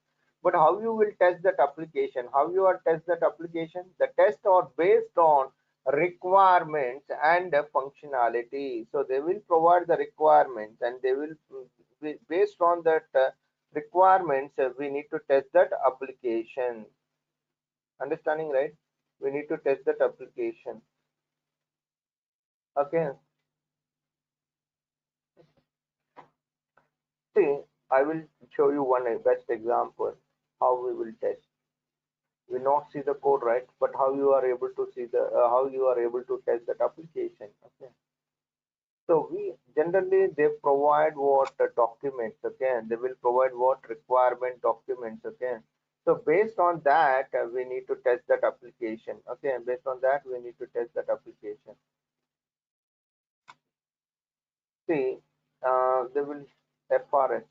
but how you will test that application. How you are test that application? The tests are based on requirements and functionality. So they will provide the requirements and they will based on that requirements, we need to test that application. Understanding, right? We need to test that application. Okay. See, I will show you one best example how we will test. We not see the code, right? But how you are able to see the how you are able to test that application. Okay. So we generally they provide what documents. Okay, they will provide what requirement documents. Okay. So based on that, we need to test that application. Okay, and based on that, we need to test that application. See, they will FRS.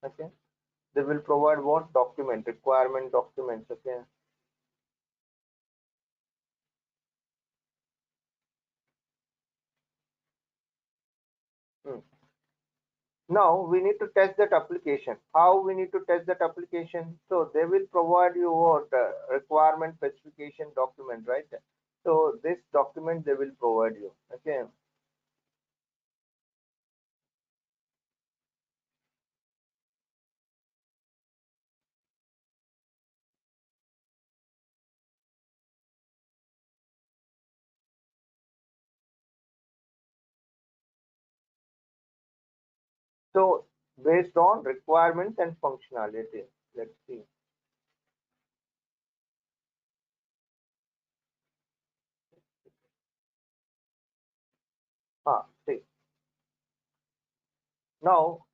Okay. They will provide what document requirement documents. Okay. Hmm. Now we need to test that application. How we need to test that application? So they will provide you what requirement specification document, right? So this document they will provide you. Okay. So based on requirements and functionality, let's see. See. Now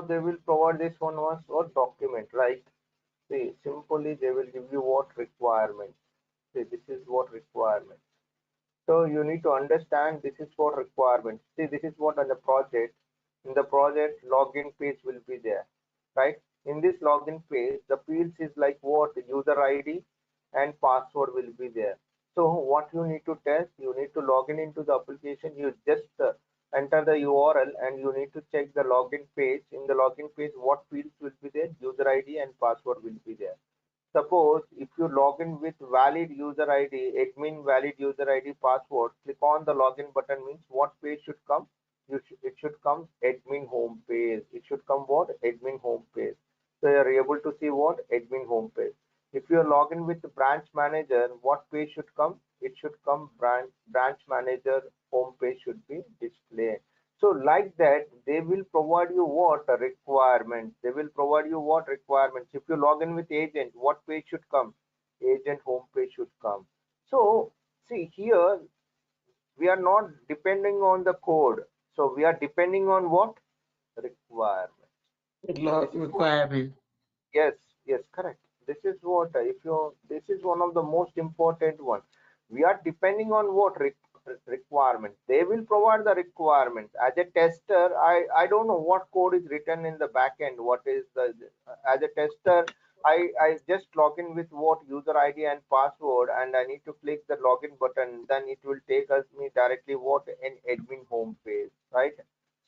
they will provide this one was what document, right? See, simply they will give you what requirements. See, this is what requirement. So you need to understand this is what requirements. See, this is what on the project. In the project, login page will be there, right? In this login page, the fields is like what? User ID and password will be there. So what you need to test, you need to log in into the application. You just enter the URL and you need to check the login page. In the login page, what fields will be there? User ID and password will be there. Suppose if you log in with valid user ID, admin valid user ID password, click on the login button means what page should come? It should come admin home page. It should come what? Admin home page. So you are able to see what? Admin home page. If you log in with the branch manager, what page should come? It should come branch manager home page should be displayed. So like that, they will provide you what requirements. They will provide you what requirements. If you log in with agent, what page should come? Agent home page should come. So see here, we are not depending on the code. So we are depending on what? Requirement. Requirement. Yes, yes, correct. This is what if you this is one of the most important one. We are depending on what requirements. They will provide the requirements. As a tester, I don't know what code is written in the back end. What is the as a tester, I just log in with what user ID and password, and I need to click the login button. Then it will take us me directly what an admin home page, right?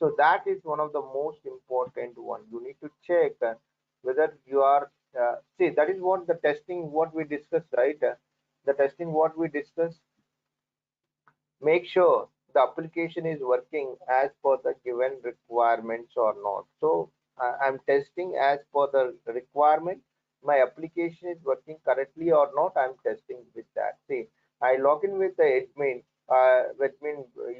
So that is one of the most important one. You need to check whether you are see that is what the testing what we discussed, right? The testing what we discussed, make sure the application is working as per the given requirements or not. So I'm testing as per the requirement. My application is working correctly or not. I'm testing with that. See, I log in with the admin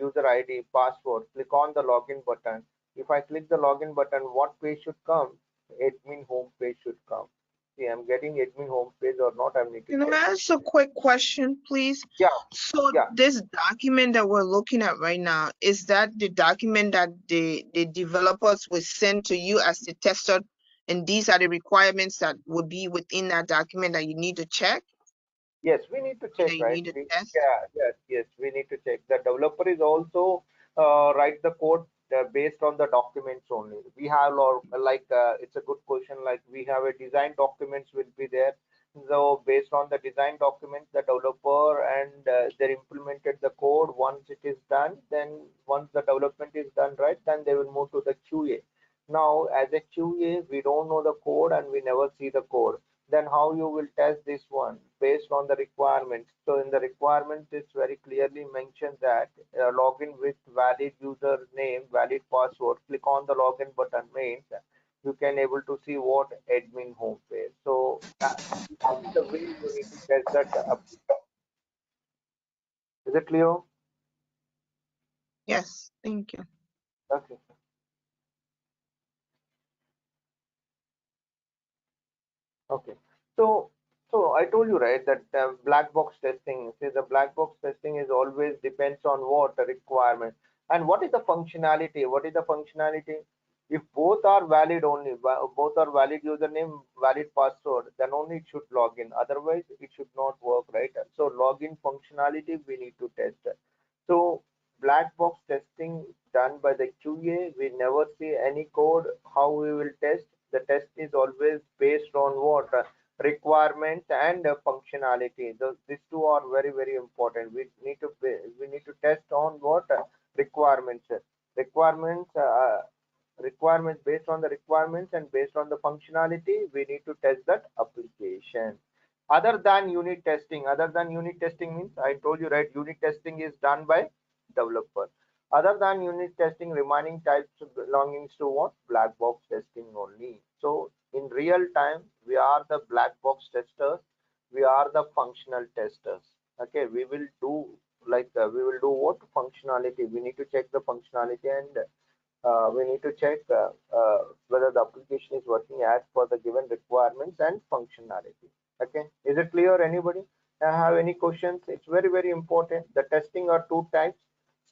user ID password. Click on the login button. If I click the login button, what page should come? Admin home page should come. See, I'm getting admin home page or not. I need to Can I check. ask a quick question, please? Yeah, So yeah. this document that we're looking at right now, is that the document that the developers will send to you as the tester? And these are the requirements that would be within that document that you need to check Yes, we need to and check, that you right? need to test? Yes, we need to check. The developer is also write the code based on the documents only. We have it's a good question. Like we have a design documents will be there. So based on the design documents, the developer and they implemented the code. Once it is done, then once the development is done, right, then they will move to the QA. Now, as a QA, we don't know the code and we never see the code. Then how you will test this one based on the requirements? So in the requirements, it's very clearly mentioned that login with valid username, valid password. Click on the login button means you can able to see what admin home page. So this is the way you need to test that up. Is it clear? Yes, thank you. Okay. Okay. So, so I told you, right, that black box testing, see the black box testing is always depends on what the requirement and what is the functionality. What is the functionality? If both are valid only, both are valid username, valid password, then only it should log in. Otherwise, it should not work, right? So login functionality we need to test. So black box testing done by the QA, we never see any code. How we will test? The test is always based on what requirements and functionality. These two are very very important. We need to test on what requirements. Requirements requirements based on the requirements and based on the functionality. We need to test that application. Other than unit testing means I told you, right, unit testing is done by developer. Other than unit testing, remaining types belongings to what? Black box testing only. So in real time, we are the black box testers. We are the functional testers. Okay, we will do we will do what functionality. We need to check the functionality and we need to check whether the application is working as per the given requirements and functionality. Okay, is it clear? Anybody have any questions? It's very very important. The testing are two types: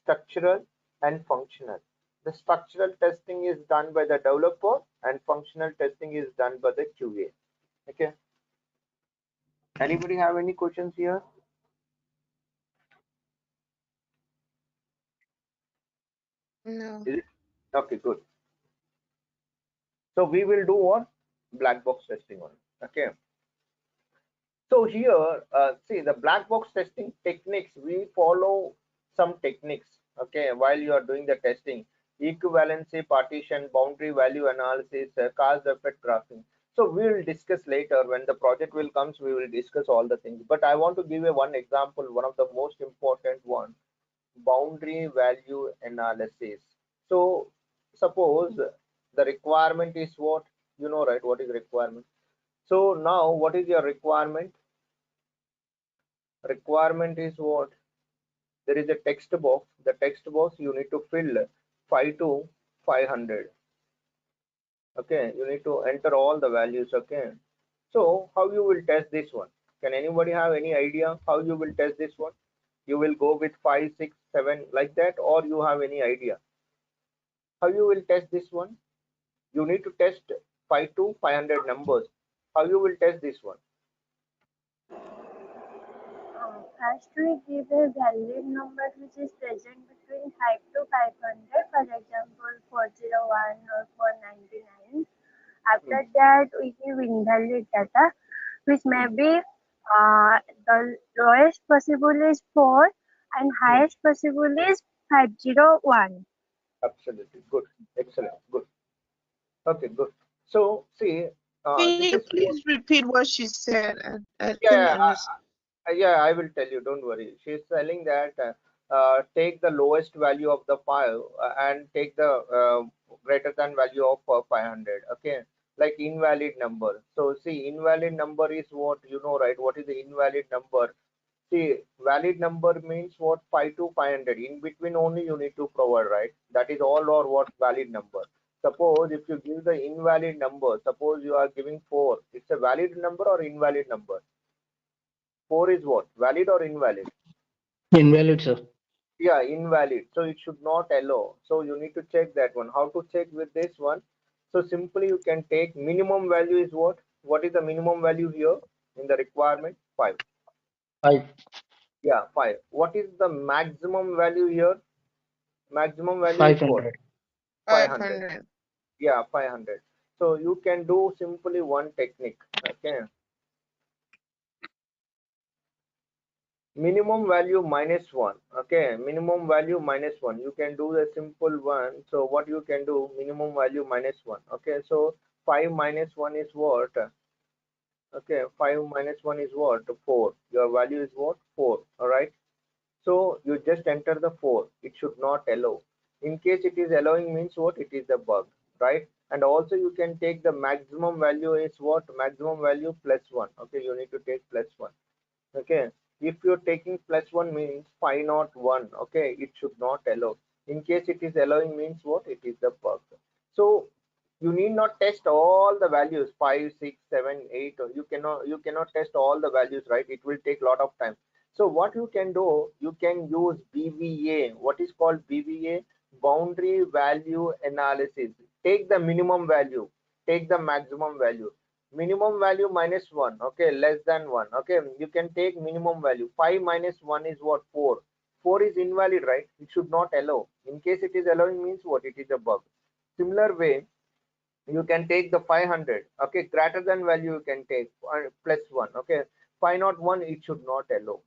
structural and functional. The structural testing is done by the developer and functional testing is done by the QA. Okay, anybody have any questions here? No. Is it okay? Good. So we will do what? Black box testing on. Okay. So here, see the black box testing techniques, we follow some techniques, okay, while you are doing the testing, equivalency, partition, boundary value analysis, cause effect graphing. So we will discuss later when the project will comes, we will discuss all the things. But I want to give you one example, one of the most important one, boundary value analysis. So suppose the requirement is what, you know, right? What is requirement? So now what is your requirement? Requirement is what? There is a text box. The text box you need to fill 5 to 500. Okay, you need to enter all the values. Okay, so how you will test this one? Can anybody have any idea how you will test this one? You will go with 5, 6, 7 like that, or you have any idea how you will test this one? You need to test 5 to 500 numbers. How you will test this one? First, we give a valid number which is present between 5 to 500, for example, 401 or 499. After that, we give invalid data, which may be the lowest possible is 4 and highest possible is 501. Absolutely good, excellent, good. Okay, good. So see, Can this you is what, please repeat what she said? I couldn't yeah, understand. yeah, I will tell you. Don't worry. She's telling that take the lowest value of the file and take the greater than value of 500. Okay, like invalid number. So see, invalid number is what, you know, right? What is the invalid number? See, valid number means what? 5 to 500. In between only you need to provide, right? That is all or what valid number. Suppose if you give the invalid number, suppose you are giving 4, it's a valid number or invalid number? 4 is what? Valid or invalid? Invalid, sir. Yeah, invalid. So it should not allow. So you need to check that one. How to check with this one? So simply you can take minimum value is what? What is the minimum value here in the requirement? 5. 5. Yeah, 5. What is the maximum value here? Maximum value is what? 500. 500. 500. Yeah, 500. So you can do simply one technique. Okay. Minimum value minus 1. Okay, minimum value minus 1, you can do the simple one. So what you can do, minimum value minus 1. Okay, so 5 minus 1 is what? Okay, 5 minus 1 is what? 4. Your value is what? 4. All right, so you just enter the 4. It should not allow. In case it is allowing means what? It is a bug, right? And also you can take the maximum value is what? Maximum value plus 1. Okay, you need to take plus 1. Okay, if you're taking plus 1 means 5 not 1. Okay, it should not allow. In case it is allowing means what? It is the bug. So you need not test all the values 5, 6, 7, 8. Or you cannot test all the values, right? It will take a lot of time. So what you can do, you can use BVA. What is called BVA? Boundary value analysis. Take the minimum value, take the maximum value. Minimum value minus 1. Okay, less than 1. Okay, you can take minimum value. 5 minus 1 is what? 4. 4 is invalid, right? It should not allow. In case it is allowing means what? It is a bug. Similar way, you can take the 500. Okay, greater than value you can take plus 1. Okay, 5 not 1, it should not allow,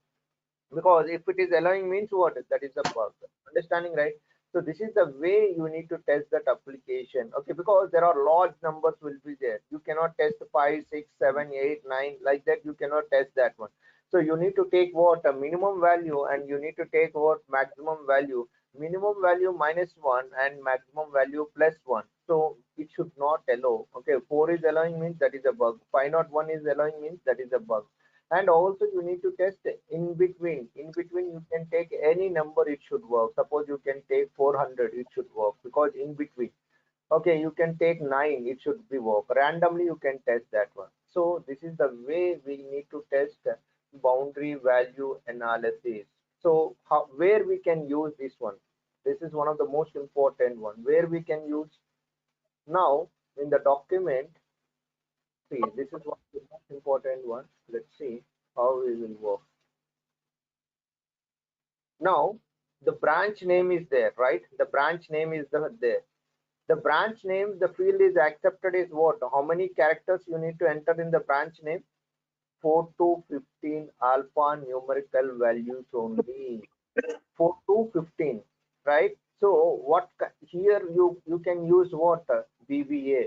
because if it is allowing means what? That is the bug. Understanding, right? So this is the way you need to test that application. Okay, because there are large numbers will be there. You cannot test 5, 6, 7, 8, 9 like that. You cannot test that one. So you need to take what? A minimum value, and you need to take what? Maximum value. Minimum value minus 1 and maximum value plus 1. So it should not allow. Okay, 4 is allowing means that is a bug. 5 not 1 is allowing means that is a bug. And also you need to test in between. In between you can take any number, it should work. Suppose you can take 400, it should work, because in between. Okay, you can take 9, it should be work. Randomly you can test that one. So this is the way we need to test boundary value analysis. So where we can use this one? This is one of the most important one where we can use. Now in the document, see, this is one of the most important one. Let's see how we will work. Now the branch name is there, right? The branch name is there. The branch name, the field is accepted is what? How many characters you need to enter in the branch name? 4 to 15 alpha numerical values only. 4 to 15, right? So what here you can use what? BVA.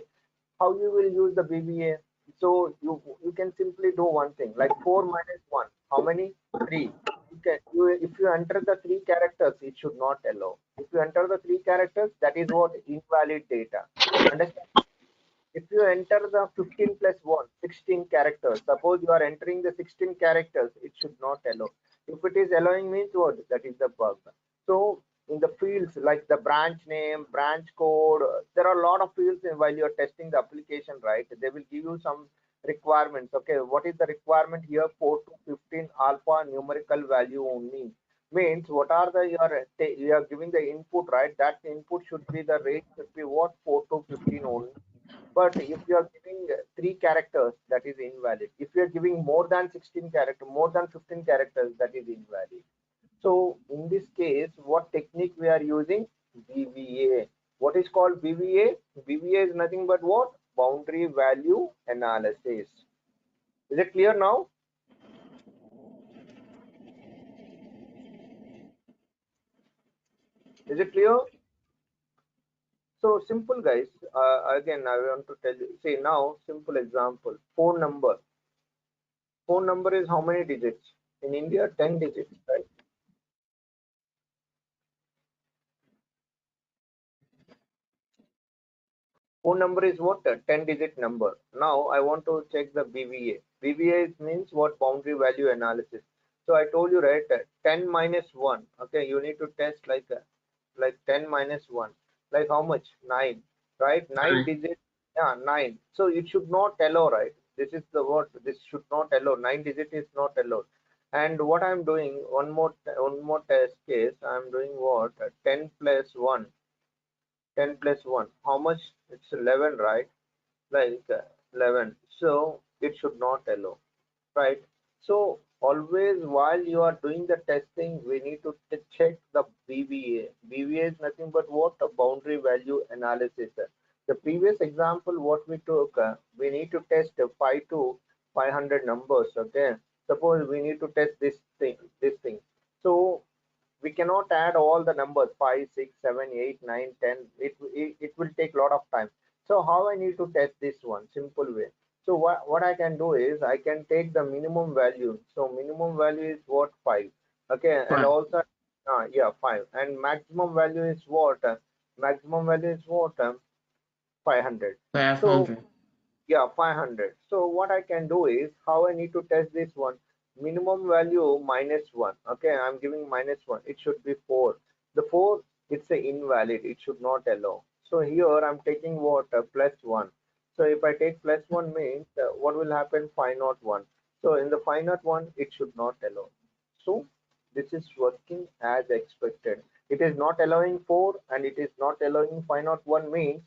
How you will use the BVA? So you can simply do one thing, like 4 minus 1. How many? 3. If you enter the 3 characters, it should not allow. If you enter the 3 characters, that is what? Invalid data. Understand? If you enter the 15 plus 1, 16 characters, suppose you are entering the 16 characters, it should not allow. If it is allowing means what? That is the bug. So in the fields like the branch name, branch code, there are a lot of fields while you are testing the application, right? They will give you some requirements. Okay, what is the requirement here? 4 to 15 alpha numerical value only. Means what are the you are giving the input, right? That input should be the rate should be what? 4 to 15 only. But if you are giving 3 characters, that is invalid. If you are giving more than 16 characters, more than 15 characters, that is invalid. So in this case, what technique we are using? BVA. What is called BVA? BVA is nothing but what? Boundary value analysis. Is it clear now? Is it clear? So simple, guys. Again, I want to tell you. See now, simple example. Phone number. Phone number is how many digits? In India, 10 digits, right? Phone number is what? A 10-digit number. Now I want to check the BVA. BVA means what? Boundary value analysis. So I told you, right? 10 minus 1. Okay, you need to test like 10 minus 1. Like how much? 9. Right? 9 digits. Yeah, 9. So it should not allow, right? This is the word. This should not allow. 9 digit is not allowed. And what I'm doing, one more test case. I'm doing what? 10 plus 1. 10 plus 1, how much? It's 11, right? Like 11. So it should not allow, right? So always while you are doing the testing, we need to check the BVA. BVA is nothing but what? A boundary value analysis. The previous example what we took, we need to test 5 to 500 numbers. Okay, suppose we need to test this thing. So we cannot add all the numbers 5, 6, 7, 8, 9, 10. It will take a lot of time. So how I need to test this one? Simple way. So what I can do is I can take the minimum value. So minimum value is what? 5. Okay, and also yeah, 5. And maximum value is what? Maximum value is what? 500. So 500. yeah, 500. So what I can do is how I need to test this one. Minimum value minus 1. Okay, I'm giving minus 1. It should be 4. The 4, it's a invalid. It should not allow. So here I'm taking what? Plus 1. So if I take plus 1 means what will happen? 501. So in the 501, it should not allow. So this is working as expected. It is not allowing 4 and it is not allowing 501 means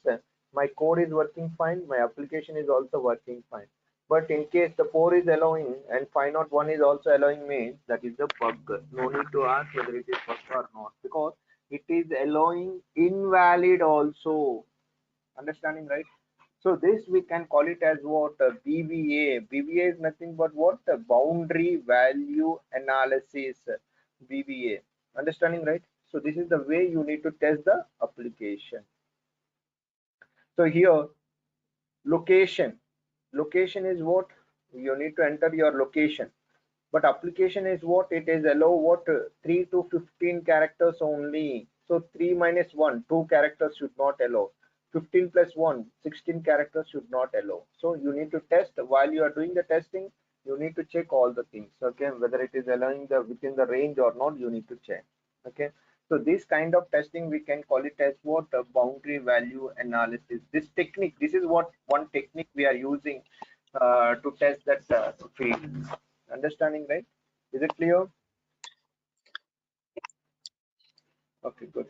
my code is working fine, my application is also working fine. But in case the 4 is allowing and 501 is also allowing means that is the bug. No need to ask whether it is bug or not because it is allowing invalid also. Understanding, right? So this we can call it as what? BVA. BVA is nothing but what? Boundary value analysis. BVA. Understanding, right? So this is the way you need to test the application. So here location. Location is what? You need to enter your location. But application is what? It is allow what? 3 to 15 characters only. So 3 minus 1, 2 characters should not allow. 15 plus 1, 16 characters should not allow. So you need to test while you are doing the testing. You need to check all the things. Okay, whether it is allowing the within the range or not, you need to check. Okay. So this kind of testing we can call it as what? A boundary value analysis. This technique, this is what one technique we are using to test that field. Understanding, right? Is it clear? Okay, good.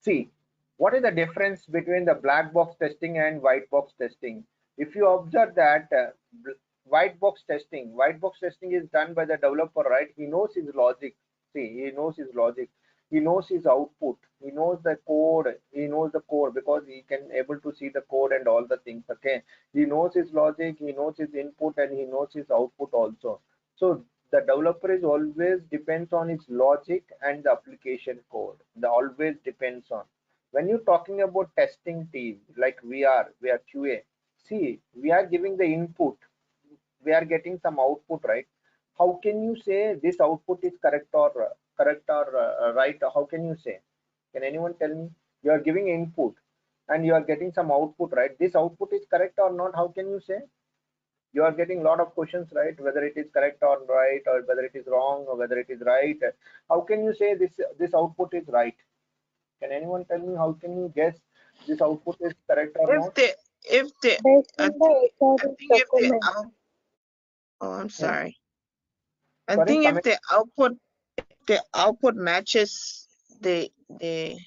See, what is the difference between the black box testing and white box testing? If you observe that white box testing is done by the developer, right? He knows his logic. See, he knows his logic. He knows his output. He knows the code. He knows the code because he can able to see the code and all the things. Okay. He knows his logic. He knows his input and he knows his output also. So the developer is always depends on its logic and the application code. The always depends on. When you're talking about testing team, like we are QA. See, we are giving the input. We are getting some output, right? How can you say this output is correct or right? How can you say? Can anyone tell me? You are giving input and you are getting some output, right? This output is correct or not? How can you say? You are getting a lot of questions, right? Whether it is correct or right, or whether it is wrong, or whether it is right. How can you say this output is right? Can anyone tell me how can you guess this output is correct or If not? the Based I on the think HRD if the document. oh, I'm Hmm. sorry. I Sorry, think come if the output matches the in.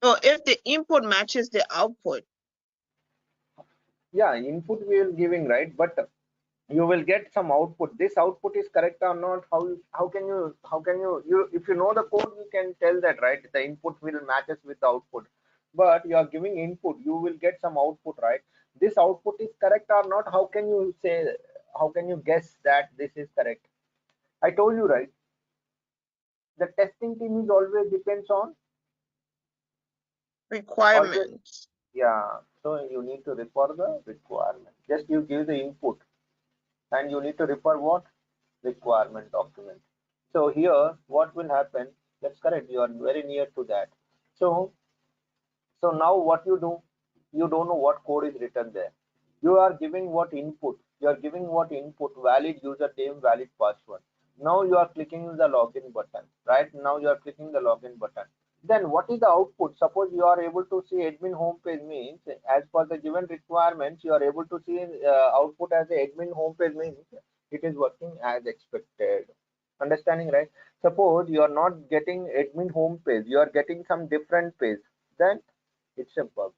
oh, if the input matches the output. Yeah, input we will giving, right? But you will get some output. This output is correct or not? How can you if you know the code you can tell that, right? The input will matches with the output. But you are giving input, you will get some output, right? This output is correct or not? How can you say? How can you guess that this is correct? I told you, right? The testing team is always depends on always. Requirements. Yeah. So you need to refer the requirement. Just you give the input and you need to refer what requirement document. So here what will happen? That's correct. You are very near to that. So now what you do? You don't know what code is written there. You are giving what input? You are giving what input? Valid username, valid password. Now you are clicking the login button. Right now you are clicking the login button. Then what is the output? Suppose you are able to see admin homepage means as per the given requirements you are able to see output as a admin homepage means it is working as expected. Understanding, right? Suppose you are not getting admin homepage, you are getting some different page. Then it's a bug.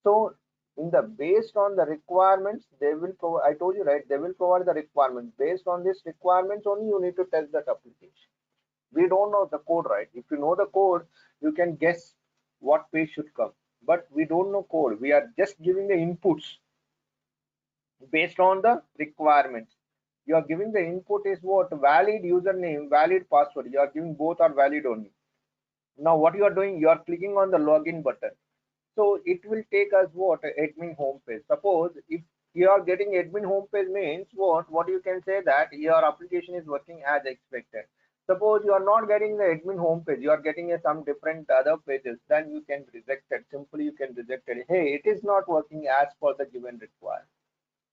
So in the based on the requirements, they will provide. I told you, right? They will provide the requirements. Based on this requirements only, you need to test that application. We don't know the code, right? If you know the code, you can guess what page should come. But we don't know code. We are just giving the inputs based on the requirements. You are giving the input is what? Valid username, valid password. You are giving both are valid only. Now what you are doing? You are clicking on the login button. So it will take us what? Admin homepage. Suppose if you are getting admin homepage means what you can say that your application is working as expected. Suppose you are not getting the admin homepage, you are getting some different other pages, then you can reject it. Simply you can reject it. Hey, it is not working as per the given requirement.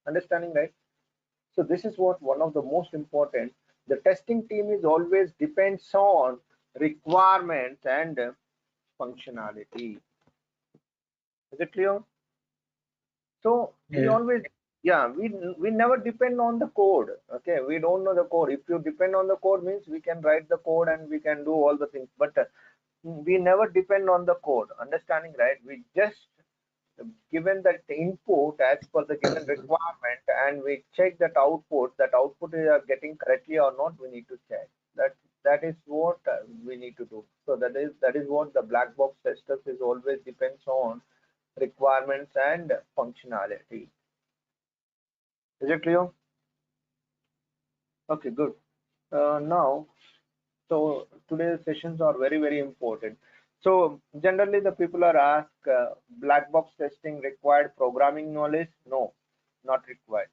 Understanding, right? So this is what one of the most important. The testing team is always depends on requirements and functionality. Is it clear? So we Yeah. always, yeah, we never depend on the code. Okay, we don't know the code. If you depend on the code means we can write the code and we can do all the things, but we never depend on the code. Understanding, right? We just given that input as per the given requirement and we check that output is getting correctly or not. We need to check that is what we need to do. So that is what the black box testers is always depends on requirements and functionality. Is it clear? Okay, good. Now, so today's sessions are very, very important. So generally the people are asked black box testing required programming knowledge? No, not required.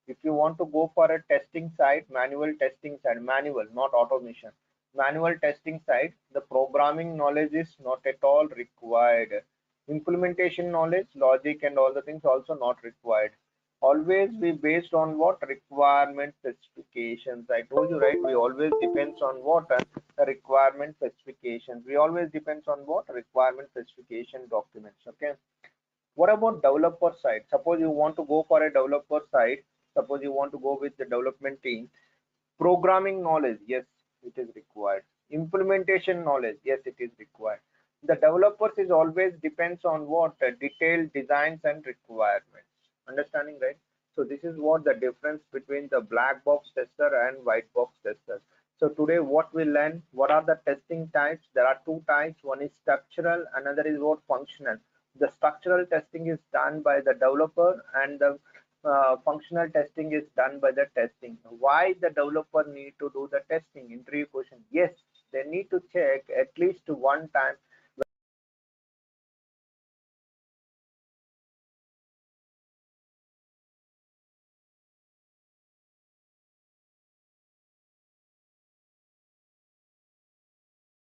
If you want to go for a testing site, manual testing site, manual, not automation, manual testing site, the programming knowledge is not at all required. Implementation knowledge, logic, and all the things also not required. Always be based on what requirement specifications. I told you, right? We always depends on what the requirement specifications. We always depends on what requirement specification documents. Okay. What about developer side? Suppose you want to go for a developer side. Suppose you want to go with the development team. Programming knowledge, yes, it is required. Implementation knowledge, yes, it is required. The developers is always depends on what detailed designs and requirements. Understanding, right? So this is what the difference between the black box tester and white box tester. So today what we learn, what are the testing types? There are two types. One is structural, another is what functional. The structural testing is done by the developer and the functional testing is done by the testing. Why the developer need to do the testing? Interview question. Yes, they need to check at least one time